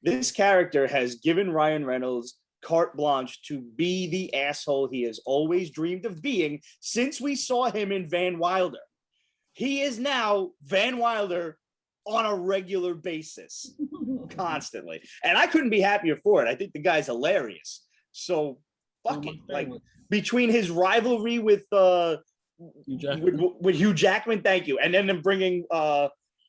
Speaker 3: this character has given Ryan Reynolds carte blanche to be the asshole he has always dreamed of being since we saw him in Van Wilder. He is now Van Wilder on a regular basis, constantly. And I couldn't be happier for it. I think the guy's hilarious. So, fuck it. Like, between his rivalry with Hugh Jackman, thank you, and then them bringing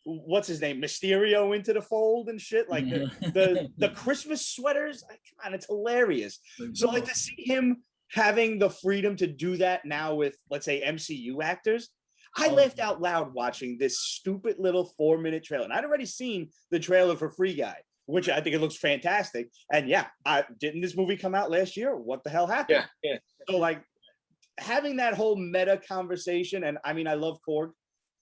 Speaker 3: what's his name, Mysterio into the fold and shit, like the Christmas sweaters, come on, it's hilarious. So like to see him having the freedom to do that now with, let's say, MCU actors, I laughed out loud watching this stupid little 4-minute trailer, and I'd already seen the trailer for Free Guy, which I think it looks fantastic. And yeah, didn't this movie come out last year? What the hell happened?
Speaker 2: Yeah.
Speaker 3: So like having that whole meta conversation, and I mean, I love Korg.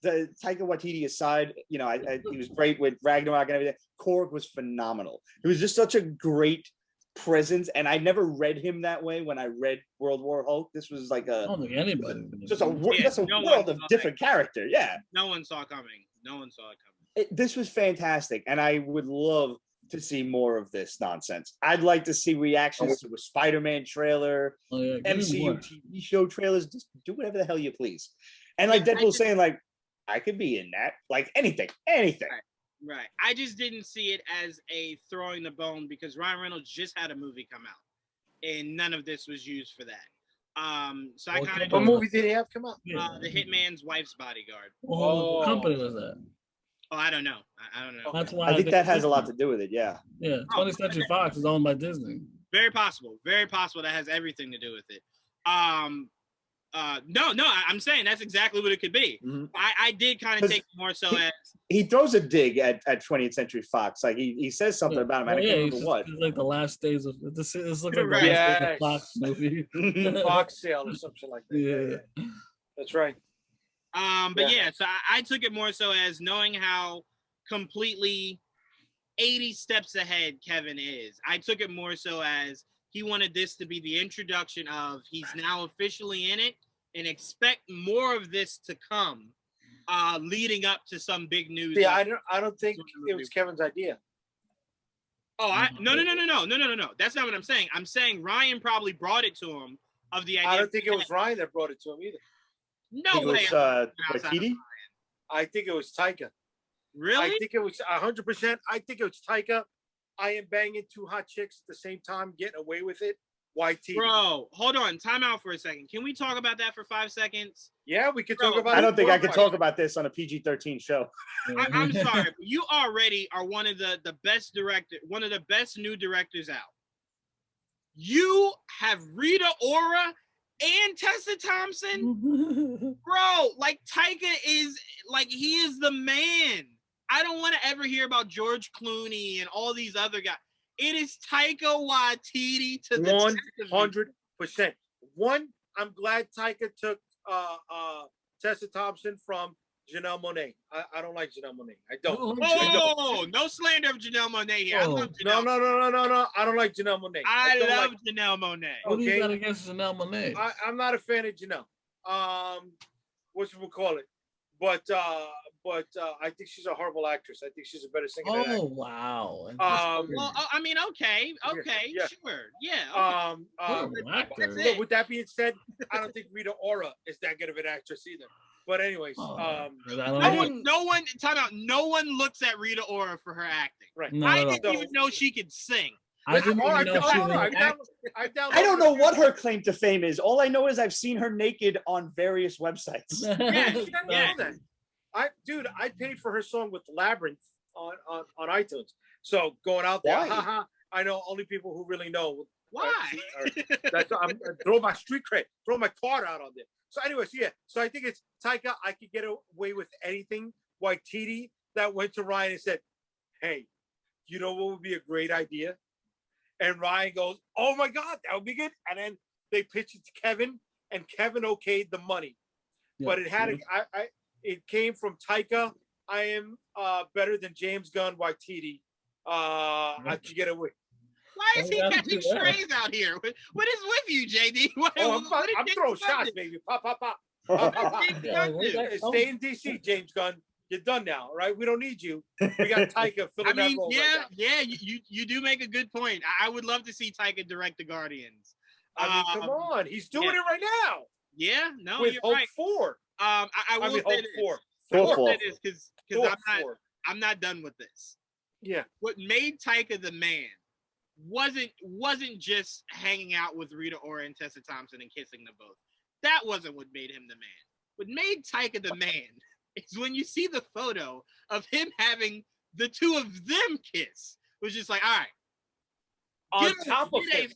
Speaker 3: The Taika Waititi aside, you know, he was great with Ragnarok and everything. Korg was phenomenal. It was just such a great presence, and I never read him that way when I read World War Hulk. This was like a, I don't think anybody. Just a world of different character. Yeah.
Speaker 1: No one saw it coming.
Speaker 3: This was fantastic, and I would love to see more of this nonsense. I'd like to see reactions to a Spider-Man trailer, MCU TV show trailers. Just do whatever the hell you please. And like Deadpool saying, like, I could be in that. Like anything.
Speaker 1: Right. I just didn't see it as a throwing the bone because Ryan Reynolds just had a movie come out, and none of this was used for that. So I kind of.
Speaker 2: What movie did he have come out?
Speaker 1: The Hitman's Wife's Bodyguard.
Speaker 4: What company was that?
Speaker 1: Oh, I don't know. I don't know.
Speaker 4: That's why
Speaker 3: I think that has a lot to do with it. Yeah.
Speaker 4: Yeah. 20th Century Fox is owned by Disney.
Speaker 1: Very possible. Very possible that has everything to do with it. No, I'm saying that's exactly what it could be.
Speaker 3: Mm-hmm.
Speaker 1: I did kind of take it more so as
Speaker 3: he throws a dig at 20th Century Fox. Like he says something about him. I can't remember what.
Speaker 4: It's like the last days of this looks like the
Speaker 1: Right.
Speaker 4: last days of Fox movie.
Speaker 2: Fox sale or something like that. Yeah. That's right.
Speaker 1: But so I took it more so as knowing how completely 80 steps ahead Kevin is. I took it more so as he wanted this to be the introduction of he's now officially in it and expect more of this to come leading up to some big news.
Speaker 2: Yeah, I don't think it was Kevin's idea.
Speaker 1: Oh, no. That's not what I'm saying. I'm saying Ryan probably brought it to him of the idea.
Speaker 2: I don't think it was Ryan that brought it to him either.
Speaker 1: No way.
Speaker 3: Waititi?
Speaker 2: I think it was Taika.
Speaker 1: Really?
Speaker 2: I think it was 100%. I think it was Taika. I am banging two hot chicks at the same time, getting away with it. YT.
Speaker 1: Bro, hold on. Time out for a second. Can we talk about that for 5 seconds?
Speaker 2: Yeah, we could talk about it.
Speaker 3: I don't think I could talk about this on a PG-13 show.
Speaker 1: I'm sorry, but you already are one of the best new directors out. You have Rita Ora and Tessa Thompson. Bro, like Taika is like he is the man. I don't want to ever hear about George Clooney and all these other guys. It is Taika Waititi to the
Speaker 2: 100%. One, I'm glad Taika took Tessa Thompson from Janelle Monáe. I don't like Janelle Monáe. I don't.
Speaker 1: Oh, no slander of Janelle Monáe here. I love Janelle.
Speaker 2: No. I don't like Janelle Monáe.
Speaker 1: I love Janelle Monáe.
Speaker 4: What do you got against Janelle Monáe?
Speaker 2: I'm not a fan of Janelle. What should we call it? But I think she's a horrible actress. I think she's a better singer than actress.
Speaker 4: Oh, wow.
Speaker 1: Well, I mean, okay,
Speaker 2: yeah.
Speaker 1: sure. Yeah.
Speaker 2: Okay. With that being said, I don't think Rita Ora is that good of an actress either. But anyways,
Speaker 1: no one time out. No one looks at Rita Ora for her acting.
Speaker 2: Right.
Speaker 1: I didn't even know she could sing.
Speaker 4: I didn't even know she
Speaker 3: I don't know what her claim to fame is. All I know is I've seen her naked on various websites.
Speaker 2: I paid for her song with Labyrinth on iTunes. So going out there, I know only people who really know.
Speaker 1: Why?
Speaker 2: I'm throw my street cred, throw my card out on there. So anyways, yeah. So I think it's Taika. I could get away with anything. Waititi that went to Ryan and said, "Hey, you know what would be a great idea?" And Ryan goes, "Oh my God, that would be good." And then they pitched it to Kevin, and Kevin okayed the money. Yeah, but it had it came from Taika. I am better than James Gunn, Waititi. I could get away.
Speaker 1: Why is he catching strays out here? What is with you, Jaydee?
Speaker 2: I'm throwing shots, baby. Pop, pop, pop. Stay in DC, James Gunn. You're done now, right? We don't need you. We got Taika filling that role.
Speaker 1: You do make a good point. I would love to see Taika direct the Guardians.
Speaker 2: I mean, come on, he's doing it right now.
Speaker 1: Yeah, no,
Speaker 2: with
Speaker 1: you're
Speaker 2: Hope
Speaker 1: right.
Speaker 2: 4.
Speaker 1: I will say
Speaker 2: Hope
Speaker 1: this.
Speaker 2: 4.
Speaker 1: Because I'm not done with this.
Speaker 2: Yeah.
Speaker 1: What made Taika the man wasn't just hanging out with Rita Ora and Tessa Thompson and kissing them both. That wasn't what made him the man. What made Taika the man is when you see the photo of him having the two of them kiss. It was just like, all right.
Speaker 2: On top of it,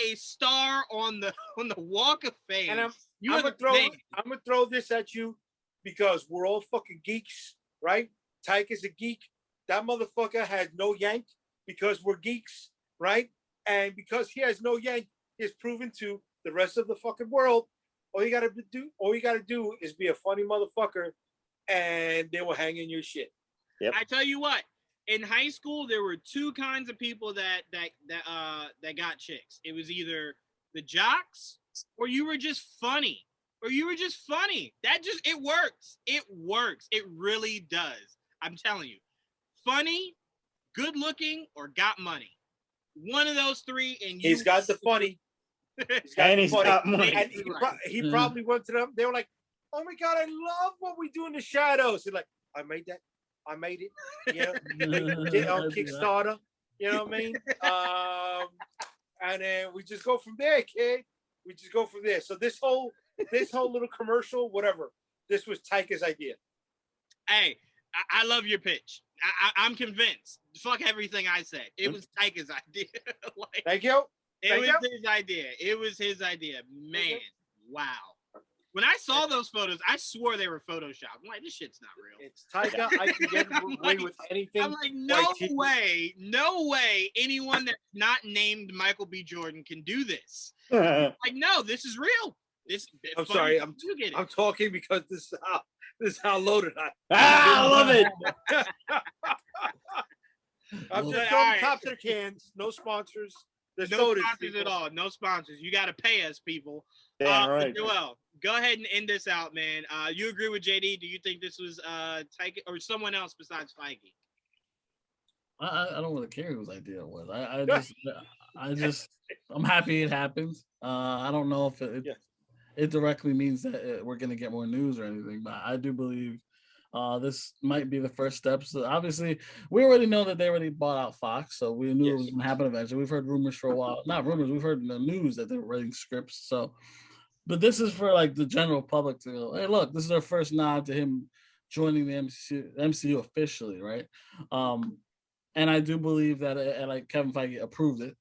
Speaker 1: a star on the Walk of Fame.
Speaker 2: And I'm gonna throw this at you because we're all fucking geeks, right? Taika's a geek. That motherfucker has no yank because we're geeks, right? And because he has no yank, he's proven to the rest of the fucking world. All you gotta do is be a funny motherfucker, and they will hang in your shit.
Speaker 3: Yep.
Speaker 1: I tell you what. In high school, there were two kinds of people that got chicks. It was either the jocks, or you were just funny. It works. It works. It really does. I'm telling you, funny, good looking, or got money. One of those three, and
Speaker 2: he's got the funny.
Speaker 3: He's got money.
Speaker 2: And he probably went to them. They were like, "Oh my God, I love what we do in the shadows." He's like, I made it, on Kickstarter, you know what I mean? And then we just go from there, kid. We just go from there. So this whole little commercial, whatever, this was Taika's idea.
Speaker 1: Hey, I love your pitch. I'm convinced. Fuck everything I said. It was Taika's idea. Like,
Speaker 2: Thank you.
Speaker 1: It was his idea. It was his idea. Man, wow. When I saw those photos, I swore they were photoshopped. I'm like, this shit's not real.
Speaker 2: It's Taika. I can get away with anything.
Speaker 1: I'm like, no way anyone that's not named Michael B. Jordan can do this. Like, no, this is real.
Speaker 2: I'm sorry. I'm talking because this is how loaded
Speaker 3: I love it.
Speaker 2: I'm just throwing tops of cans. No sponsors. There's
Speaker 1: no sponsors at all. No sponsors. You got to pay us, people.
Speaker 3: Damn right.
Speaker 1: Joel, go ahead and end this out, man. You agree with Jaydee? Do you think this was Taika or someone else besides Feige?
Speaker 4: I don't really care whose idea it was. I'm happy it happened. I don't know if it directly means that we're gonna get more news or anything, but I do believe this might be the first steps. So obviously, we already know that they already bought out Fox, so we knew it was gonna happen eventually. We've heard rumors for a while. Not rumors. We've heard in the news that they're writing scripts. So, but this is for like the general public to go, hey, look, this is our first nod to him joining the MCU officially, right? And I do believe that like Kevin Feige approved it.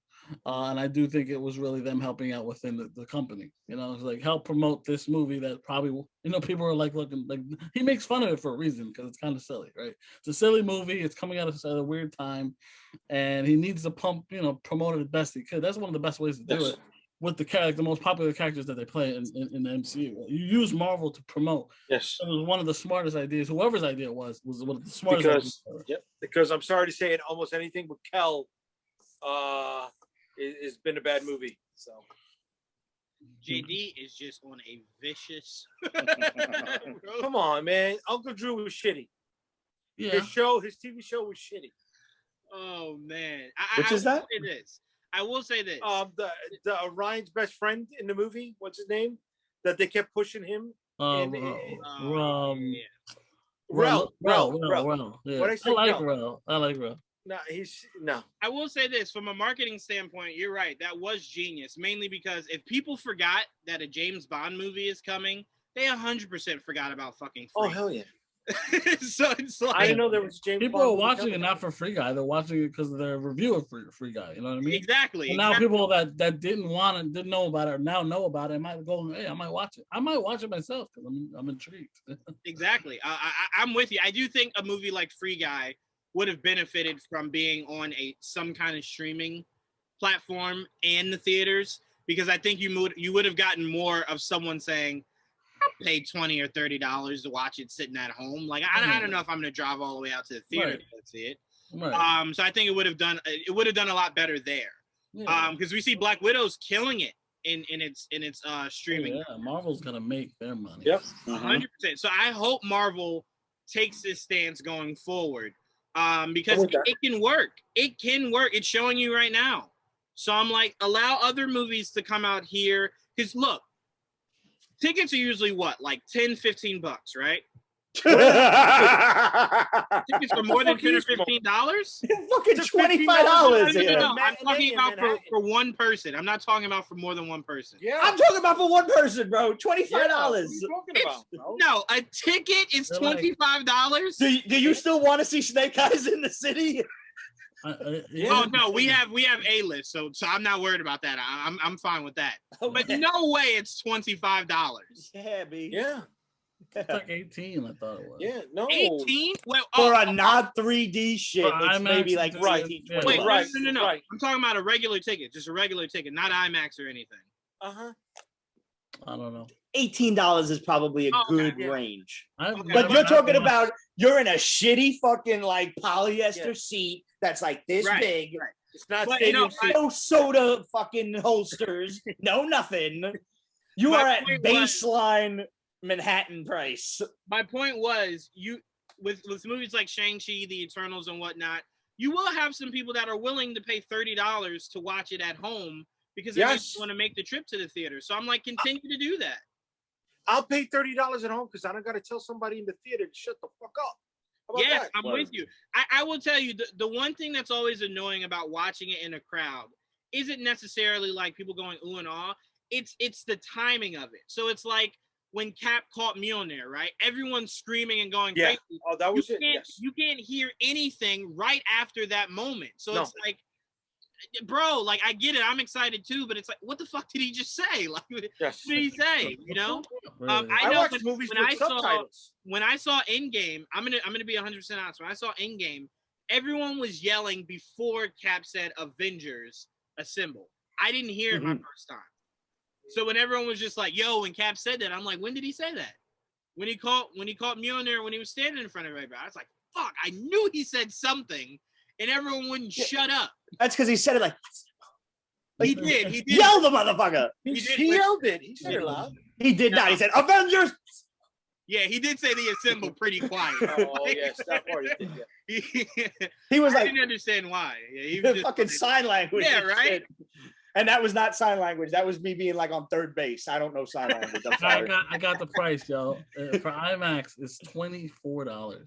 Speaker 4: And I do think it was really them helping out within the company, it's like help promote this movie that probably, people are like looking like he makes fun of it for a reason because it's kind of silly, right? It's a silly movie. It's coming out at a weird time and he needs to promote it as best he could. That's one of the best ways to do it with the most popular characters that they play in the MCU. You use Marvel to promote.
Speaker 2: Yes.
Speaker 4: It was one of the smartest ideas. Whoever's idea it was one of the smartest
Speaker 2: because I'm sorry to say it, almost anything with Kel, it's been a bad movie. So
Speaker 1: JD is just on a vicious.
Speaker 2: Come on, man. Uncle Drew was shitty.
Speaker 4: Yeah.
Speaker 2: His TV show was shitty.
Speaker 1: Oh man.
Speaker 3: Which is that?
Speaker 1: I will say this.
Speaker 2: The Ryan's best friend in the movie. What's his name? That they kept pushing him.
Speaker 4: Rel. Yeah.
Speaker 2: What I say?
Speaker 4: Rel. I like Rel.
Speaker 2: No.
Speaker 1: I will say this from a marketing standpoint. You're right. That was genius. Mainly because if people forgot that a James Bond movie is coming, they 100% forgot about fucking Free.
Speaker 2: Oh hell yeah!
Speaker 1: So it's like
Speaker 2: I didn't know there was James.
Speaker 4: People
Speaker 2: Bond
Speaker 4: are watching it not for Free Guy. They're watching it because of their review of Free Guy. You know what I mean?
Speaker 1: Exactly.
Speaker 4: And now people that didn't know about it or now know about it might go, hey, I might watch it. I might watch it myself because I'm intrigued.
Speaker 1: Exactly. I'm with you. I do think a movie like Free Guy would have benefited from being on some kind of streaming platform and the theaters, because I think you would have gotten more of someone saying, I'll pay $20 or $30 to watch it sitting at home. Like I don't know if I'm going to drive all the way out to the theater to see it. Right. So I think it would have done a lot better there. Yeah. Because we see Black Widow's killing it in its streaming.
Speaker 4: Oh, yeah, Marvel's gonna make their money.
Speaker 2: Yep,
Speaker 1: 100%. So I hope Marvel takes this stance going forward. Because it can work. It can work. It's showing you right now. So I'm like, allow other movies to come out here. Because look, tickets are usually what? Like $10-15, right? Tickets for more than $10 or $15?
Speaker 3: Fucking $25.
Speaker 1: No, I'm talking about for one person. I'm not talking about for more than one person.
Speaker 3: Yeah, I'm talking about for one person, bro. $25.
Speaker 2: What are you talking about, bro?
Speaker 1: No, a ticket is $25.
Speaker 3: Do you still want to see Snake Eyes in the city?
Speaker 1: Oh no, we have A-list, so I'm not worried about that. I'm fine with that. Okay. But no way it's $25.
Speaker 3: Yeah, B.
Speaker 2: Yeah.
Speaker 4: It's like 18, I thought it was.
Speaker 2: Yeah, no.
Speaker 1: 18? Well,
Speaker 3: for a not 3D shit, it's maybe like
Speaker 2: right.
Speaker 3: 18,
Speaker 1: Wait,
Speaker 2: right.
Speaker 1: No.
Speaker 2: Right.
Speaker 1: I'm talking about a regular ticket, just a regular ticket, not IMAX or anything.
Speaker 2: Uh-huh.
Speaker 4: I don't know.
Speaker 3: $18 is probably a good range.
Speaker 1: Okay.
Speaker 3: But you're talking about you're in a shitty fucking like polyester seat that's like this big.
Speaker 2: Right. It's not
Speaker 3: no soda fucking holsters, no nothing. You are at baseline Manhattan price.
Speaker 1: My point was, with movies like Shang-Chi, The Eternals, and whatnot, you will have some people that are willing to pay $30 to watch it at home because they just want to make the trip to the theater. So I'm like, continue to do that.
Speaker 2: I'll pay $30 at home because I don't got to tell somebody in the theater to shut the fuck up.
Speaker 1: Yes, I'm with you. I will tell you, the one thing that's always annoying about watching it in a crowd isn't necessarily like people going ooh and ah. it's the timing of it. So it's like when Cap caught Mjolnir, right? Everyone's screaming and going crazy.
Speaker 2: Oh, that was it. Yes.
Speaker 1: You can't hear anything right after that moment. So it's like, bro, like I get it. I'm excited too, but it's like, what the fuck did he just say? Like, what did he say? You know? I know
Speaker 2: watch movies with subtitles.
Speaker 1: When I saw Endgame, I'm gonna be 100% honest. When I saw Endgame, everyone was yelling before Cap said Avengers Assemble. I didn't hear it my first time. So when everyone was just like, yo, when Cap said that, I'm like, when did he say that? When he caught Mjolnir when he was standing in front of everybody. I was like, fuck, I knew he said something, and everyone wouldn't shut up.
Speaker 3: That's because he said it like
Speaker 1: he did.
Speaker 3: Yell the motherfucker.
Speaker 2: He yelled it. He said it loud.
Speaker 3: He did not. He said, Avengers.
Speaker 1: Yeah, he did say the assemble pretty quiet.
Speaker 2: Oh, yes, that part he did,
Speaker 3: He was
Speaker 1: I
Speaker 3: like,
Speaker 1: didn't understand why. Yeah, he was just
Speaker 3: fucking sign language.
Speaker 1: Yeah, right?
Speaker 3: And that was not sign language. That was me being like on third base. I don't know sign language. I'm sorry.
Speaker 4: I got the price, yo. For IMAX, it's $24.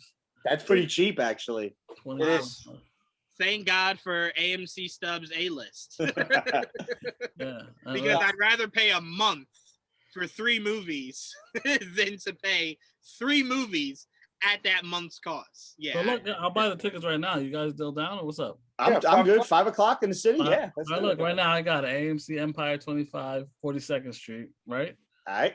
Speaker 3: That's pretty cheap, actually.
Speaker 2: It is.
Speaker 1: Thank God for AMC Stubbs A-list.
Speaker 4: Yeah,
Speaker 1: because I'd rather pay a month for 3 movies than to pay 3 movies at that month's cost. Yeah.
Speaker 4: So look, I'll buy the tickets right now. You guys still down or what's up?
Speaker 3: I'm good. 5 o'clock in the city. Yeah.
Speaker 4: Look, right now I got AMC Empire 25, 42nd Street, right?
Speaker 3: All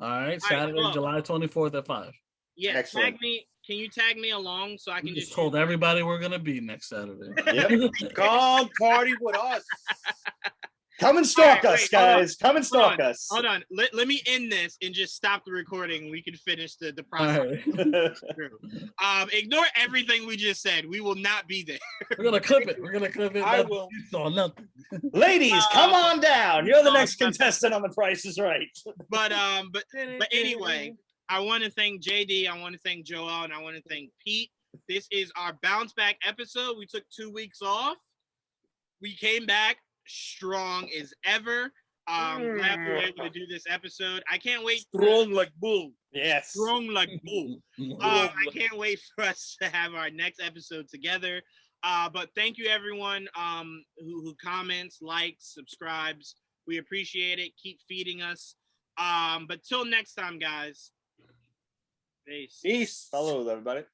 Speaker 3: right.
Speaker 4: Saturday, July 24th at 5.
Speaker 1: Yeah.
Speaker 3: Excellent.
Speaker 1: Tag me. Can you tag me along so I can just
Speaker 4: told everybody we're gonna be next Saturday.
Speaker 3: Yep.
Speaker 2: Come party with us.
Speaker 3: Come and stalk us, guys. Come and stalk us.
Speaker 1: Hold on. Let me end this and just stop the recording. We can finish the process. Right. Ignore everything we just said. We will not be there.
Speaker 4: We're gonna clip it.
Speaker 2: I will.
Speaker 4: You saw nothing.
Speaker 3: Ladies, come on down. You're the next contestant on The Price is Right.
Speaker 1: But anyway, I want to thank Jaydee. I want to thank Joel, and I want to thank Pete. This is our bounce back episode. We took 2 weeks off. We came back strong as ever. Glad we were able to do this episode. I can't wait.
Speaker 2: Strong like bull.
Speaker 3: Yes.
Speaker 1: Strong like bull. I can't wait for us to have our next episode together. But thank you everyone who comments, likes, subscribes. We appreciate it. Keep feeding us. But till next time, guys. Peace.
Speaker 3: Hello, everybody.